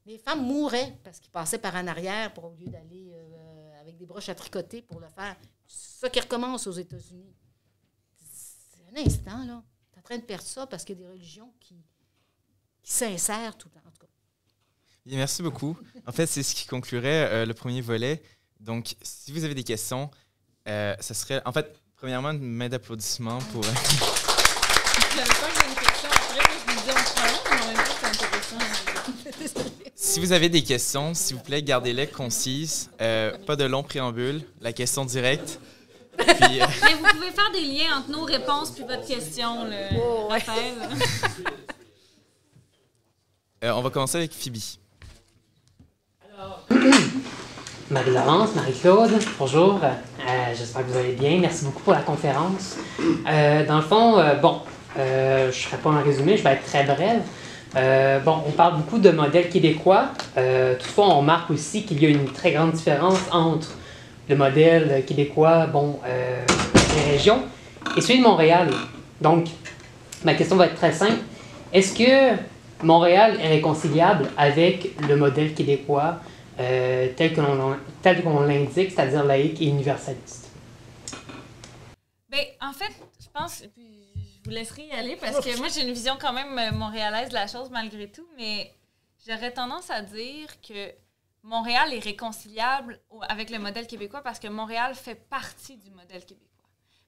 Les femmes mouraient parce qu'ils passaient par en arrière au lieu d'aller avec des broches à tricoter pour le faire. C'est ça qui recommence aux États-Unis. C'est un instant, là. Tu es en train de perdre ça parce qu'il y a des religions qui s'insèrent tout le temps, en tout cas. Bien, merci beaucoup. En fait, c'est ce qui conclurait le premier volet. Donc, si vous avez des questions, ça serait... En fait, premièrement, une main d'applaudissement pour... Je savais pas que j'ai une question. Après, je me disais, on se prend, mais en même temps, c'est intéressant. Si vous avez des questions, s'il vous plaît, gardez-les concises. Pas de long préambule. La question directe. Puis, mais vous pouvez faire des liens entre nos réponses puis votre question, Raphaël. on va commencer avec Phoebe. Marie-Laurence, Marie-Claude, bonjour. J'espère que vous allez bien. Merci beaucoup pour la conférence. Dans le fond, je ne ferai pas un résumé, je vais être très brève. On parle beaucoup de modèles québécois. Toutefois, on remarque aussi qu'il y a une très grande différence entre le modèle québécois des régions et celui de Montréal. Donc, ma question va être très simple. Est-ce que Montréal est réconciliable avec le modèle québécois tel qu'on l'indique, c'est-à-dire laïque et universaliste? Bien, en fait, je pense, puis je vous laisserai y aller parce que moi, j'ai une vision quand même montréalaise de la chose malgré tout, mais j'aurais tendance à dire que Montréal est réconciliable avec le modèle québécois parce que Montréal fait partie du modèle québécois.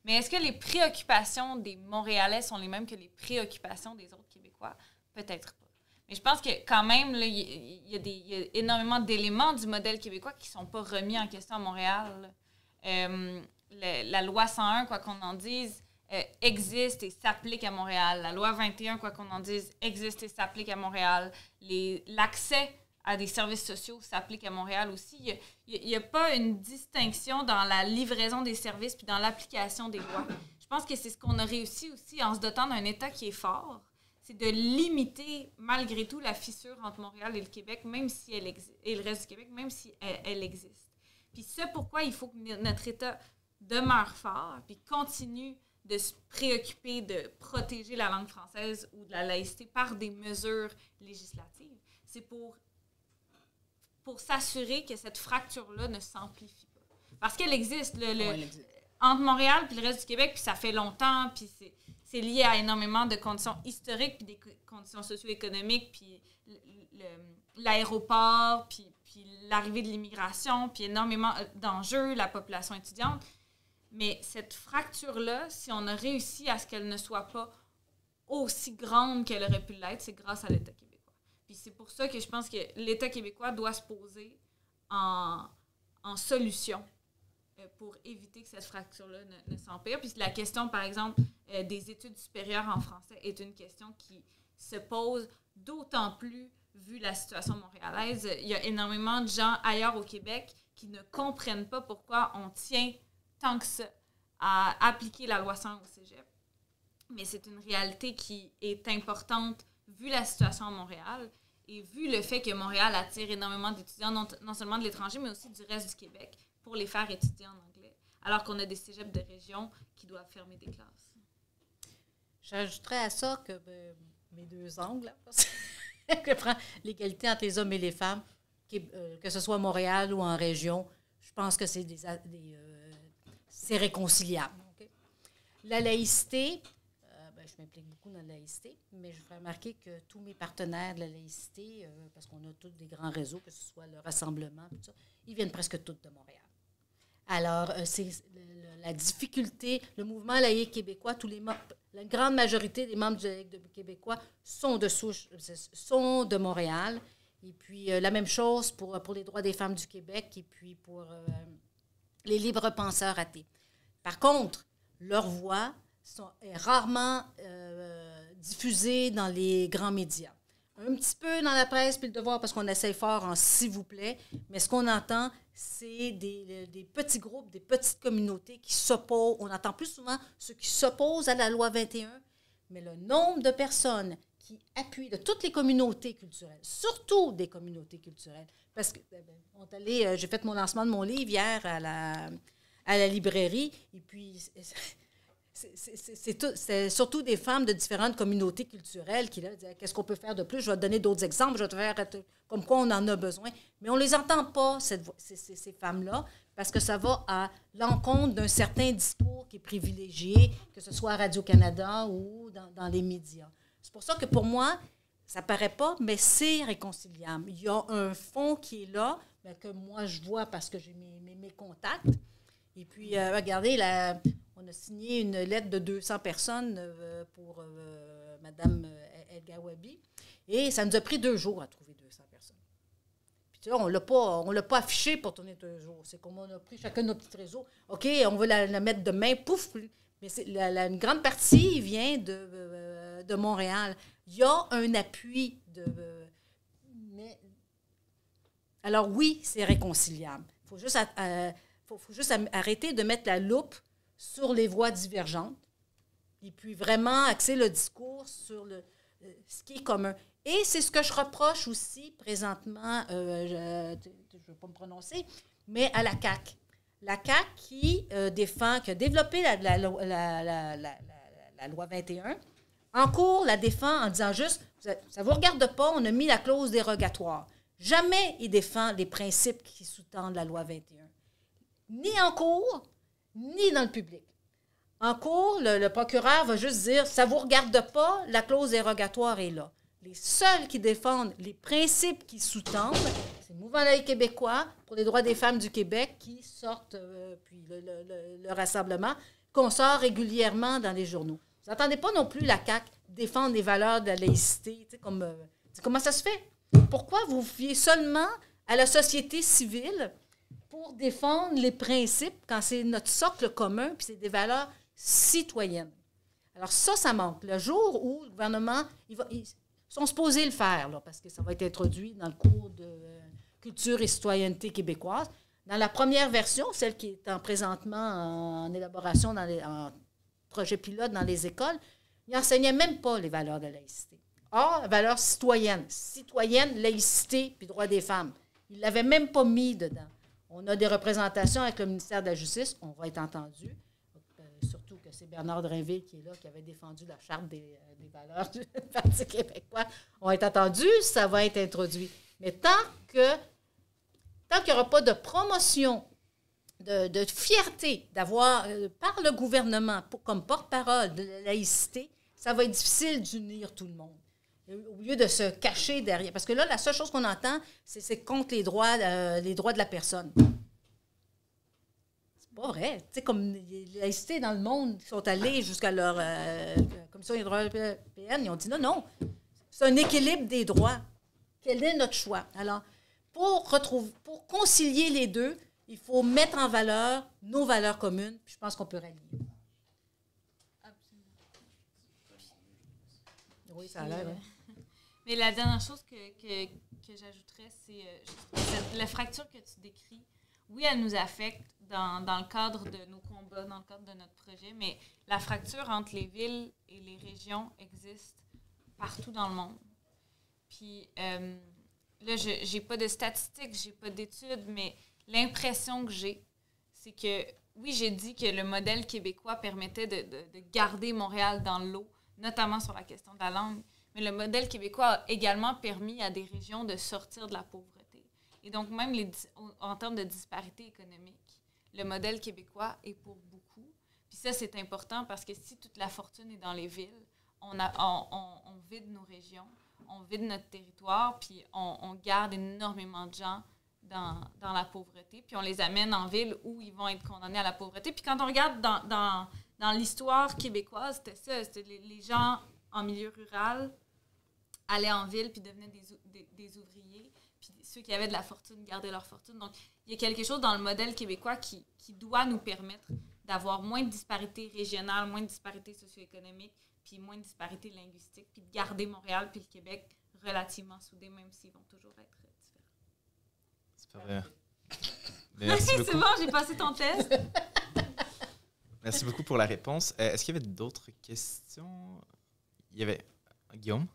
Mais est-ce que les préoccupations des Montréalais sont les mêmes que les préoccupations des autres Québécois? Peut-être pas. Mais je pense que quand même, il y a énormément d'éléments du modèle québécois qui ne sont pas remis en question à Montréal. La loi 101, quoi qu'on en dise, existe et s'applique à Montréal. La loi 21, quoi qu'on en dise, existe et s'applique à Montréal. L'accès à des services sociaux s'applique à Montréal aussi. Il n'y a pas une distinction dans la livraison des services puis dans l'application des lois. Je pense que c'est ce qu'on a réussi aussi en se dotant d'un État qui est fort, c'est de limiter malgré tout la fissure entre Montréal et le Québec, même si elle existe, et le reste du Québec, même si elle existe. Puis c'est pourquoi il faut que notre État demeure fort puis continue de se préoccuper de protéger la langue française ou de la laïcité par des mesures législatives. C'est pour s'assurer que cette fracture-là ne s'amplifie pas. Parce qu'elle existe, entre Montréal puis le reste du Québec, puis ça fait longtemps, puis c'est lié à énormément de conditions historiques, puis des conditions socio-économiques, puis l'aéroport, puis l'arrivée de l'immigration, puis énormément d'enjeux, la population étudiante. Mais cette fracture-là, si on a réussi à ce qu'elle ne soit pas aussi grande qu'elle aurait pu l'être, c'est grâce à l'État québécois. Puis c'est pour ça que je pense que l'État québécois doit se poser en solution pour éviter que cette fracture-là ne s'empire. Puis la question, par exemple, des études supérieures en français est une question qui se pose d'autant plus vu la situation montréalaise. Il y a énormément de gens ailleurs au Québec qui ne comprennent pas pourquoi on tient tant que ça à appliquer la loi 101 au cégep. Mais c'est une réalité qui est importante vu la situation à Montréal et vu le fait que Montréal attire énormément d'étudiants, non seulement de l'étranger, mais aussi du reste du Québec, pour les faire étudier en anglais, alors qu'on a des cégeps de région qui doivent fermer des classes. J'ajouterais à ça que mes deux angles, je prends l'égalité entre les hommes et les femmes, que ce soit à Montréal ou en région, je pense que c'est réconciliable. Okay? La laïcité, je m'implique beaucoup dans la laïcité, mais je fais remarquer que tous mes partenaires de la laïcité, parce qu'on a tous des grands réseaux, que ce soit le Rassemblement, tout ça, ils viennent presque tous de Montréal. Alors, c'est la difficulté, le mouvement laïque québécois, la grande majorité des membres du laïque québécois sont de Montréal. Et puis, la même chose pour les droits des femmes du Québec et puis pour les libres penseurs athées. Par contre, leur voix est rarement diffusée dans les grands médias. Un petit peu dans la presse, puis le devoir, parce qu'on essaie fort en s'il vous plaît, mais ce qu'on entend, c'est des petits groupes, des petites communautés qui s'opposent. On entend plus souvent ceux qui s'opposent à la loi 21, mais le nombre de personnes qui appuient de toutes les communautés culturelles, surtout des communautés culturelles, parce que j'ai fait mon lancement de mon livre hier à la librairie, et puis c'est surtout des femmes de différentes communautés culturelles qui là, disent qu'est-ce qu'on peut faire de plus. Je vais te donner d'autres exemples, je vais te faire comme quoi on en a besoin. Mais on ne les entend pas, ces femmes-là, parce que ça va à l'encontre d'un certain discours qui est privilégié, que ce soit à Radio-Canada ou dans les médias. C'est pour ça que pour moi, ça ne paraît pas, mais c'est réconciliable. Il y a un fond qui est là, que moi je vois parce que j'ai mes contacts. Et puis, regardez, on a signé une lettre de 200 personnes pour Mme El Gawabi. Et ça nous a pris 2 jours à trouver 200 personnes. Puis, tu vois, on ne l'a pas affiché pour tourner 2 jours. C'est comme on a pris chacun de nos petits réseaux. OK, on veut la mettre demain, pouf. Mais une grande partie vient de Montréal. Il y a un appui alors oui, c'est réconciliable. Il faut juste arrêter de mettre la loupe sur les voix divergentes et puis vraiment axer le discours sur ce qui est commun. Et c'est ce que je reproche aussi présentement, je ne veux pas me prononcer, mais à la CAQ. La CAQ qui a développé la loi 21, en cours la défend en disant juste, ça ne vous regarde pas, on a mis la clause dérogatoire. Jamais il défend les principes qui sous-tendent la loi 21. Ni en cours, ni dans le public. En cours, le procureur va juste dire « ça ne vous regarde pas, la clause dérogatoire est là ». Les seuls qui défendent les principes qui sous-tendent, c'est le Mouvement laïque québécois pour les droits des femmes du Québec qui sortent, puis le rassemblement, qu'on sort régulièrement dans les journaux. Vous n'entendez pas non plus la CAQ défendre les valeurs de la laïcité. Comment ça se fait? Pourquoi vous vous fiez seulement à la société civile pour défendre les principes quand c'est notre socle commun puis c'est des valeurs citoyennes? Alors ça manque. Le jour où le gouvernement, ils sont supposés le faire, là, parce que ça va être introduit dans le cours de culture et citoyenneté québécoise. Dans la première version, celle qui est présentement en élaboration en projet pilote dans les écoles, ils n'enseignaient même pas les valeurs de laïcité. Or, la valeur citoyenne, laïcité puis droits des femmes, ils ne l'avaient même pas mis dedans. On a des représentations avec le ministère de la Justice, on va être entendu, surtout que c'est Bernard Drainville qui est là, qui avait défendu la charte des valeurs du Parti québécois. On va être entendu, ça va être introduit. Mais tant qu'il n'y aura pas de promotion, de fierté d'avoir, par le gouvernement, comme porte-parole de la laïcité, ça va être difficile d'unir tout le monde. Au lieu de se cacher derrière. Parce que là, la seule chose qu'on entend, c'est contre les droits de la personne. C'est pas vrai. Tu sais, comme les laïcités dans le monde sont allés jusqu'à leur commission des droits européenne, ils ont dit non, c'est un équilibre des droits. Quel est notre choix? Alors, pour concilier les deux, il faut mettre en valeur nos valeurs communes, puis je pense qu'on peut rallier. Oui, ça a l'air. Mais la dernière chose que j'ajouterais, c'est la fracture que tu décris. Oui, elle nous affecte dans le cadre de nos combats, dans le cadre de notre projet, mais la fracture entre les villes et les régions existe partout dans le monde. Puis là, je n'ai pas de statistiques, je n'ai pas d'études, mais l'impression que j'ai, c'est que, oui, j'ai dit que le modèle québécois permettait de garder Montréal dans l'eau, notamment sur la question de la langue, mais le modèle québécois a également permis à des régions de sortir de la pauvreté. Et donc, même en termes de disparité économique, le modèle québécois est pour beaucoup. Puis ça, c'est important parce que si toute la fortune est dans les villes, on vide nos régions, on vide notre territoire, puis on garde énormément de gens dans la pauvreté, puis on les amène en ville où ils vont être condamnés à la pauvreté. Puis quand on regarde dans l'histoire québécoise, c'était ça, c'était les gens en milieu rural allaient en ville puis devenaient des ouvriers, puis ceux qui avaient de la fortune gardaient leur fortune. Donc, il y a quelque chose dans le modèle québécois qui doit nous permettre d'avoir moins de disparités régionales, moins de disparités socio-économiques, puis moins de disparités linguistiques, puis de garder Montréal puis le Québec relativement soudés, même s'ils vont toujours être différents. Super bien. Merci beaucoup. C'est bon, j'ai passé ton test. Merci beaucoup pour la réponse. Est-ce qu'il y avait d'autres questions? Il y avait Guillaume?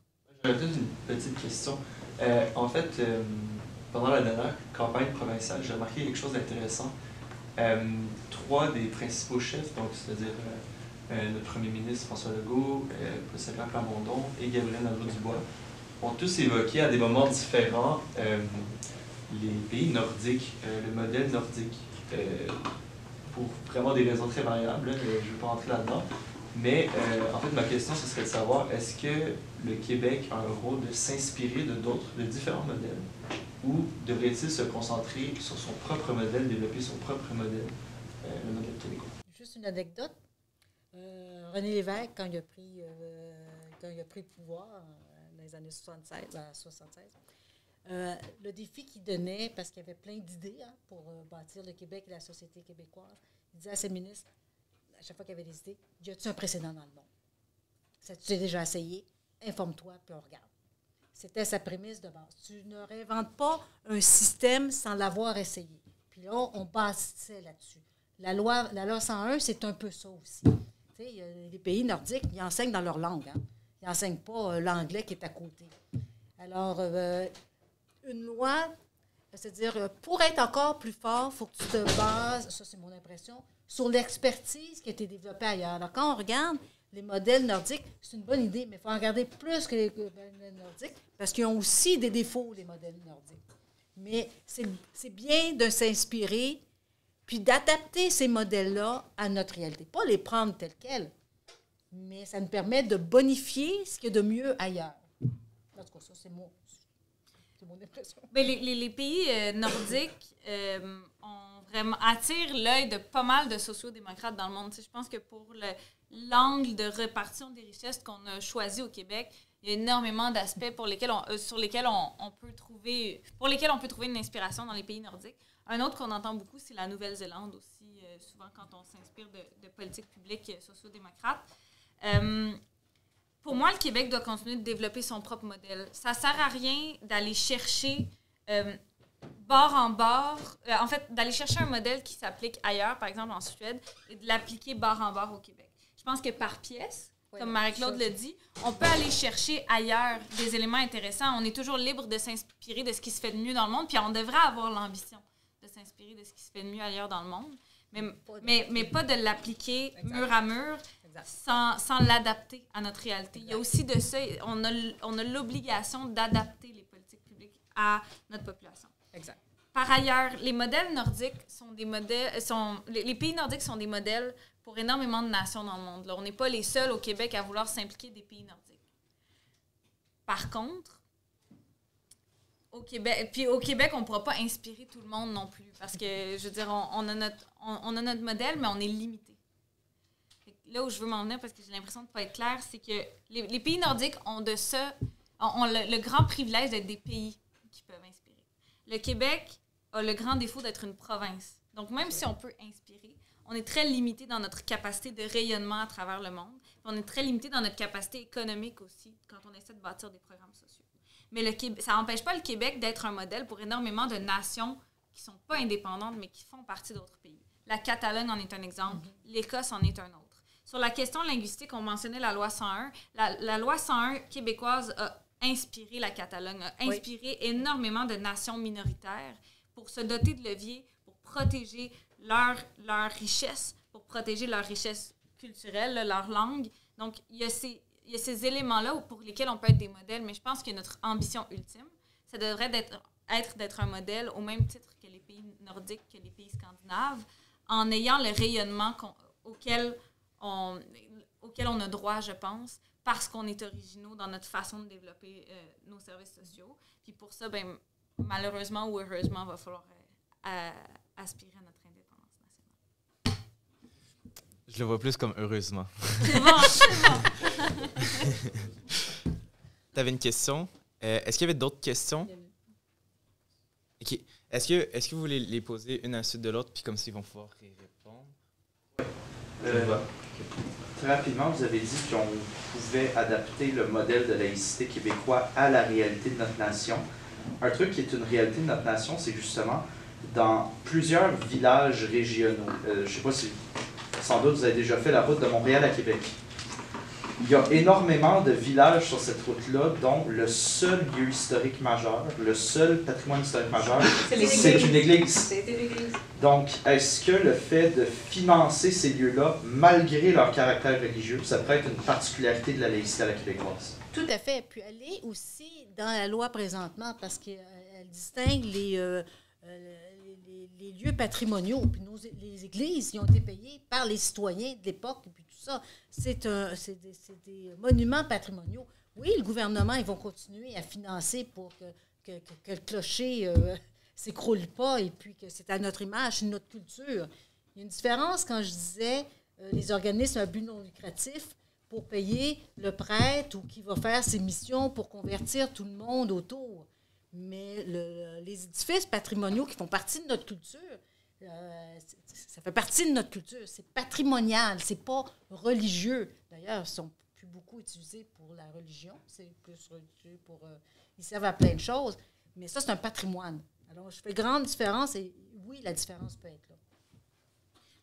J'avais peut-être une petite question. En fait, pendant la dernière campagne provinciale, j'ai remarqué quelque chose d'intéressant. 3 des principaux chefs, donc c'est-à-dire notre premier ministre François Legault, Sylvain Plamondon et Gabriel Nadeau-Dubois, ont tous évoqué à des moments différents les pays nordiques, le modèle nordique, pour vraiment des raisons très variables. Je ne vais pas rentrer là-dedans. Mais en fait, ma question, ce serait de savoir, est-ce que le Québec a un rôle de s'inspirer de différents modèles, ou devrait-il se concentrer sur son propre modèle, développer son propre modèle, le modèle québécois? Juste une anecdote. René Lévesque, quand il a pris le pouvoir dans les années 76, le défi qu'il donnait, parce qu'il y avait plein d'idées pour bâtir le Québec et la société québécoise, il disait à ses ministres, à chaque fois qu'il y avait des idées, y a-t-il un précédent dans le monde? Ça, tu as déjà essayé? Informe-toi, puis on regarde. C'était sa prémisse de base. Tu ne réinventes pas un système sans l'avoir essayé. Puis là, on bâtissait là-dessus. La loi 101, c'est un peu ça aussi. Tu sais, les pays nordiques, ils enseignent dans leur langue. Ils n'enseignent pas l'anglais qui est à côté. Alors, une loi, c'est-à-dire, pour être encore plus fort, il faut que tu te bases, ça c'est mon impression, sur l'expertise qui a été développée ailleurs. Alors, quand on regarde les modèles nordiques, c'est une bonne idée, mais il faut en regarder plus que les modèles nordiques, parce qu'ils ont aussi des défauts, les modèles nordiques. Mais c'est bien de s'inspirer, puis d'adapter ces modèles-là à notre réalité. Pas les prendre tels quels, mais ça nous permet de bonifier ce qu'il y a de mieux ailleurs. En tout cas, ça, c'est mon impression. Bien, les pays nordiques attirent l'œil de pas mal de sociodémocrates dans le monde. Tu sais, je pense que pour l'angle de répartition des richesses qu'on a choisi au Québec, il y a énormément d'aspects pour lesquels on peut trouver une inspiration dans les pays nordiques. Un autre qu'on entend beaucoup, c'est la Nouvelle-Zélande aussi, souvent quand on s'inspire de politiques publiques sociodémocrates. Pour moi, le Québec doit continuer de développer son propre modèle. Ça ne sert à rien d'aller chercher bord en bord, en fait, d'aller chercher un modèle qui s'applique ailleurs, par exemple en Suède, et de l'appliquer bord en bord au Québec. Je pense que par pièce, comme Marie-Claude le dit, on peut aller chercher ailleurs des éléments intéressants. On est toujours libre de s'inspirer de ce qui se fait de mieux dans le monde, puis on devrait avoir l'ambition de s'inspirer de ce qui se fait de mieux ailleurs dans le monde, mais pas de l'appliquer mur à mur sans l'adapter à notre réalité. Exact. Il y a aussi de ça, on a l'obligation d'adapter les politiques publiques à notre population. Exact. Par ailleurs, les modèles nordiques les pays nordiques sont des modèles pour énormément de nations dans le monde. Là, on n'est pas les seuls au Québec à vouloir s'impliquer des pays nordiques. Par contre, au Québec, on ne pourra pas inspirer tout le monde non plus. Parce que, je veux dire, on a notre modèle, mais on est limité. Là où je veux m'en venir, parce que j'ai l'impression de ne pas être claire, c'est que les pays nordiques ont le grand privilège d'être des pays qui peuvent inspirer. Le Québec a le grand défaut d'être une province. Donc, même si on peut inspirer, on est très limité dans notre capacité de rayonnement à travers le monde. On est très limité dans notre capacité économique aussi, quand on essaie de bâtir des programmes sociaux. Mais ça n'empêche pas le Québec d'être un modèle pour énormément de nations qui ne sont pas indépendantes, mais qui font partie d'autres pays. La Catalogne en est un exemple. L'Écosse en est un autre. Sur la question linguistique, on mentionnait la loi 101. La loi 101 québécoise a inspiré la Catalogne, a inspiré énormément de nations minoritaires pour se doter de leviers, pour protéger leur richesse, pour protéger leur richesse culturelle, leur langue. Donc, il y a ces éléments-là pour lesquels on peut être des modèles, mais je pense que notre ambition ultime, ça devrait d'être un modèle au même titre que les pays nordiques, que les pays scandinaves, en ayant le rayonnement auquel on a droit, je pense, parce qu'on est originaux dans notre façon de développer nos services sociaux. Puis pour ça, ben, malheureusement ou heureusement, il va falloir aspirer à notre indépendance nationale. Je le vois plus comme heureusement. C'est bon. Tu avais une question? Est-ce qu'il y avait d'autres questions? OK. Est-ce que vous voulez les poser une à la suite de l'autre, puis comme ça, ils vont pouvoir y répondre? Très rapidement, vous avez dit qu'on pouvait adapter le modèle de laïcité québécois à la réalité de notre nation. Un truc qui est une réalité de notre nation, c'est justement dans plusieurs villages régionaux. Je ne sais pas si, sans doute, vous avez déjà fait la route de Montréal à Québec. Il y a énormément de villages sur cette route-là, dont le seul lieu historique majeur, le seul patrimoine historique majeur, c'est une église. Donc, est-ce que le fait de financer ces lieux-là, malgré leur caractère religieux, ça peut être une particularité de la laïcité à la québécoise? Tout à fait. Puis elle est aussi dans la loi présentement parce qu'elle distingue les lieux patrimoniaux. Puis les églises, ils ont été payées par les citoyens de l'époque. Puis tout ça, c'est des monuments patrimoniaux. Oui, le gouvernement, ils vont continuer à financer pour que le clocher s'écroule pas et puis que c'est à notre image, c'est notre culture. Il y a une différence quand je disais les organismes à but non lucratif pour payer le prêtre ou qui va faire ses missions pour convertir tout le monde autour. Mais les édifices patrimoniaux qui font partie de notre culture, ça fait partie de notre culture. C'est patrimonial, c'est pas religieux. D'ailleurs, ils sont plus beaucoup utilisés pour la religion. C'est plus religieux pour... ils servent à plein de choses. Mais ça, c'est un patrimoine. Alors, je fais grande différence et oui, la différence peut être là.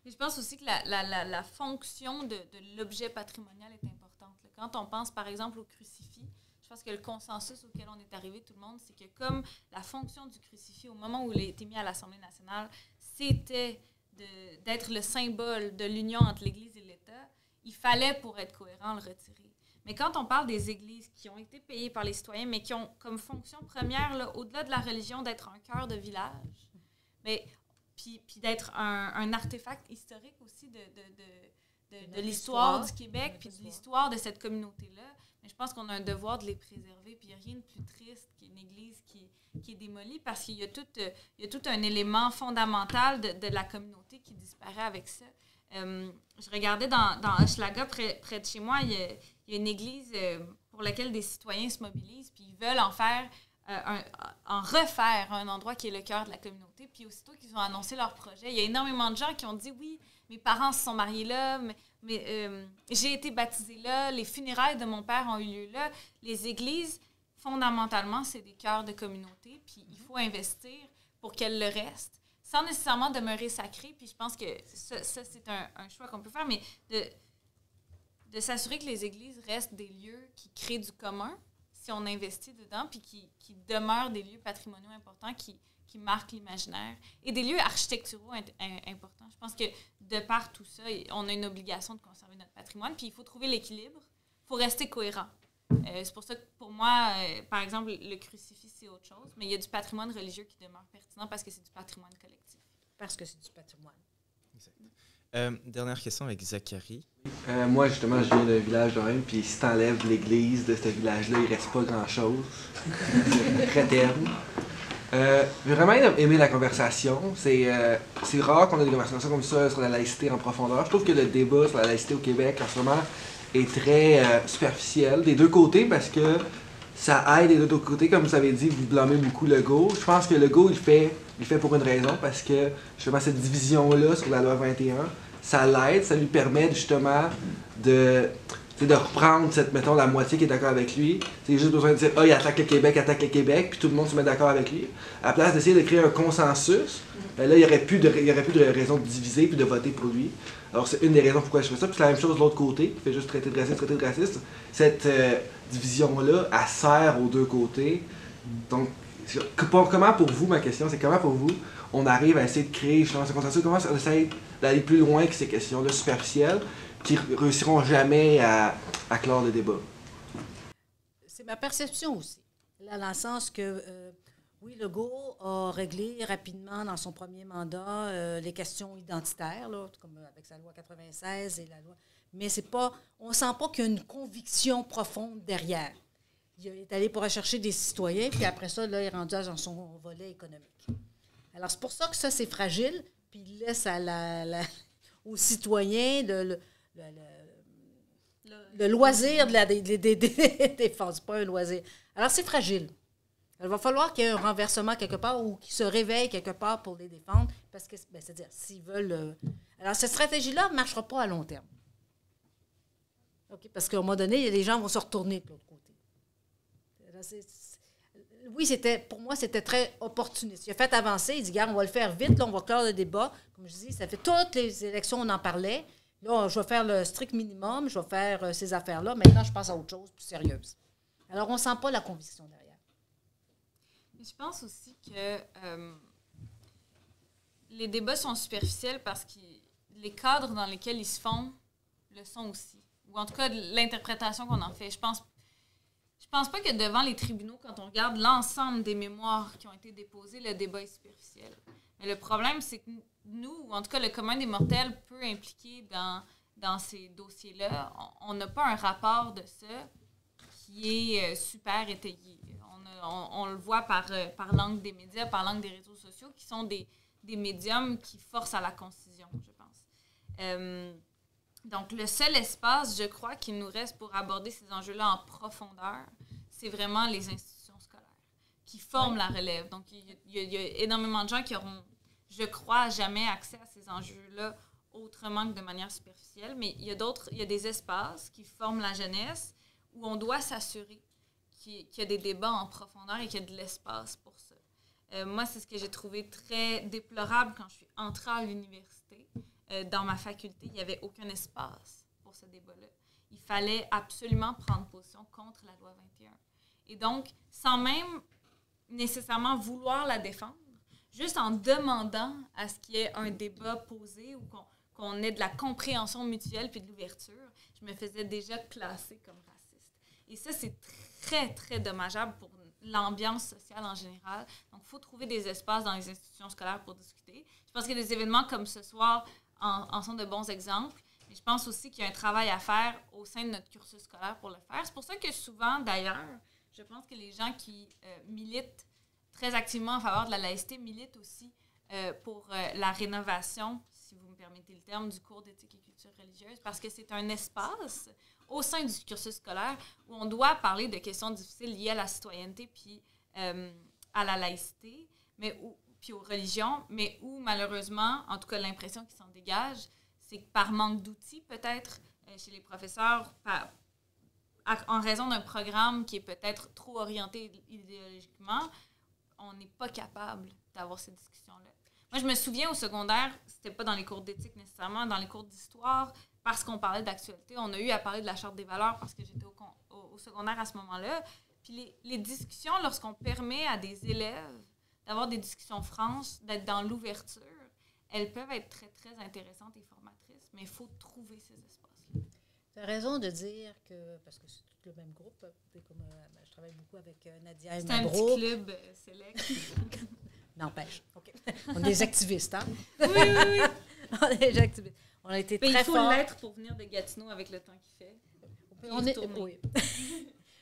Mais je pense aussi que la fonction de l'objet patrimonial est importante. Quand on pense, par exemple, au crucifix, je pense que le consensus auquel on est arrivé, tout le monde, c'est que comme la fonction du crucifix, au moment où il a été mis à l'Assemblée nationale, c'était d'être le symbole de l'union entre l'Église et l'État, il fallait, pour être cohérent, le retirer. Mais quand on parle des églises qui ont été payées par les citoyens, mais qui ont comme fonction première, là, au-delà de la religion, d'être un cœur de village, mais, puis d'être un artefact historique aussi de l'histoire du Québec, puis de l'histoire de cette communauté-là, mais je pense qu'on a un devoir de les préserver. Puis il n'y a rien de plus triste qu'une église qui est démolie parce qu'il y a tout un élément fondamental de la communauté qui disparaît avec ça. Je regardais dans Hochelaga, près de chez moi, il y a une église pour laquelle des citoyens se mobilisent, puis ils veulent en refaire un endroit qui est le cœur de la communauté. Puis aussitôt qu'ils ont annoncé leur projet, il y a énormément de gens qui ont dit « Oui, mes parents se sont mariés là, mais j'ai été baptisée là, les funérailles de mon père ont eu lieu là. » Les églises, fondamentalement, c'est des cœurs de communauté, puis il faut investir pour qu'elles le restent, sans nécessairement demeurer sacrées. Puis je pense que ça c'est un choix qu'on peut faire, mais de s'assurer que les églises restent des lieux qui créent du commun, si on investit dedans, puis qui demeurent des lieux patrimoniaux importants, qui marquent l'imaginaire, et des lieux architecturaux importants. Je pense que de par tout ça, on a une obligation de conserver notre patrimoine, puis il faut trouver l'équilibre, il faut rester cohérent. C'est pour ça que pour moi, par exemple, le crucifix, c'est autre chose, mais il y a du patrimoine religieux qui demeure pertinent parce que c'est du patrimoine collectif. Parce que c'est du patrimoine. Exact. Dernière question avec Zachary. Moi, justement, je viens d'un village de même, puis si t'enlèves l'église de ce village-là, il reste pas grand-chose. C'est très terne. J'ai vraiment aimé la conversation. C'est rare qu'on ait des conversations comme ça sur la laïcité en profondeur. Je trouve que le débat sur la laïcité au Québec, en ce moment, est très superficiel des deux côtés parce que ça aide des deux côtés. Comme vous avez dit, vous blâmez beaucoup Legault. Je pense que Legault, il fait pour une raison parce que justement cette division-là sur la loi 21, ça l'aide, ça lui permet justement de reprendre mettons, la moitié qui est d'accord avec lui. C'est juste besoin de dire « Ah, il attaque le Québec », puis tout le monde se met d'accord avec lui. À la place d'essayer de créer un consensus, ben là, il n'y aurait plus de raison de diviser puis de voter pour lui. Alors, c'est une des raisons pourquoi je fais ça. Puis c'est la même chose de l'autre côté, qui fait juste traiter de raciste. Cette division-là, elle sert aux deux côtés. Donc, comment pour vous, ma question, c'est comment pour vous, on arrive à essayer de créer justement ce consensus? Comment on essaie d'aller plus loin que ces questions-là superficielles qui ne réussiront jamais à clore le débat? C'est ma perception aussi. Là, dans le sens que, oui, Legault a réglé rapidement dans son premier mandat les questions identitaires, là, comme avec sa loi 96 et la loi. Mais c'est pas, on ne sent pas qu'il y a une conviction profonde derrière. Il est allé pour rechercher des citoyens, puis après ça, là, il est rendu dans son volet économique. Alors, c'est pour ça que ça, c'est fragile, puis il laisse aux citoyens le loisir de les défendre. C'est pas un loisir. Alors, c'est fragile. Il va falloir qu'il y ait un renversement quelque part ou qu'ils se réveillent quelque part pour les défendre, parce que, c'est-à-dire, s'ils veulent Alors, cette stratégie-là ne marchera pas à long terme. OK? Parce qu'à un moment donné, les gens vont se retourner de l'autre côté. Alors, oui, pour moi, c'était très opportuniste. Il a fait avancer, il dit, regarde, on va le faire vite, là, on va clore le débat. Comme je dis, ça fait toutes les élections, on en parlait. Là, je vais faire le strict minimum, je vais faire ces affaires-là. Maintenant, je passe à autre chose, plus sérieuse. Alors, on ne sent pas la conviction derrière. Je pense aussi que les débats sont superficiels parce que les cadres dans lesquels ils se font le sont aussi. Ou en tout cas, l'interprétation qu'on en fait. Je pense pas que devant les tribunaux, quand on regarde l'ensemble des mémoires qui ont été déposées, le débat est superficiel. Mais le problème, c'est que nous, ou en tout cas le commun des mortels, peu impliqués dans ces dossiers-là, on n'a pas un rapport de ça qui est super étayé. On le voit par l'angle des médias, par l'angle des réseaux sociaux, qui sont des médiums qui forcent à la concision, je pense. Donc, le seul espace, je crois, qu'il nous reste pour aborder ces enjeux-là en profondeur, c'est vraiment les institutions scolaires qui forment la relève. Donc, il y a énormément de gens qui auront, je crois, jamais accès à ces enjeux-là autrement que de manière superficielle. Mais il y a des espaces qui forment la jeunesse où on doit s'assurer qu'il y a des débats en profondeur et qu'il y a de l'espace pour ça. Moi, c'est ce que j'ai trouvé très déplorable quand je suis entrée à l'université. Dans ma faculté, il n'y avait aucun espace pour ce débat-là. Il fallait absolument prendre position contre la loi 21. Et donc, sans même nécessairement vouloir la défendre, juste en demandant à ce qu'il y ait un débat posé ou qu'on ait de la compréhension mutuelle puis de l'ouverture, je me faisais déjà classer comme raciste. Et ça, c'est très, très dommageable pour l'ambiance sociale en général. Donc, il faut trouver des espaces dans les institutions scolaires pour discuter. Je pense que des événements comme ce soir en sont de bons exemples. Mais je pense aussi qu'il y a un travail à faire au sein de notre cursus scolaire pour le faire. C'est pour ça que souvent, d'ailleurs, je pense que les gens qui militent très activement en faveur de la laïcité militent aussi pour la rénovation, si vous me permettez le terme, du cours d'éthique et culture religieuse, parce que c'est un espace au sein du cursus scolaire où on doit parler de questions difficiles liées à la citoyenneté puis à la laïcité, puis aux religions, mais où, malheureusement, en tout cas, l'impression qui s'en dégage, c'est que par manque d'outils, peut-être, chez les professeurs, en raison d'un programme qui est peut-être trop orienté idéologiquement, on n'est pas capable d'avoir ces discussions-là. Moi, je me souviens au secondaire, c'était pas dans les cours d'éthique nécessairement, dans les cours d'histoire, parce qu'on parlait d'actualité, on a eu à parler de la Charte des valeurs parce que j'étais au secondaire à ce moment-là. Puis les discussions, lorsqu'on permet à des élèves d'avoir des discussions franches, d'être dans l'ouverture, elles peuvent être très, très intéressantes et formatrices, mais il faut trouver ces espaces-là. Tu as raison de dire que, parce que c'est tout le même groupe, comme je travaille beaucoup avec Nadia et Mabro. C'est un petit club select. N'empêche. OK. On est des activistes, hein? Oui. On est des activistes. On a été très forts. Il faut l'être pour venir de Gatineau avec le temps qu'il fait. Oui.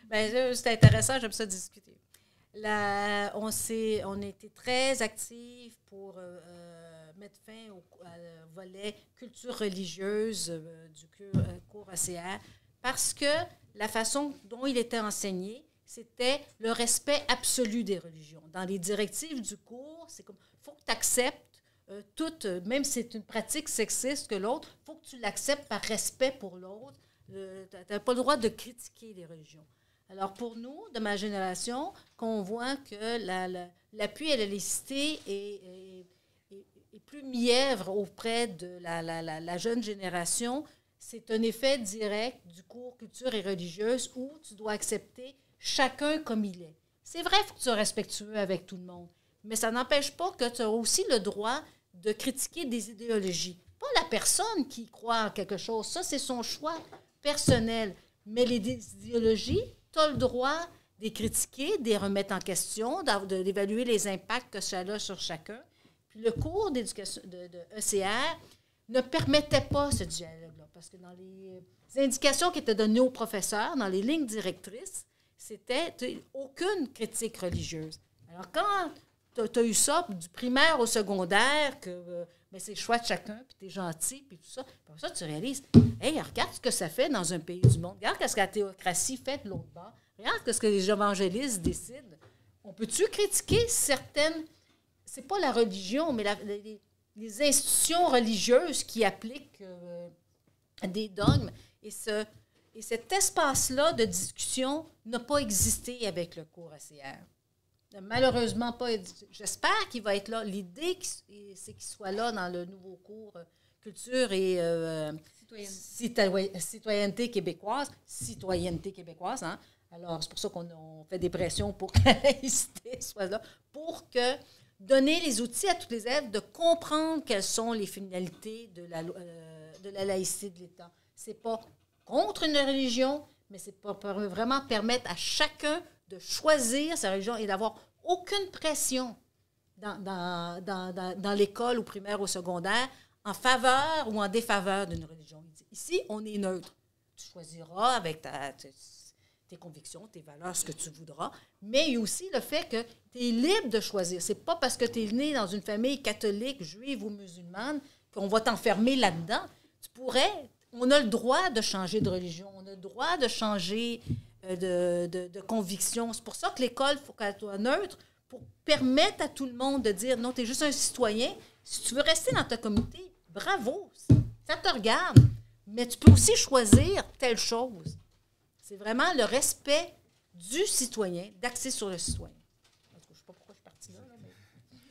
Bien, c'est intéressant, j'aime ça discuter. On a été très actifs pour mettre fin au volet culture religieuse du cours ACR parce que la façon dont il était enseigné, c'était le respect absolu des religions. Dans les directives du cours, c'est comme, il faut que tu acceptes même si c'est une pratique sexiste que l'autre, il faut que tu l'acceptes par respect pour l'autre. Tu n'as pas le droit de critiquer les religions. Alors, pour nous, de ma génération, qu'on voit que l'appui à la laïcité est plus mièvre auprès de la jeune génération, c'est un effet direct du cours culture et religieuse où tu dois accepter chacun comme il est. C'est vrai, il faut que tu sois respectueux avec tout le monde, mais ça n'empêche pas que tu as aussi le droit de critiquer des idéologies. Pas la personne qui croit en quelque chose, ça, c'est son choix personnel. Mais les idéologies, tu as le droit de les critiquer, de les remettre en question, d'évaluer les impacts que ça a sur chacun. Puis le cours d'éducation de ECR ne permettait pas ce dialogue-là, parce que dans les indications qui étaient données aux professeurs, dans les lignes directrices, c'était aucune critique religieuse. Alors, quand tu as eu ça du primaire au secondaire, que c'est le choix de chacun, puis tu es gentil, puis tout ça, pour ça, tu réalises, hey, regarde ce que ça fait dans un pays du monde. Regarde ce que la théocratie fait de l'autre bord. Regarde ce que les évangélistes décident. On peut-tu critiquer certaines... C'est pas la religion, mais les institutions religieuses qui appliquent des dogmes. Et cet espace-là de discussion n'a pas existé avec le cours ACR. Malheureusement pas. J'espère qu'il va être là. L'idée, c'est qu'il soit là dans le nouveau cours culture et citoyenneté québécoise. Citoyenneté québécoise, hein? Alors, c'est pour ça qu'on fait des pressions pour que la laïcité soit là, pour que donner les outils à tous les élèves de comprendre quelles sont les finalités de la laïcité de l'État. C'est pas contre une religion, mais c'est pour vraiment permettre à chacun de choisir sa religion et d'avoir aucune pression dans l'école, au primaire, au secondaire, en faveur ou en défaveur d'une religion. Ici, on est neutre. Tu choisiras avec tes convictions, tes valeurs, ce que tu voudras, mais il y a aussi le fait que tu es libre de choisir. C'est pas parce que tu es né dans une famille catholique, juive ou musulmane qu'on va t'enfermer là-dedans. On a le droit de changer de religion, on a le droit de changer de conviction. C'est pour ça que l'école, il faut qu'elle soit neutre pour permettre à tout le monde de dire non, tu es juste un citoyen. Si tu veux rester dans ta communauté, bravo, ça te regarde. Mais tu peux aussi choisir telle chose. C'est vraiment le respect du citoyen, d'axer sur le citoyen. Je ne sais pas pourquoi je suis partie là, mais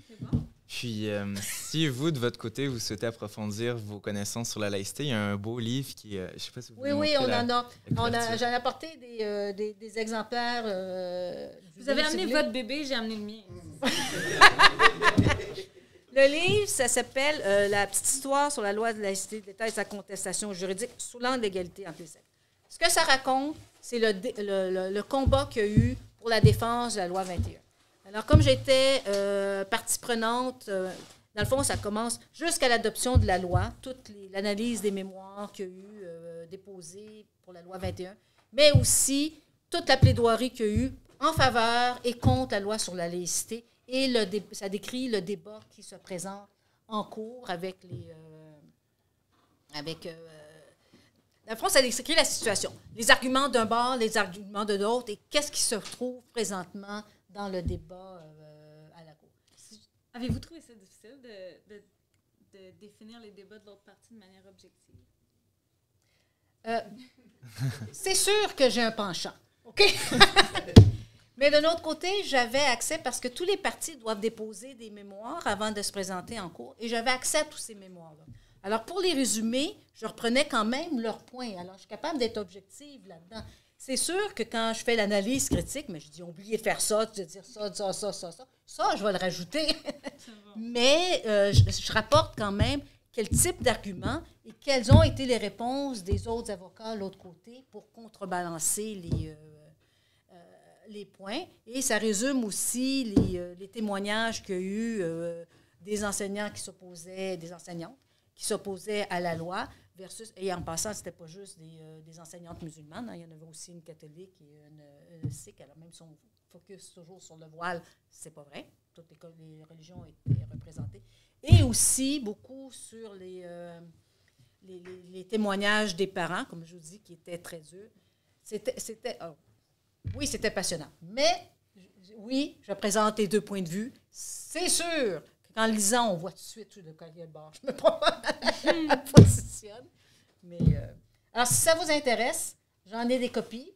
c'est bon. Puis, si vous, de votre côté, vous souhaitez approfondir vos connaissances sur la laïcité, il y a un beau livre qui, je ne sais pas si vous voulez Oui, on en a. J'en ai apporté des exemplaires. Vous avez amené votre bébé, j'ai amené le mien. Le livre, ça s'appelle La petite histoire sur la loi de laïcité de l'État et sa contestation juridique sous l'angle de l'égalité entre les sexes. Ce que ça raconte, c'est le combat qu'il y a eu pour la défense de la loi 21. Alors, comme j'étais partie prenante, dans le fond, ça commence jusqu'à l'adoption de la loi, toute l'analyse des mémoires qu'il y a eu déposées pour la loi 21, mais aussi toute la plaidoirie qu'il y a eu en faveur et contre la loi sur la laïcité. Et ça décrit le débat qui se présente en cours avec dans le fond, ça décrit la situation. Les arguments d'un bord, les arguments de l'autre, et qu'est-ce qui se trouve présentement dans le débat à la Cour. Avez-vous trouvé ça difficile de définir les débats de l'autre partie de manière objective? C'est sûr que j'ai un penchant, OK? Mais de l'autre côté, j'avais accès, parce que tous les partis doivent déposer des mémoires avant de se présenter en cours, et j'avais accès à tous ces mémoires-là. Alors, pour les résumer, je reprenais quand même leurs points. Alors, je suis capable d'être objective là-dedans. C'est sûr que quand je fais l'analyse critique, mais je dis, oubliez de faire ça, de dire ça, je vais le rajouter. Mais je rapporte quand même quel type d'arguments et quelles ont été les réponses des autres avocats de l'autre côté pour contrebalancer les points. Et ça résume aussi les témoignages qu'il y a eu des enseignants qui s'opposaient, des enseignantes qui s'opposaient à la loi, versus, et en passant, ce n'était pas juste des enseignantes musulmanes, hein, il y en avait aussi une catholique et une sikh, alors même si on focus toujours sur le voile, c'est pas vrai, toutes les religions étaient représentées, et aussi beaucoup sur les témoignages des parents, comme je vous dis, qui étaient très durs. Oui, c'était passionnant, mais oui, je présente les deux points de vue, c'est sûr. En lisant, on voit tout de suite de quoi il y a le bord. Je me positionne. Mais, alors, si ça vous intéresse, j'en ai des copies.